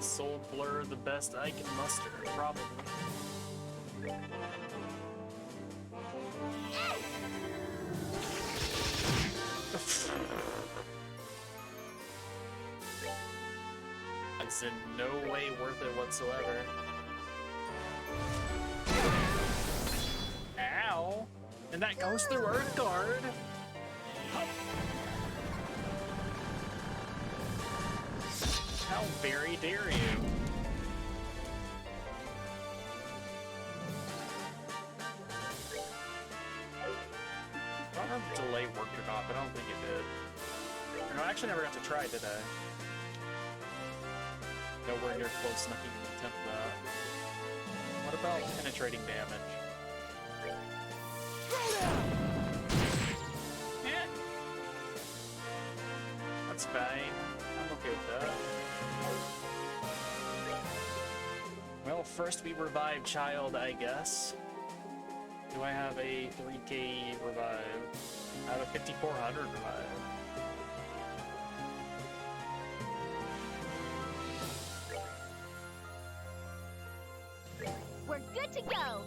Soul Blur the best I can muster, probably. It's in no way worth it whatsoever. Ow! And that goes through Earth Guard! How very dare you? I don't know if delay worked or not, but I don't think it did. No, I actually never got to try, did I? Nowhere near close enough to even attempt that. What about penetrating damage? Eh. That's fine. I'm okay with that. Well, first we revive Child, I guess. Do I have a 3k revive? I have a 5400 revive. We're good to go.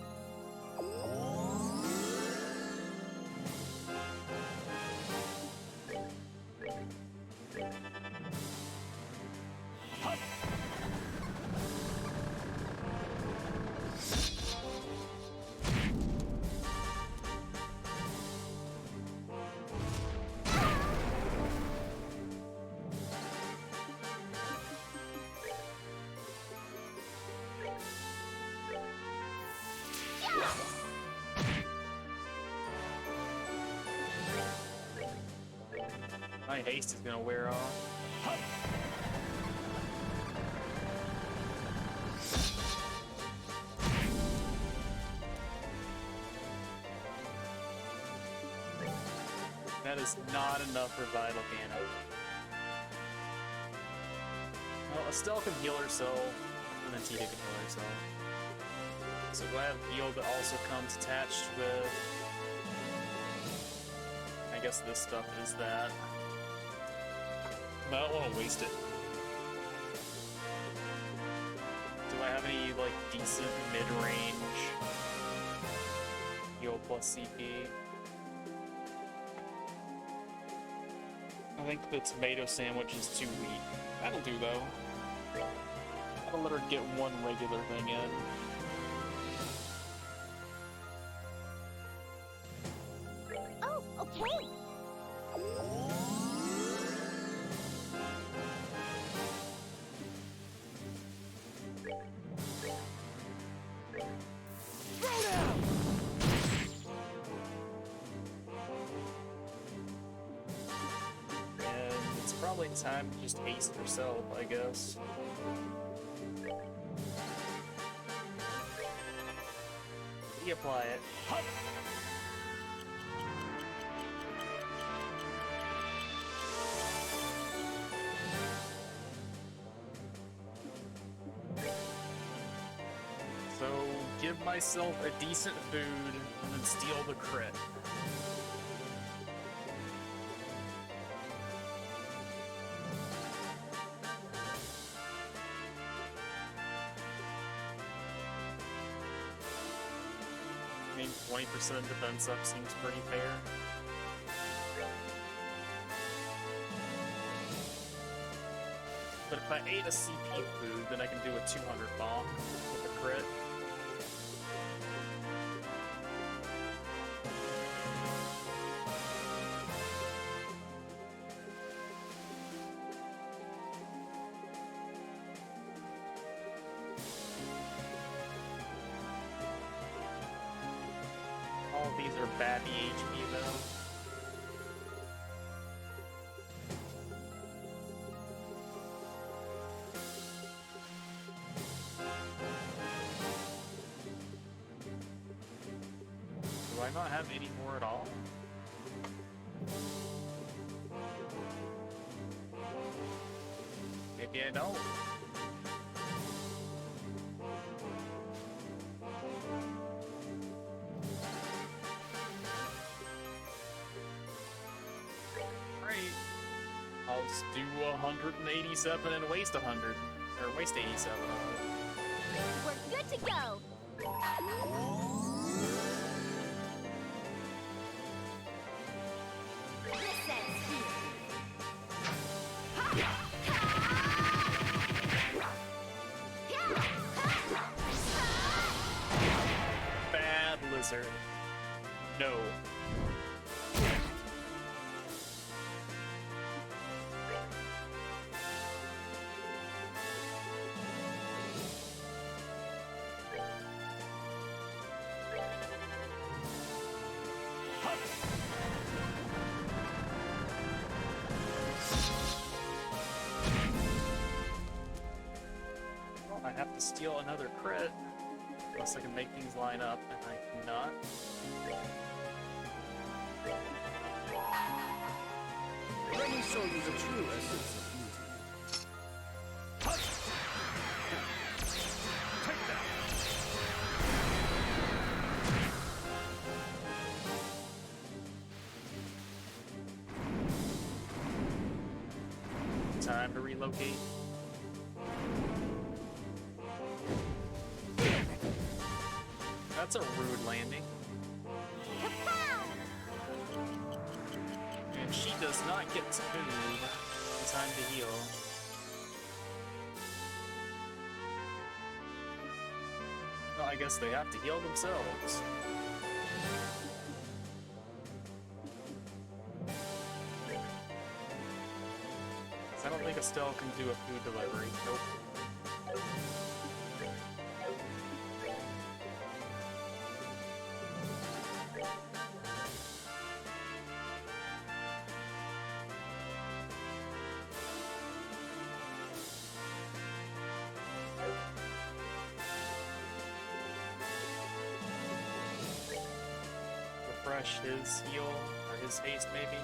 haste is gonna wear off. That is not enough for Vital Cannon. Well, Estelle can heal herself, and then Tita can heal herself. So do I have heal that also comes attached with... I guess this stuff is that. But I don't want to waste it. Do I have any, like, decent mid-range heal plus CP? I think the tomato sandwich is too weak. That'll do, though. I'll let her get one regular thing in. Oh, okay. And it's probably time to just haste herself, I guess. Reapply it. So, give myself a decent food and then steal the crit. I mean, 20% defense up seems pretty fair. But if I ate a CP food, then I can do a 200 bomb with a crit. All of these are bad HP though. Do I not have any more at all? Maybe I don't. Great. I'll just do 187 and waste 100. Or waste 87 on it. We're good to go. This ends Bad lizard. No. Well, I have to steal another crit. Unless I can make things line up, and I cannot. Let me show you the true essence of beauty. Take that! Time to relocate. That's a rude landing. And she does not get to move in time to heal. Well, I guess they have to heal themselves. I don't think Estelle can do a food delivery. Nope. refresh his heal, or his haste maybe.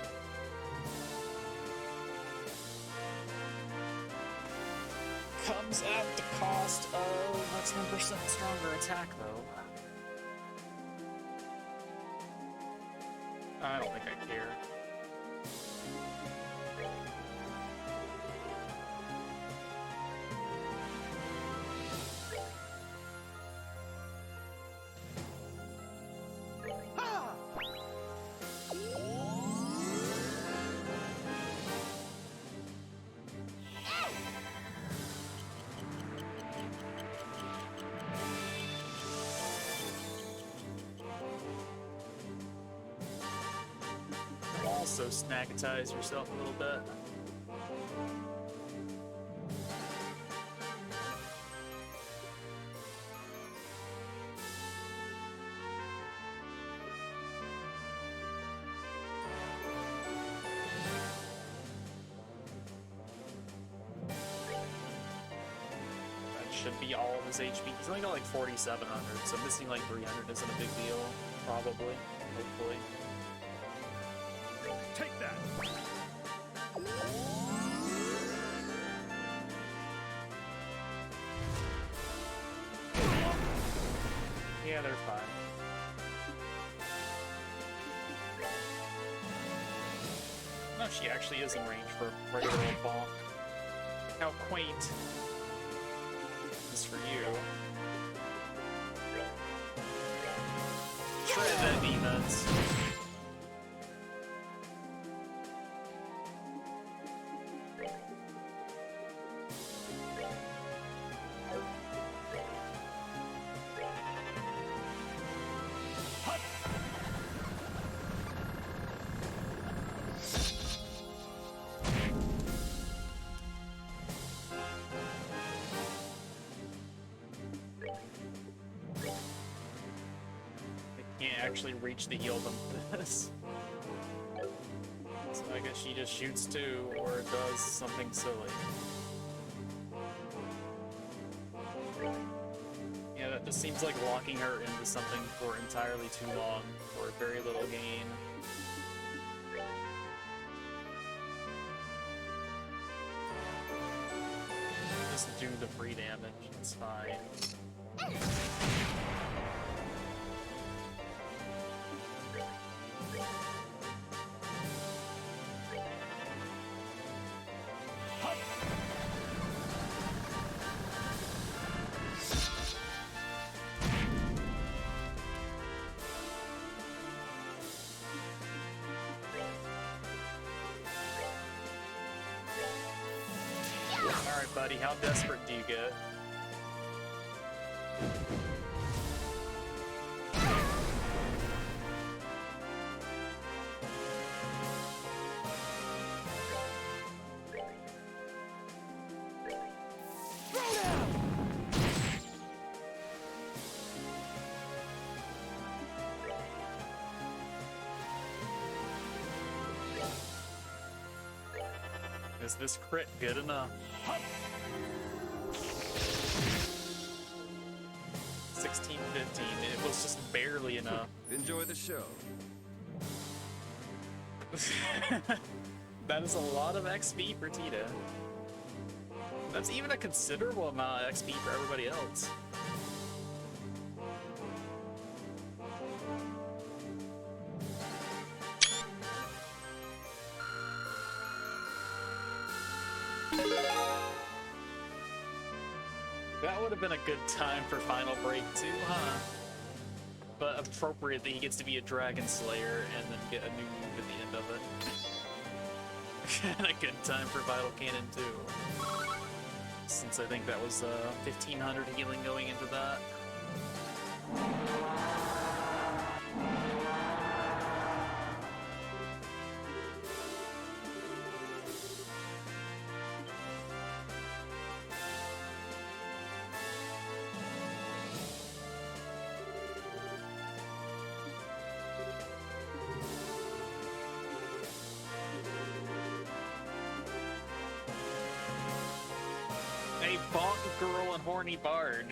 Comes at the cost of a 10% stronger attack though. I don't think I care. Also snacketize yourself a little bit. That should be all of his HP. He's only got like 4,700, so missing like 300 isn't a big deal, probably, hopefully. Take that! Yeah, they're fine. No, she actually is in range for regular old bonk. How quaint. This is for you. Shred that demons. Actually reach the heal them for this. So I guess she just shoots two or does something silly. Yeah, that just seems like locking her into something for entirely too long for very little gain. Just do the free damage, it's fine. Alright, buddy, how desperate do you get? Is this crit good enough? 16, 15. It was just barely enough. Enjoy the show. That is a lot of XP for Tita. That's even a considerable amount of XP for everybody else. That would have been a good time for Final Break too, huh? But appropriate that he gets to be a Dragon Slayer and then get a new move at the end of it. And a good time for Vital Cannon too. Since I think that was 1,500 healing going into that. Bonk girl and horny bard.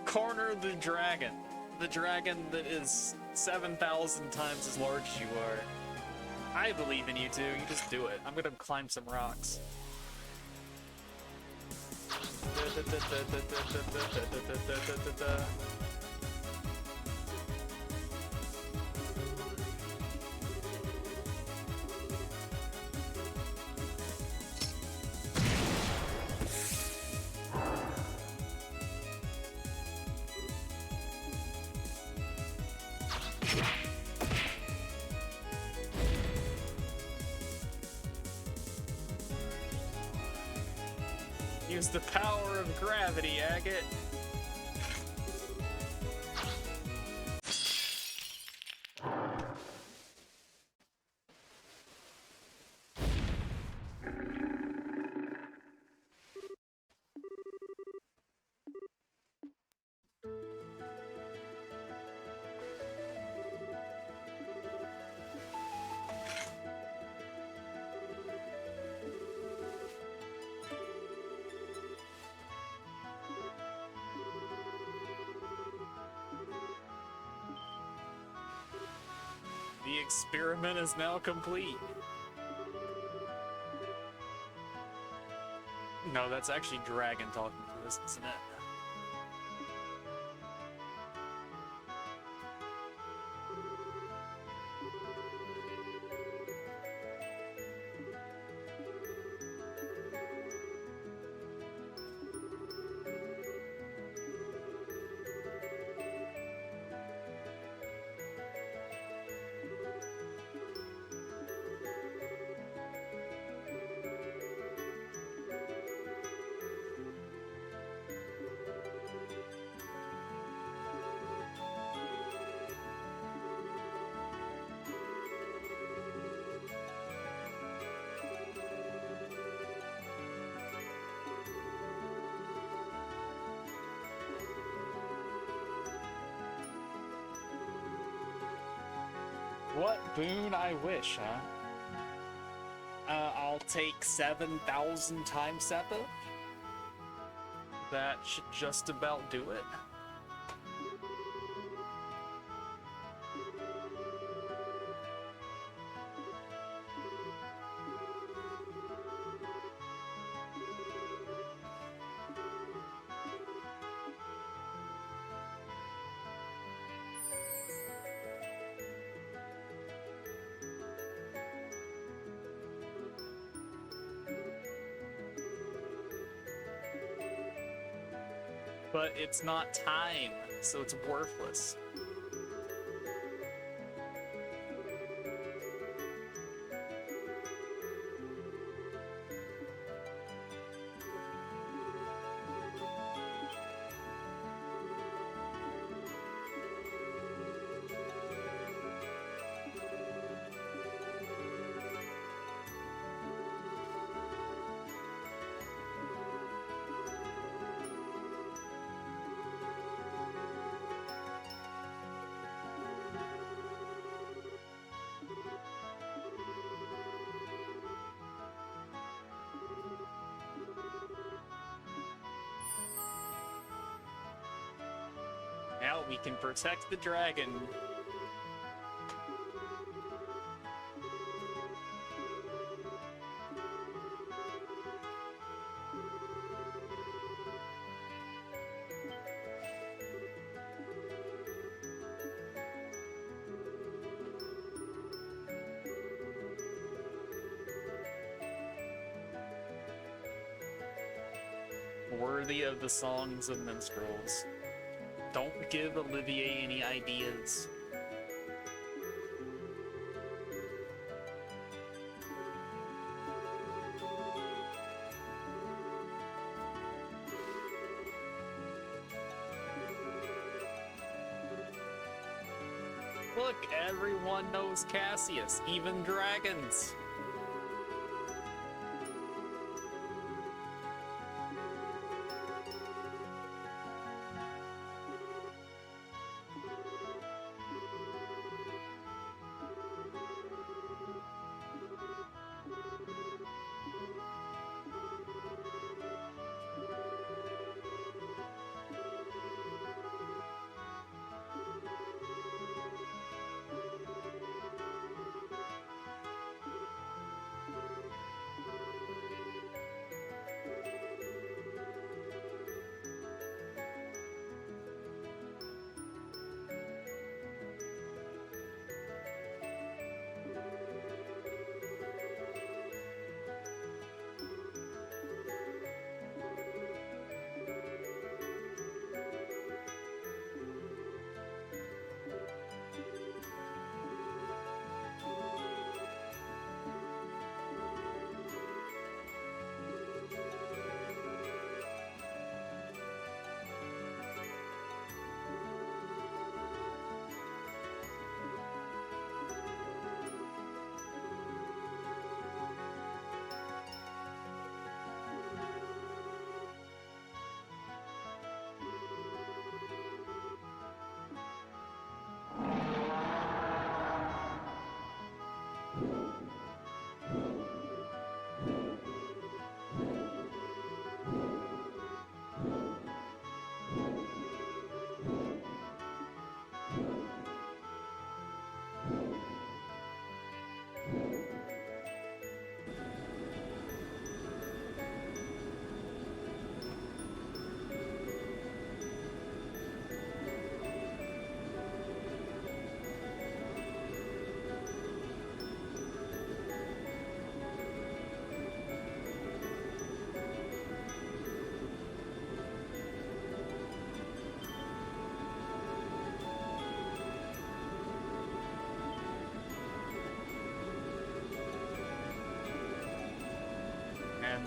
Corner the dragon. the dragon that is 7,000 times as large as you are. I believe in you two, you just do it. I'm gonna climb some rocks. Use the power of gravity, Agate. The experiment is now complete. No, that's actually Dragon talking to us, isn't it? What boon I wish, huh? I'll take 7,000 times Seppa. That should just about do it. But it's not time, so it's worthless. Now we can protect the dragon. Worthy of the songs of minstrels. Don't give Olivier any ideas. Look, everyone knows Cassius, even dragons.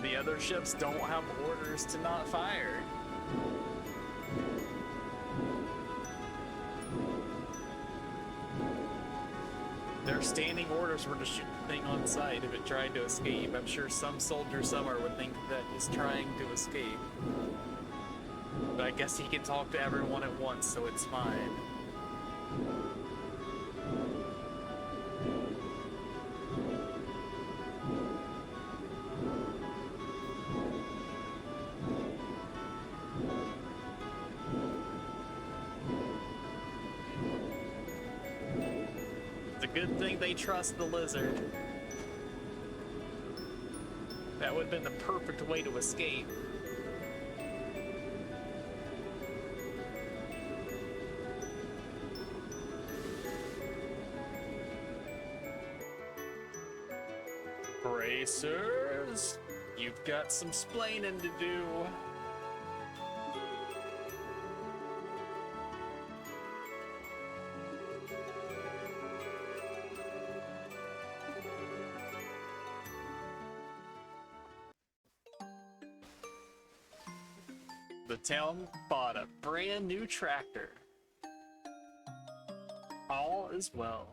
The other ships don't have orders to not fire. Their standing orders were to shoot the thing on sight if it tried to escape. I'm sure some soldier somewhere would think that he's trying to escape. But I guess he can talk to everyone at once, so it's fine. It's a good thing they trust the lizard. That would have been the perfect way to escape. Racers, you've got some splaining to do. The town bought a brand new tractor. All is well.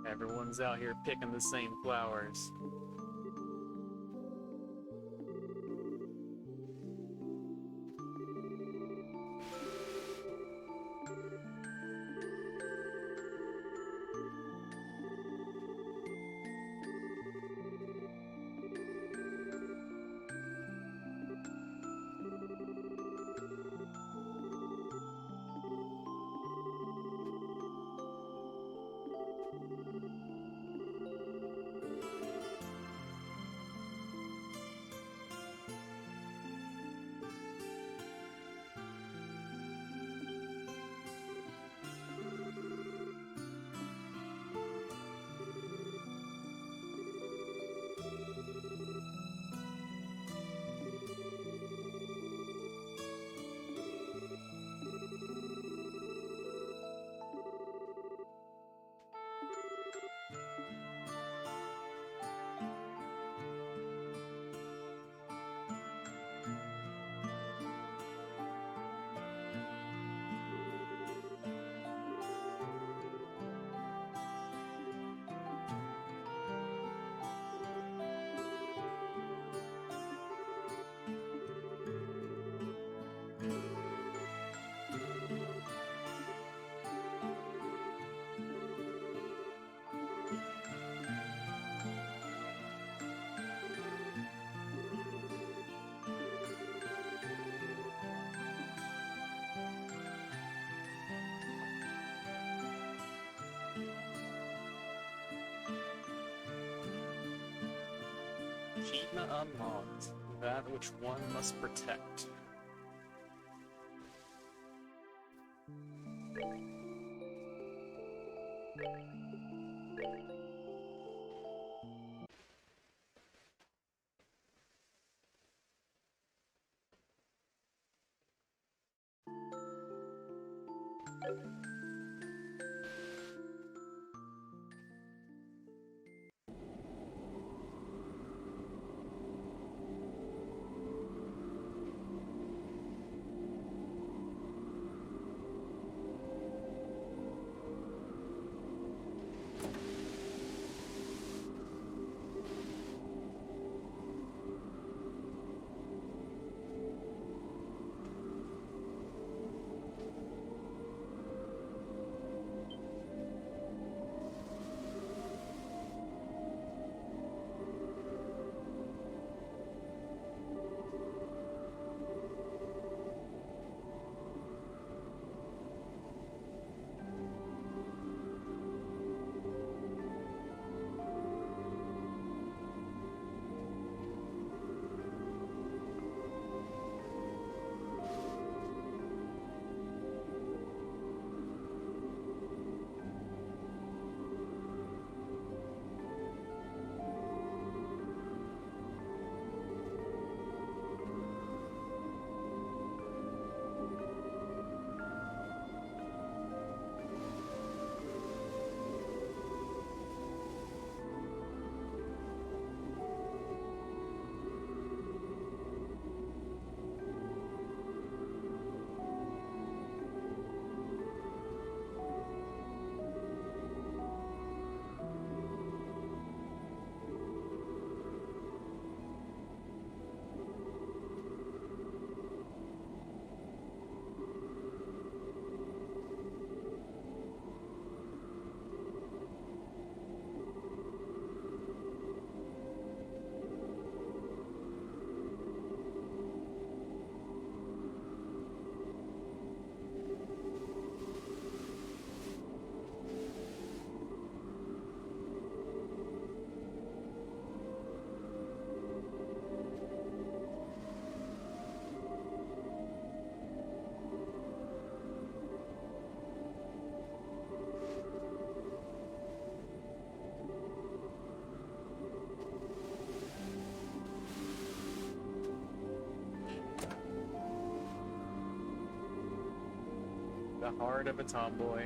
Everyone's out here picking the same flowers. Achievement unlocked. That which one must protect. The heart of a tomboy.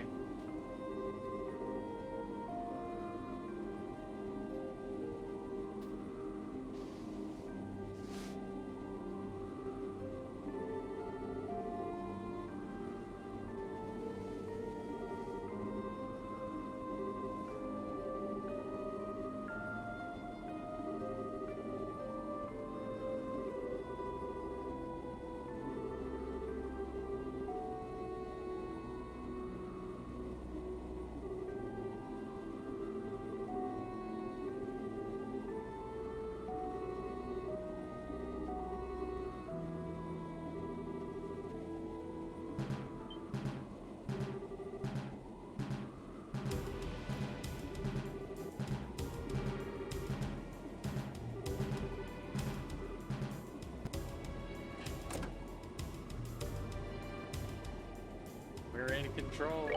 We're in control.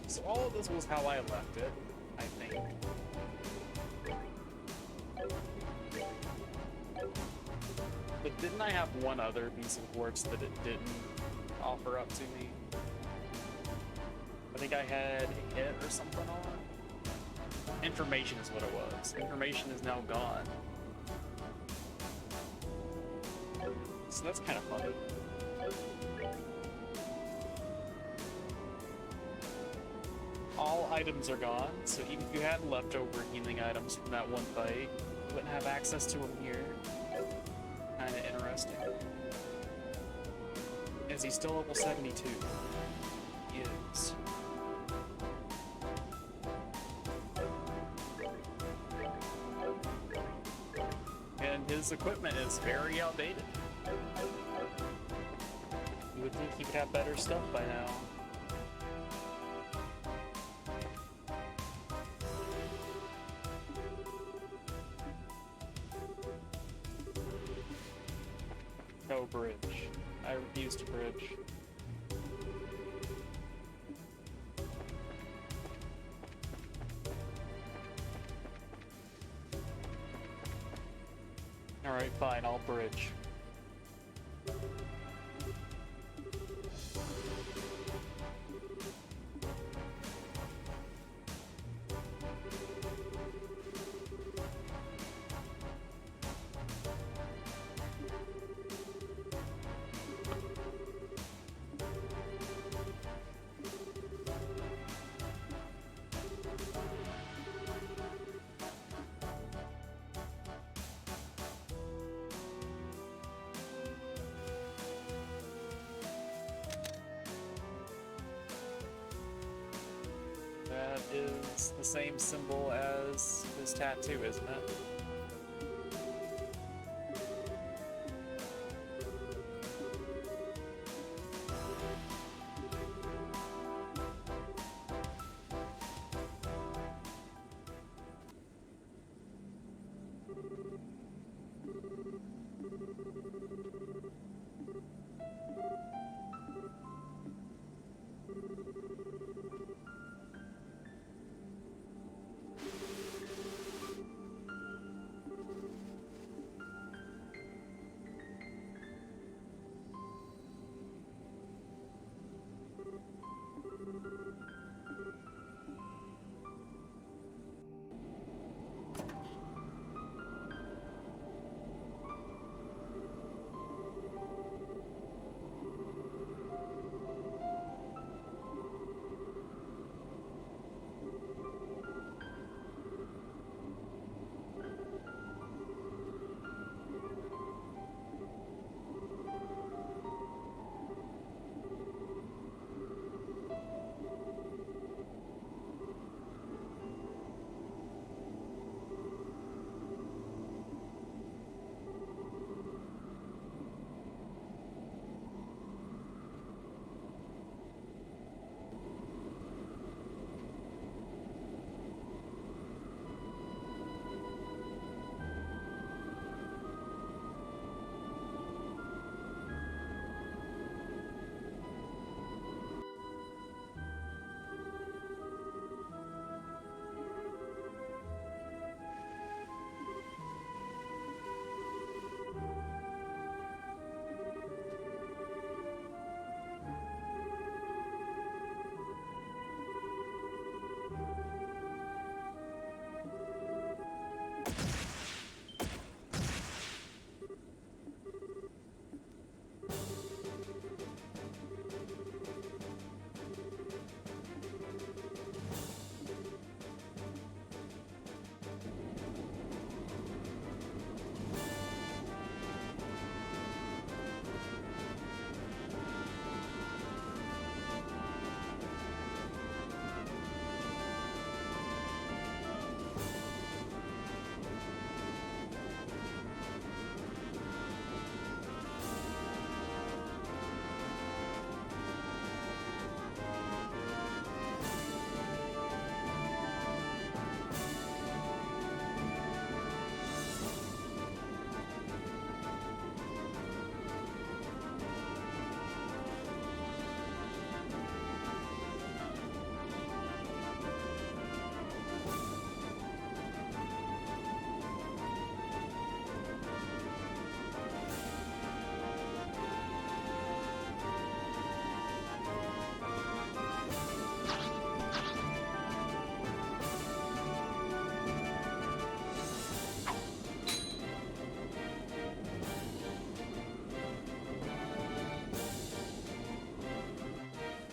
So all of this was how I left it, I think. But didn't I have one other piece of quartz that it didn't offer up to me? I think I had a hit or something on. Information is what it was. Information is now gone. So that's kind of funny. All items are gone, so even if you had leftover healing items from that one fight, you wouldn't have access to them here. Kinda interesting. Is he still level 72? He is. And his equipment is very outdated. You would think he would have better stuff by now. No bridge. I refuse to bridge. Alright, fine, I'll bridge. That is the same symbol as his tattoo, isn't it?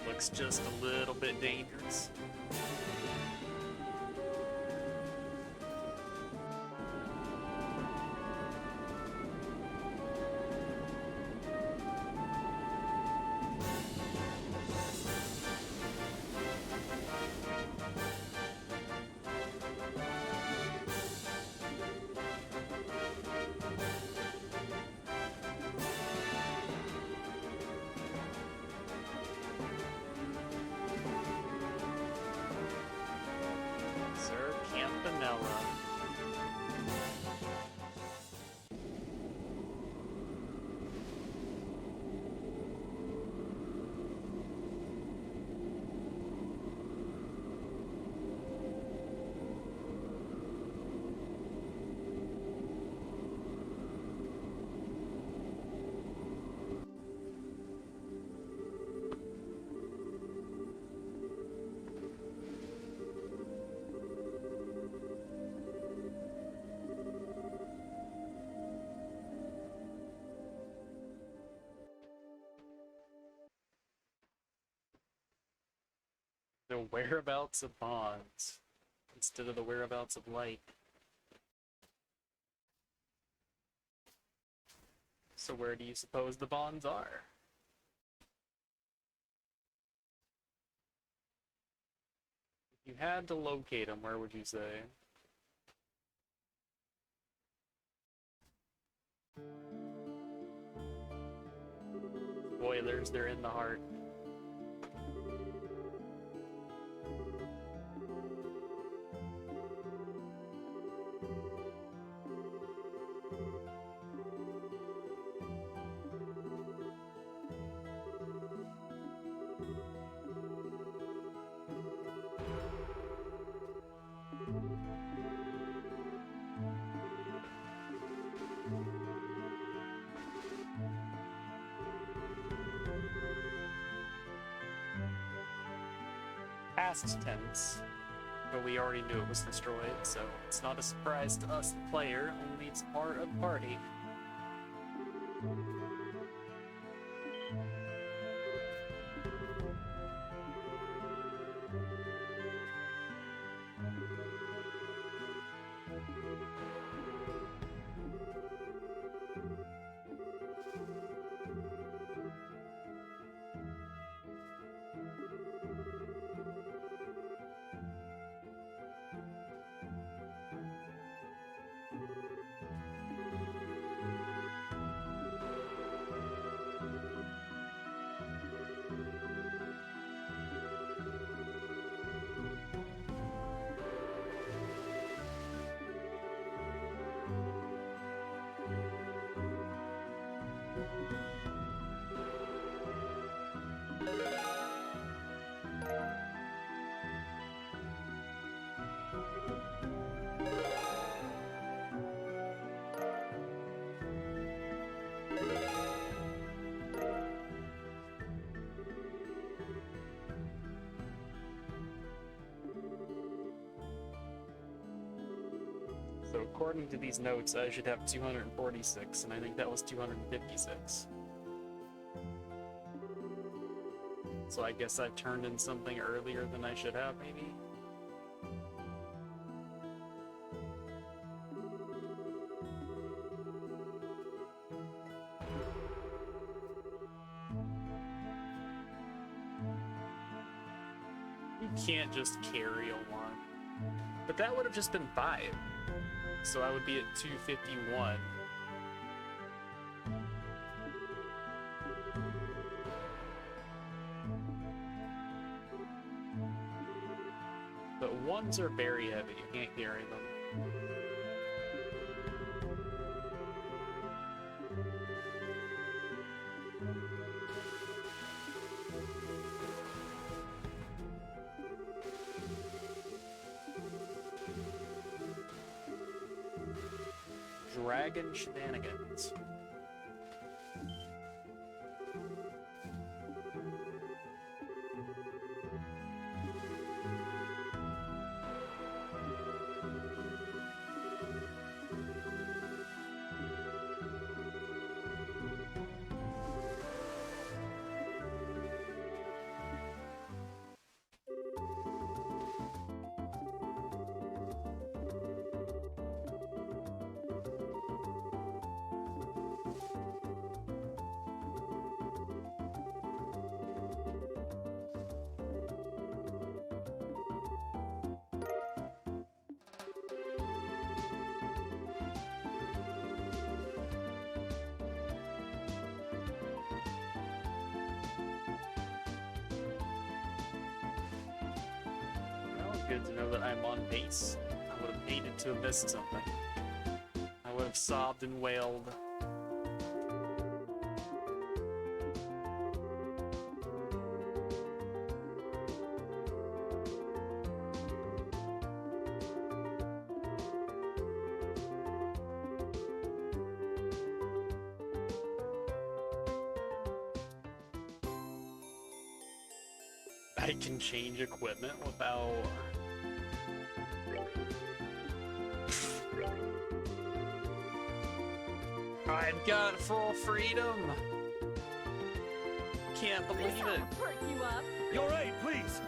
Looks just a little bit dangerous. The whereabouts of bonds instead of the whereabouts of light. So where do you suppose the bonds are? If you had to locate them, where would you say? Spoilers, they're in the heart. Past tense, but we already knew it was destroyed, so it's not a surprise to us, the player, only it's part of the party. So according to these notes, I should have 246, and I think that was 256. So I guess I turned in something earlier than I should have, maybe? You can't just carry a 1. But that would have just been 5. So I would be at 251. But 1s are very heavy, you can't carry them. Dragon shenanigans. Good to know that I'm on pace. I would have hated to have missed something. I would have sobbed and wailed. I can change equipment without... I've got full freedom! Can't believe This ought it. to perk you up. You're right, please.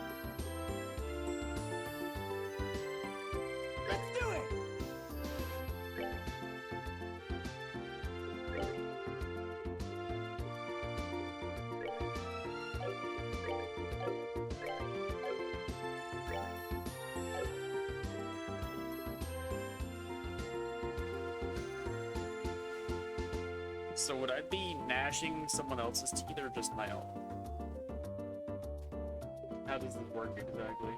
So would I be gnashing someone else's teeth or just my own? How does this work exactly?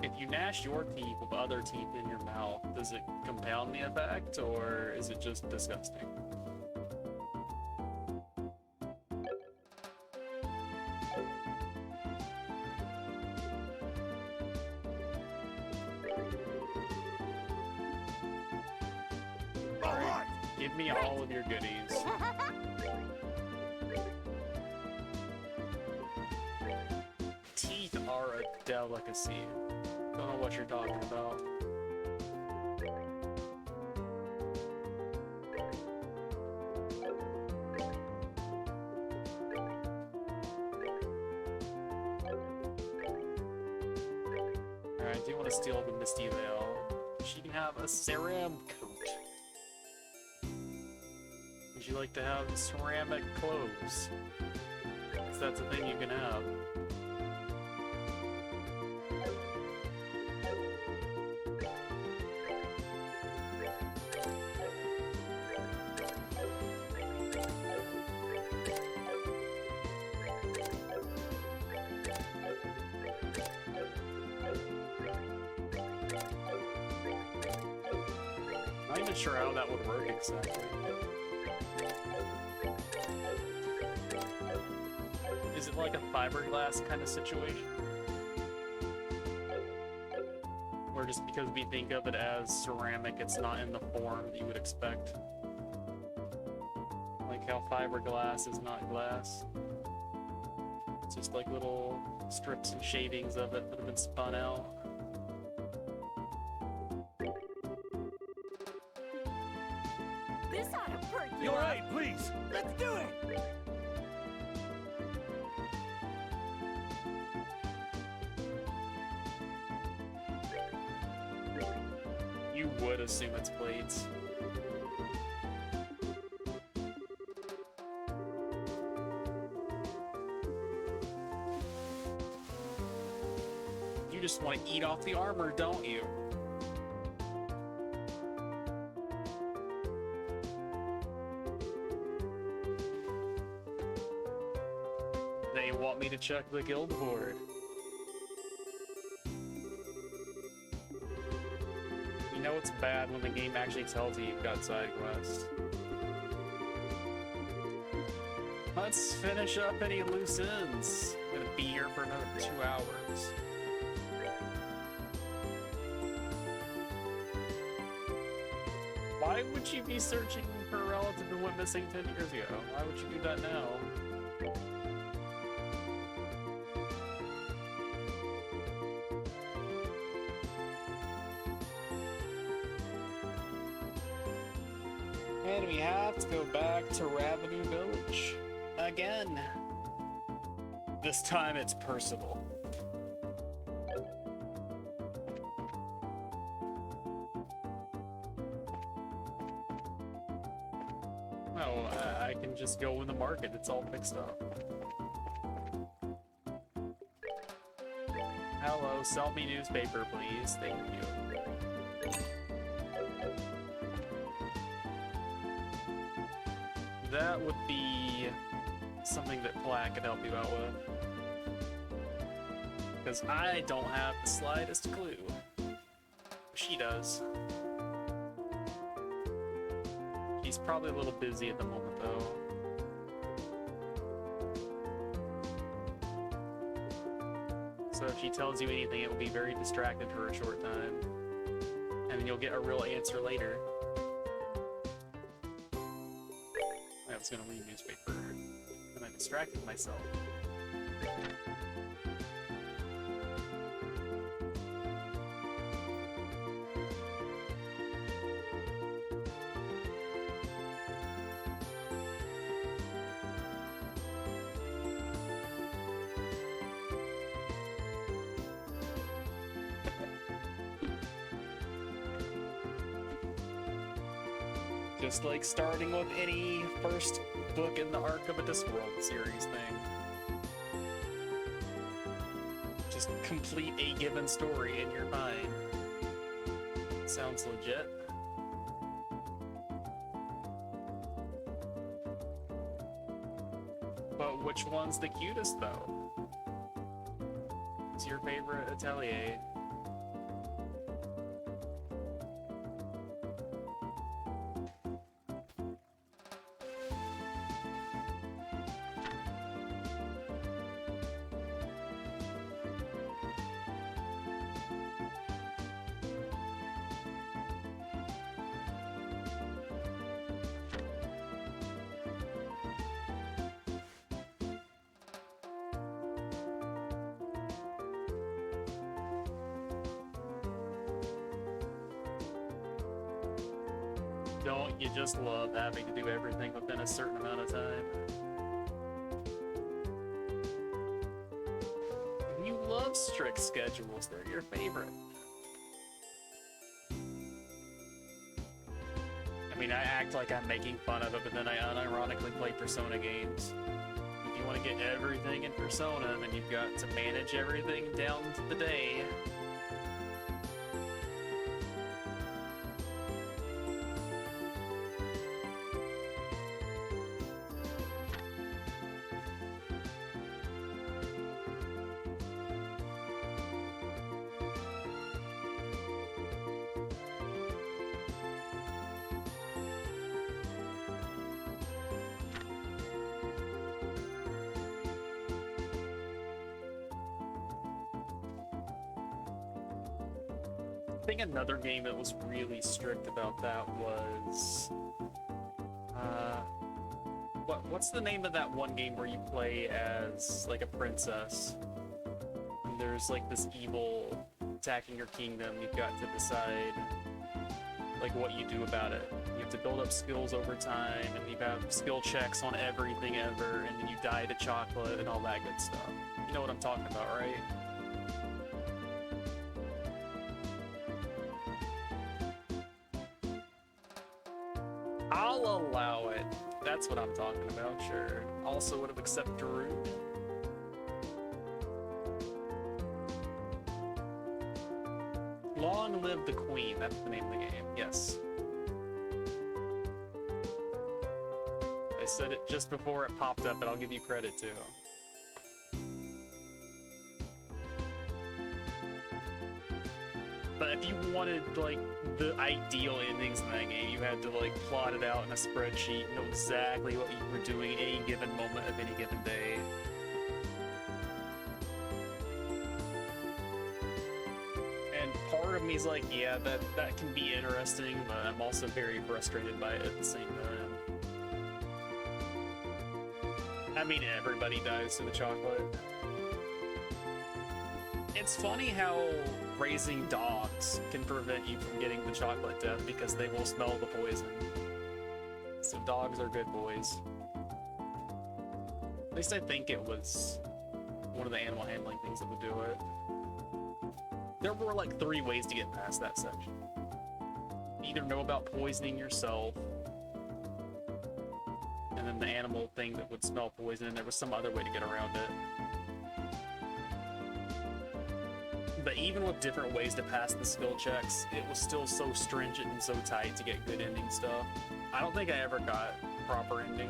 If you gnash your teeth with other teeth in your mouth, does it compound the effect or is it just disgusting? Alright, give me all of your goodies. Teeth are a delicacy. Don't know what you're talking about. Alright, I do want to steal the Misty Veil. She can have a ceramic coat. Would you like to have ceramic clothes? Because that's a thing you can have. I'm not even sure how that would work exactly. Is it like a fiberglass kind of situation? Or just because we think of it as ceramic, it's not in the form that you would expect? Like how fiberglass is not glass. It's just like little strips and shavings of it that have been spun out. This ought to perk you You're up. right, please. Let's do it. You would assume it's plates. You just want to eat off the armor, don't you? They want me to check the guild board. You know it's bad when the game actually tells you you've got side quests. Let's finish up any loose ends. I'm gonna be here for another 2 hours. Why would you be searching for a relative who went missing 10 years ago? Why would you do that now? And we have to go back to Ravenue Village. Again. This time it's personal. Oh, I can just go in the market. It's all fixed up. Hello, sell me newspaper, please. Thank you. That would be something that Plaque could help you out with. Because I don't have the slightest clue. She does. She's probably a little busy at the moment, though. So if she tells you anything, it will be very distracted for a short time. And then you'll get a real answer later. I was gonna read newspaper, and I distracted myself. Just like starting with any first book in the Arc of a Discworld series thing. Just complete a given story in your mind. Sounds legit. Which one's the cutest, though? What's your favorite atelier? Don't you just love having to do everything within a certain amount of time? You love strict schedules, they're your favorite. I mean, I act like I'm making fun of it, but then I unironically play Persona games. If you want to get everything in Persona, then you've got to manage everything down to the day. I think another game that was really strict about that was what's the name of that one game where you play as like a princess and there's like this evil attacking your kingdom. You've got to decide like what you do about it. You have to build up skills over time, and you have skill checks on everything ever, and then you die to chocolate and all that good stuff. You know what I'm talking about, right? I'll allow it. That's what I'm talking about, sure. Also would have accepted Rude. Long live the Queen, that's the name of the game, yes. I said it just before it popped up, and I'll give you credit too. But if you wanted, like, the ideal endings in that game, you had to, like, plot it out in a spreadsheet, know exactly what you were doing at any given moment of any given day. And part of me is like, yeah, that can be interesting, but I'm also very frustrated by it at the same time. I mean, everybody dies to the chocolate. It's funny how raising dogs can prevent you from getting the chocolate death because they will smell the poison. So dogs are good boys. At least I think it was one of the animal handling things that would do it. There were like 3 ways to get past that section. Either know about poisoning yourself, and then the animal thing that would smell poison, and there was some other way to get around it. But even with different ways to pass the skill checks, it was still so stringent and so tight to get good ending stuff. I don't think I ever got proper ending.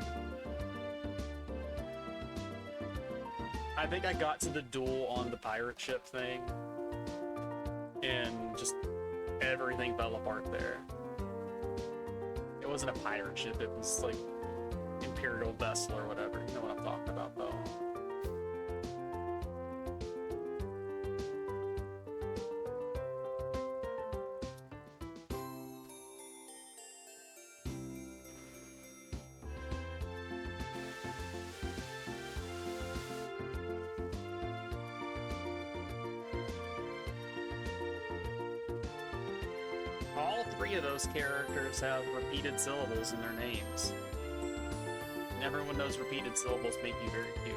I think I got to the duel on the pirate ship thing, and just everything fell apart there. It wasn't a pirate ship, it was like Imperial vessel or whatever. You know what I'm talking about, though. All 3 of those characters have repeated syllables in their names. And everyone knows repeated syllables make you very cute.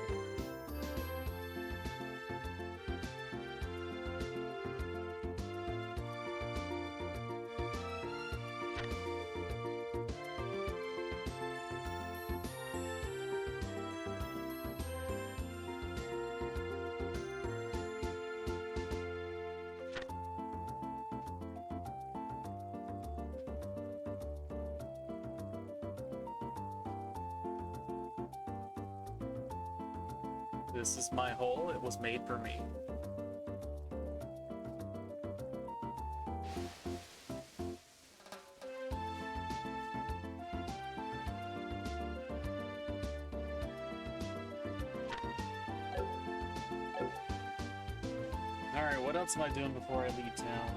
This is my hole. It was made for me. Alright, what else am I doing before I leave town?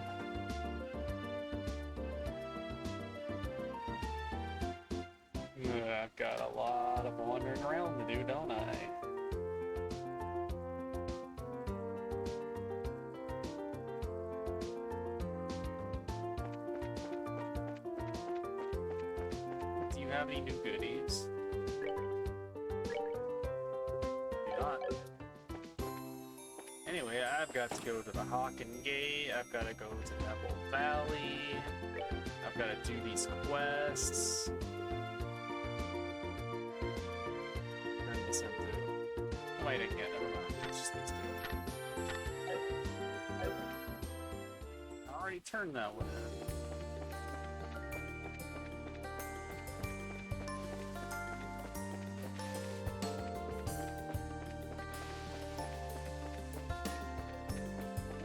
I've got a lot of wandering around to do, don't I? Do you have any new goodies? Do not. Anyway, I've got to go to the Hawken Gate, I've got to go to Apple Valley, I've got to do these quests. Wait again, never mind. It's just these two. I already turned that one in.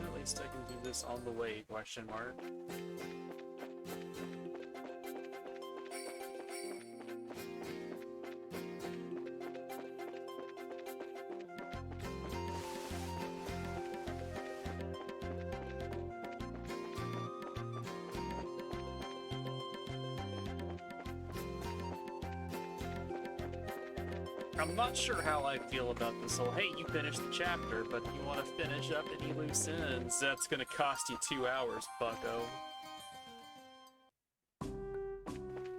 At least I can do this on the way, question mark. I'm not sure how I feel about this whole, hey, you finished the chapter, but you want to finish up any loose ends, that's gonna cost you 2 hours, bucko.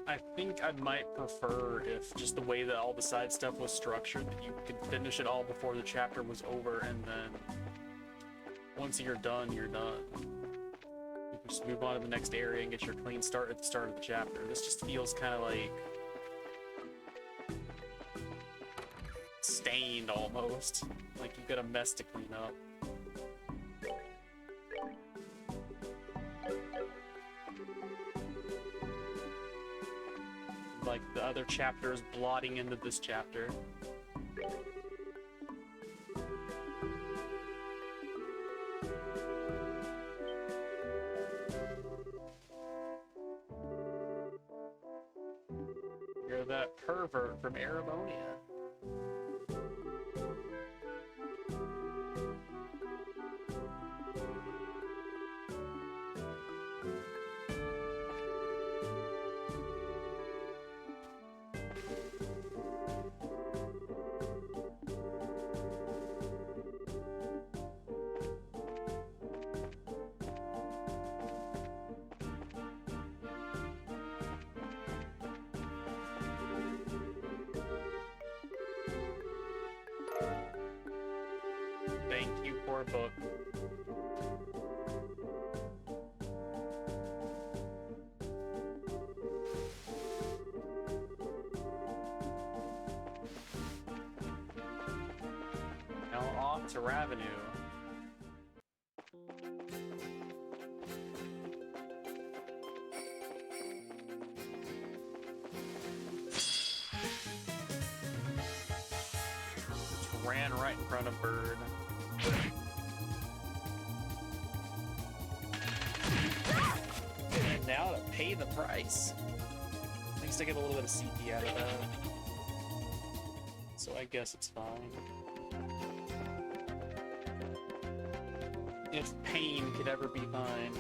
I think I might prefer if just the way that all the side stuff was structured, that you could finish it all before the chapter was over, and then once you're done, you're done. You can just move on to the next area and get your clean start at the start of the chapter. This just feels kind of like stained almost. Like you've got a mess to clean up. Like the other chapters blotting into this chapter. You're that pervert from Arabonia. Thank you for a book. Now off to Ravenue. Ran right in front of Bird. And now to pay the price. At least I get a little bit of CP out of that. So I guess it's fine. If pain could ever be fine.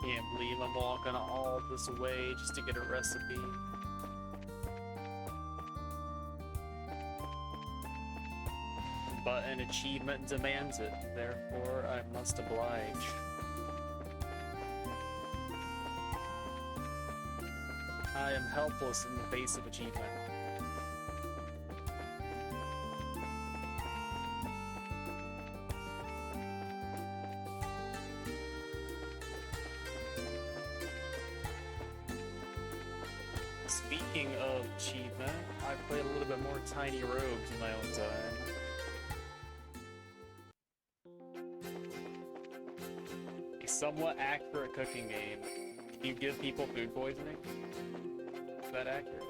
Can't believe I'm walking all this way just to get a recipe. But an achievement demands it, therefore I must oblige. I am helpless in the face of achievement. Speaking of achievement, I played a little bit more Tiny Rogues in my own time. A somewhat accurate cooking game. Do you give people food poisoning? Is that accurate?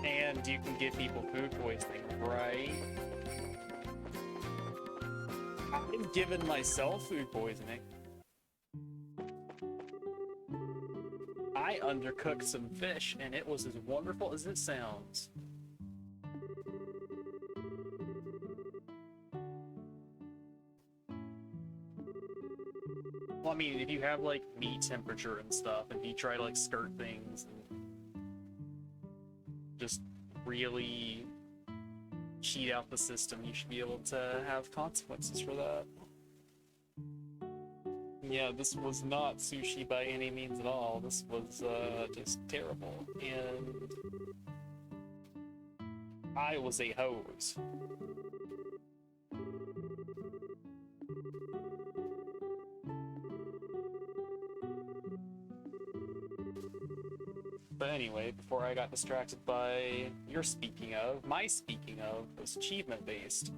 And you can give people food poisoning, right? I've given myself food poisoning. I undercooked some fish and it was as wonderful as it sounds. Well, I mean, if you have like meat temperature and stuff, and you try to like skirt things and just really cheat out the system, you should be able to have consequences for that. Yeah, this was not sushi by any means at all. This was just terrible, and I was a hose. But anyway, before I got distracted by your speaking of, my speaking of was achievement based.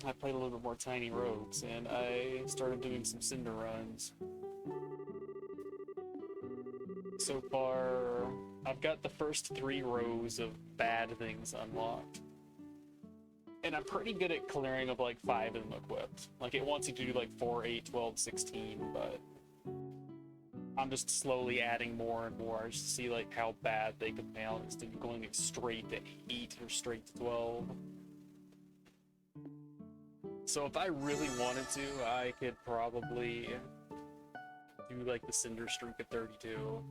I played a little bit more Tiny Rogues, and I started doing some Cinder runs. So far, I've got the first 3 rows of bad things unlocked. And I'm pretty good at clearing of like 5 of them equipped. Like, it wants you to do like 4, 8, 12, 16, but I'm just slowly adding more and more just to see like how bad they could fail instead of going straight to 8 or straight to 12. So if I really wanted to, I could probably do like the Cinder streak at 32.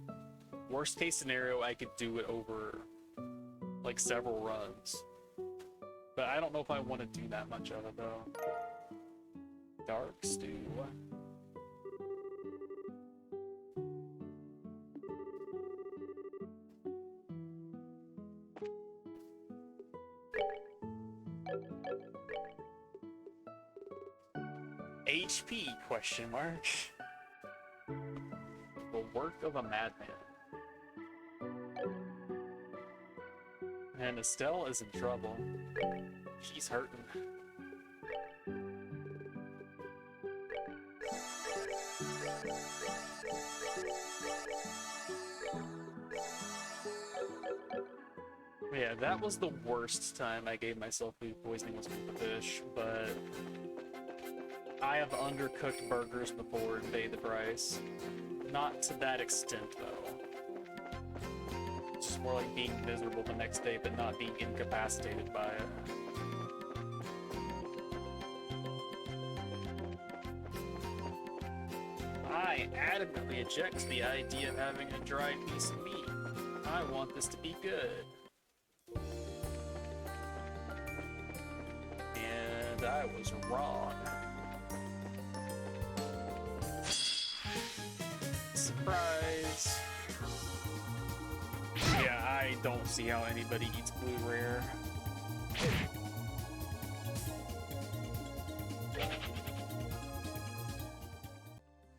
Worst case scenario, I could do it over like several runs. But I don't know if I want to do that much of it though. Dark stew. HP question mark. The work of a madman. And Estelle is in trouble. She's hurting. Yeah, that was the worst time I gave myself food poisoning was with the fish, but I have undercooked burgers before and paid the price. Not to that extent, though. It's just more like being miserable the next day, but not being incapacitated by it. I adamantly object to the idea of having a dried piece of meat. I want this to be good. And I was wrong. Surprise! Yeah, I don't see how anybody eats blue rare.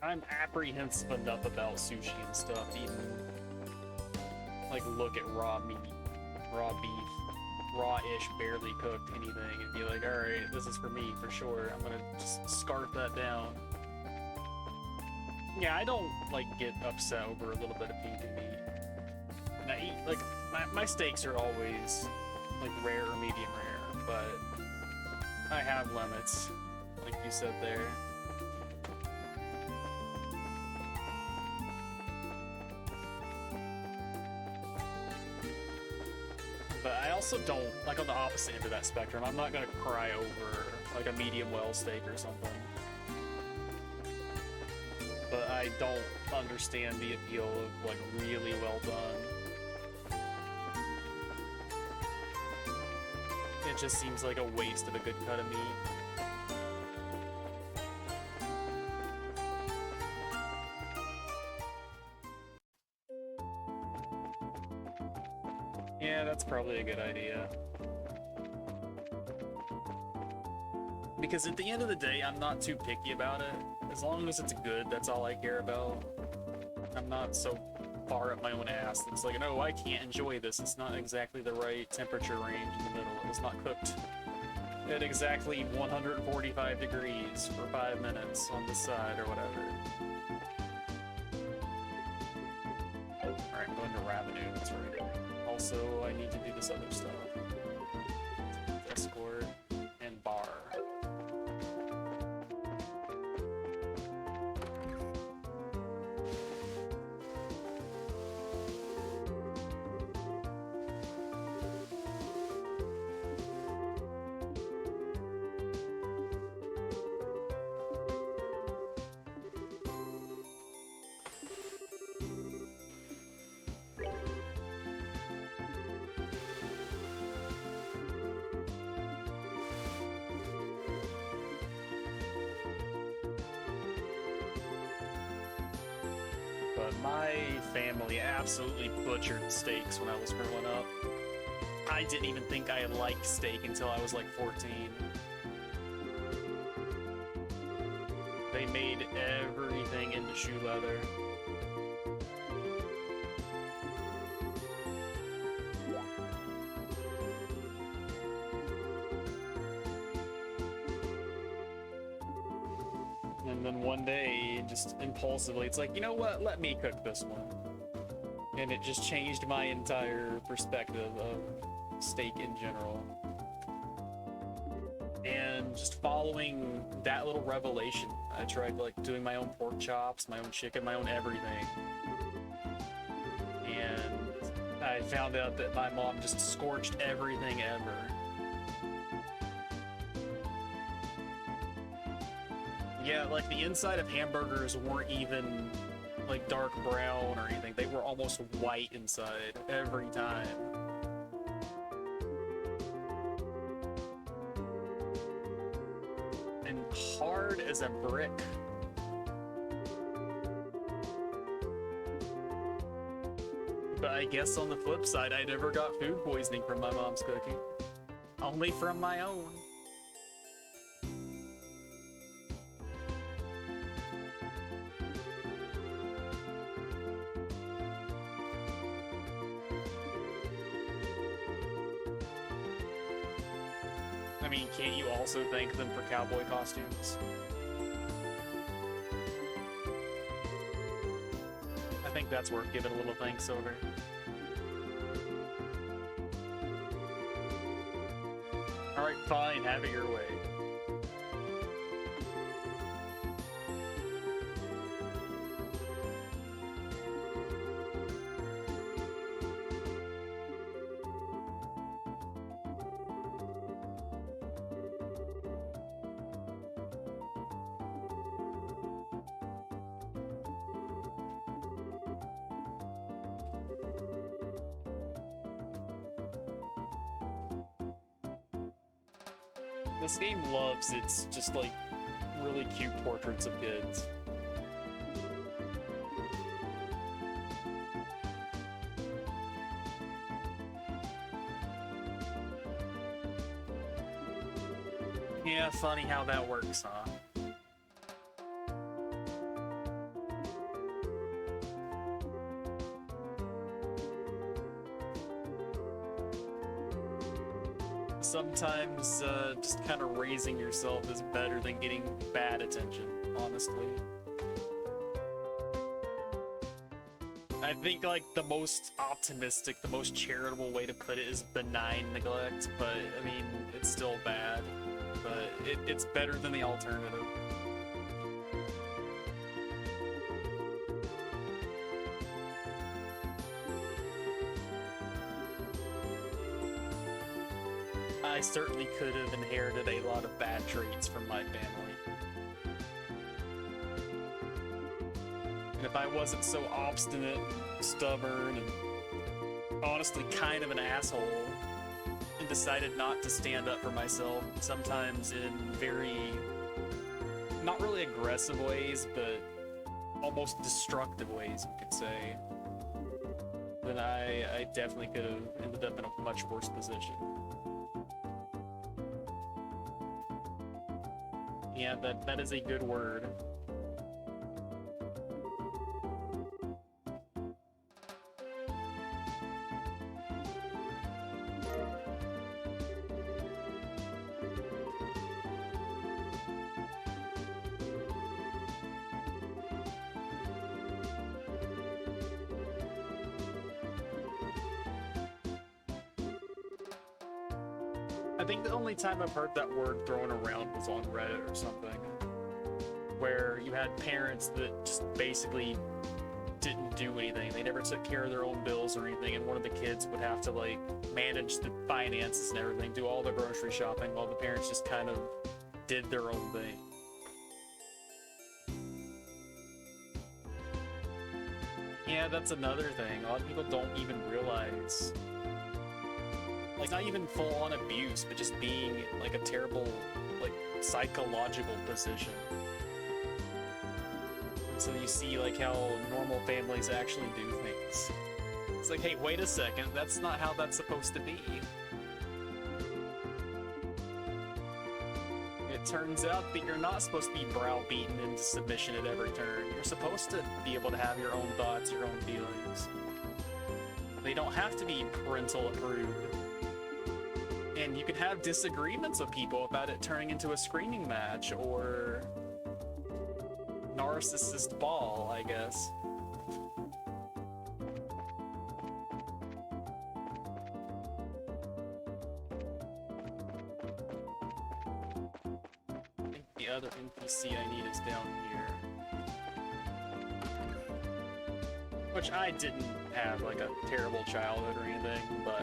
I'm apprehensive enough about sushi and stuff, even like look at raw meat, raw beef, raw-ish, barely cooked anything, and be like, alright, this is for me for sure. I'm gonna just scarf that down. Yeah, I don't like get upset over a little bit of pink and meat. And I eat like my steaks are always like rare or medium rare, but I have limits, like you said there. But I also don't, like on the opposite end of that spectrum, I'm not gonna cry over like a medium well steak or something. But I don't understand the appeal of like really well done. It just seems like a waste of a good cut of meat. Yeah, that's probably a good idea. Because at the end of the day, I'm not too picky about it. As long as it's good, that's all I care about. I'm not so far up my own ass. It's like, no, I can't enjoy this. It's not exactly the right temperature range in the middle. It was not cooked at exactly 145 degrees for 5 minutes on this side or whatever. Alright, I'm going to Revenue, that's right. Also, I need to do this other stuff. Escort and bar. My family absolutely butchered steaks when I was growing up. I didn't even think I liked steak until I was like 14. They made everything into shoe leather. And then one day, just impulsively, it's like, you know what, let me cook this one. And it just changed my entire perspective of steak in general. And just following that little revelation, I tried like doing my own pork chops, my own chicken, my own everything. And I found out that my mom just scorched everything ever. Yeah, like the inside of hamburgers weren't even like dark brown or anything. They were almost white inside every time. And hard as a brick. But I guess on the flip side, I never got food poisoning from my mom's cooking. Only from my own. I mean, can't you also thank them for cowboy costumes? I think that's worth giving a little thanks over. Alright, fine, have it your way. This game loves its just like really cute portraits of kids. Yeah, funny how that works, huh? Sometimes just kind of raising yourself is better than getting bad attention, honestly. I think like the most optimistic, the most charitable way to put it is benign neglect, but I mean, it's still bad, but it's better than the alternative. I certainly could have inherited a lot of bad traits from my family. And if I wasn't so obstinate, stubborn, and honestly kind of an asshole, decided not to stand up for myself, sometimes in very, not really aggressive ways, but almost destructive ways, you could say, then I definitely could have ended up in a much worse position. Yeah, that is a good word. I think the only time I've heard that word thrown around was on Reddit or something, where you had parents that just basically didn't do anything. They never took care of their own bills or anything, and one of the kids would have to like manage the finances and everything, do all the grocery shopping, while the parents just kind of did their own thing. Yeah, that's another thing. A lot of people don't even realize, like, not even full-on abuse, but just being like a terrible, like, psychological position. And so you see like how normal families actually do things. It's like, hey, wait a second, that's not how that's supposed to be. It turns out that you're not supposed to be browbeaten into submission at every turn. You're supposed to be able to have your own thoughts, your own feelings. They don't have to be parental approved. And you can have disagreements with people about it turning into a screaming match or narcissist ball, I guess. I think the other NPC I need is down here. Which I didn't have like a terrible childhood or anything, but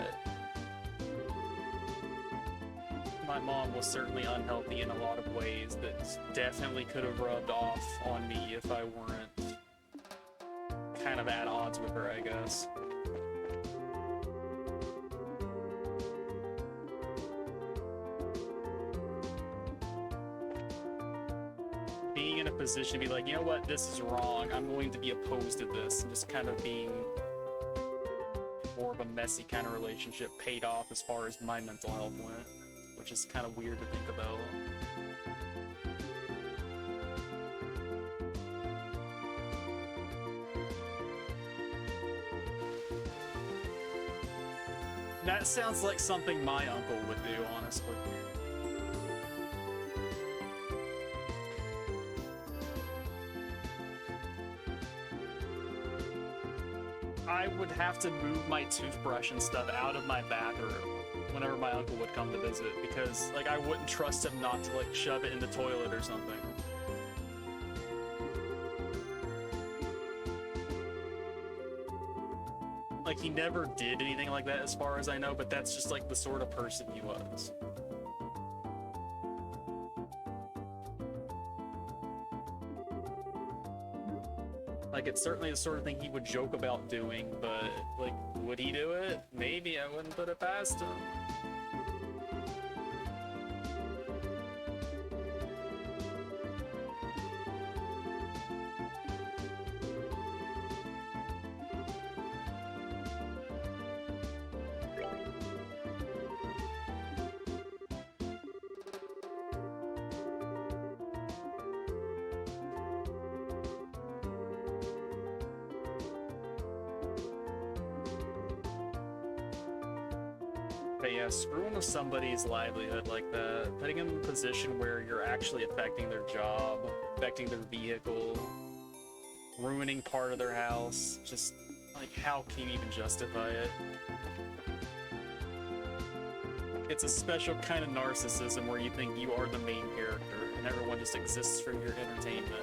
my mom was certainly unhealthy in a lot of ways that definitely could have rubbed off on me if I weren't kind of at odds with her, I guess. Being in a position to be like, you know what, this is wrong, I'm going to be opposed to this, and just kind of being more of a messy kind of relationship paid off as far as my mental health went. Which is kind of weird to think about. That sounds like something my uncle would do, honestly. I would have to move my toothbrush and stuff out of my bathroom whenever my uncle would come to visit, because like I wouldn't trust him not to like shove it in the toilet or something. Like he never did anything like that as far as I know, but that's just like the sort of person he was. Like it's certainly the sort of thing he would joke about doing, but like would he do it? Maybe. I wouldn't put it past him. But yeah, screwing with somebody's livelihood like that, putting them in a position where you're actually affecting their job, affecting their vehicle, ruining part of their house, just like how can you even justify it? It's a special kind of narcissism where you think you are the main character and everyone just exists for your entertainment.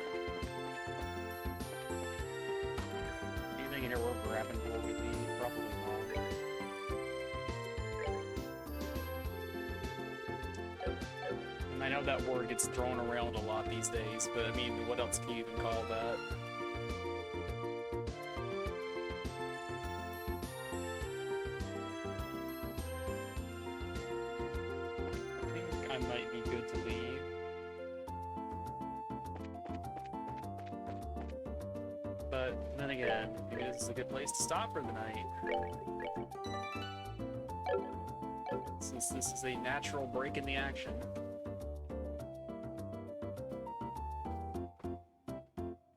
Anything in here we're grabbing for we need? Probably not. I know that word gets thrown around a lot these days, but I mean, what else can you even call that? I might be good to leave. But then again, maybe this is a good place to stop for the night. Since this is a natural break in the action.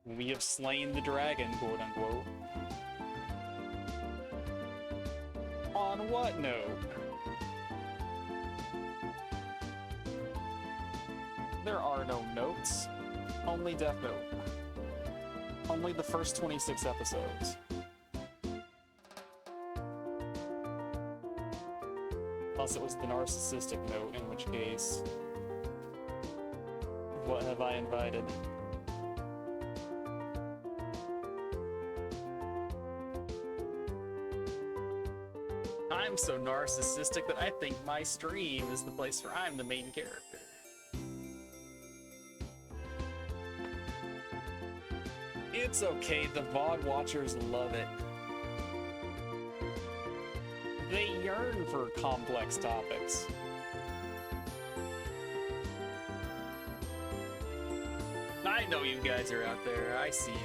We have slain the dragon, quote unquote. On what note? There are no notes. Only Death Note. Only the first 26 episodes. Unless it was the narcissistic note, in which case... what have I invited? I'm so narcissistic that I think my stream is the place where I'm the main character. It's okay, the VOD watchers love it. They yearn for complex topics. I know you guys are out there, I see you.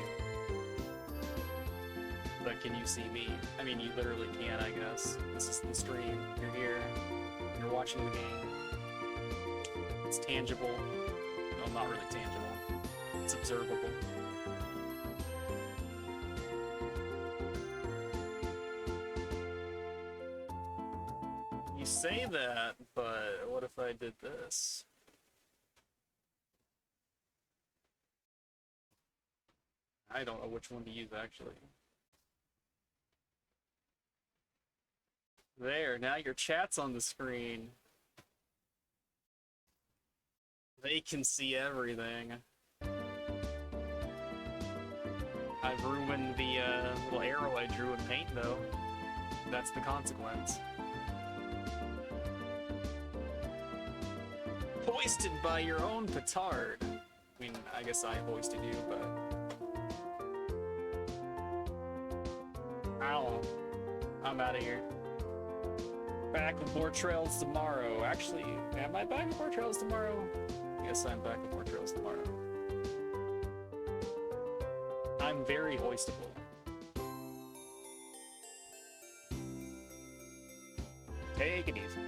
But can you see me? I mean, you literally can, I guess. This is the stream, you're here, you're watching the game. It's tangible. Well, not really tangible. It's observable. You say that, but what if I did this? I don't know which one to use, actually. There, now your chat's on the screen. They can see everything. I've ruined the little arrow I drew in paint, though. That's the consequence. Hoisted by your own petard. I mean, I guess I hoisted you, but... I don't know. I'm out of here. Back with more trails tomorrow. Actually, am I back with more trails tomorrow? I guess I'm back with more trails tomorrow. I'm very hoistable. Take it easy.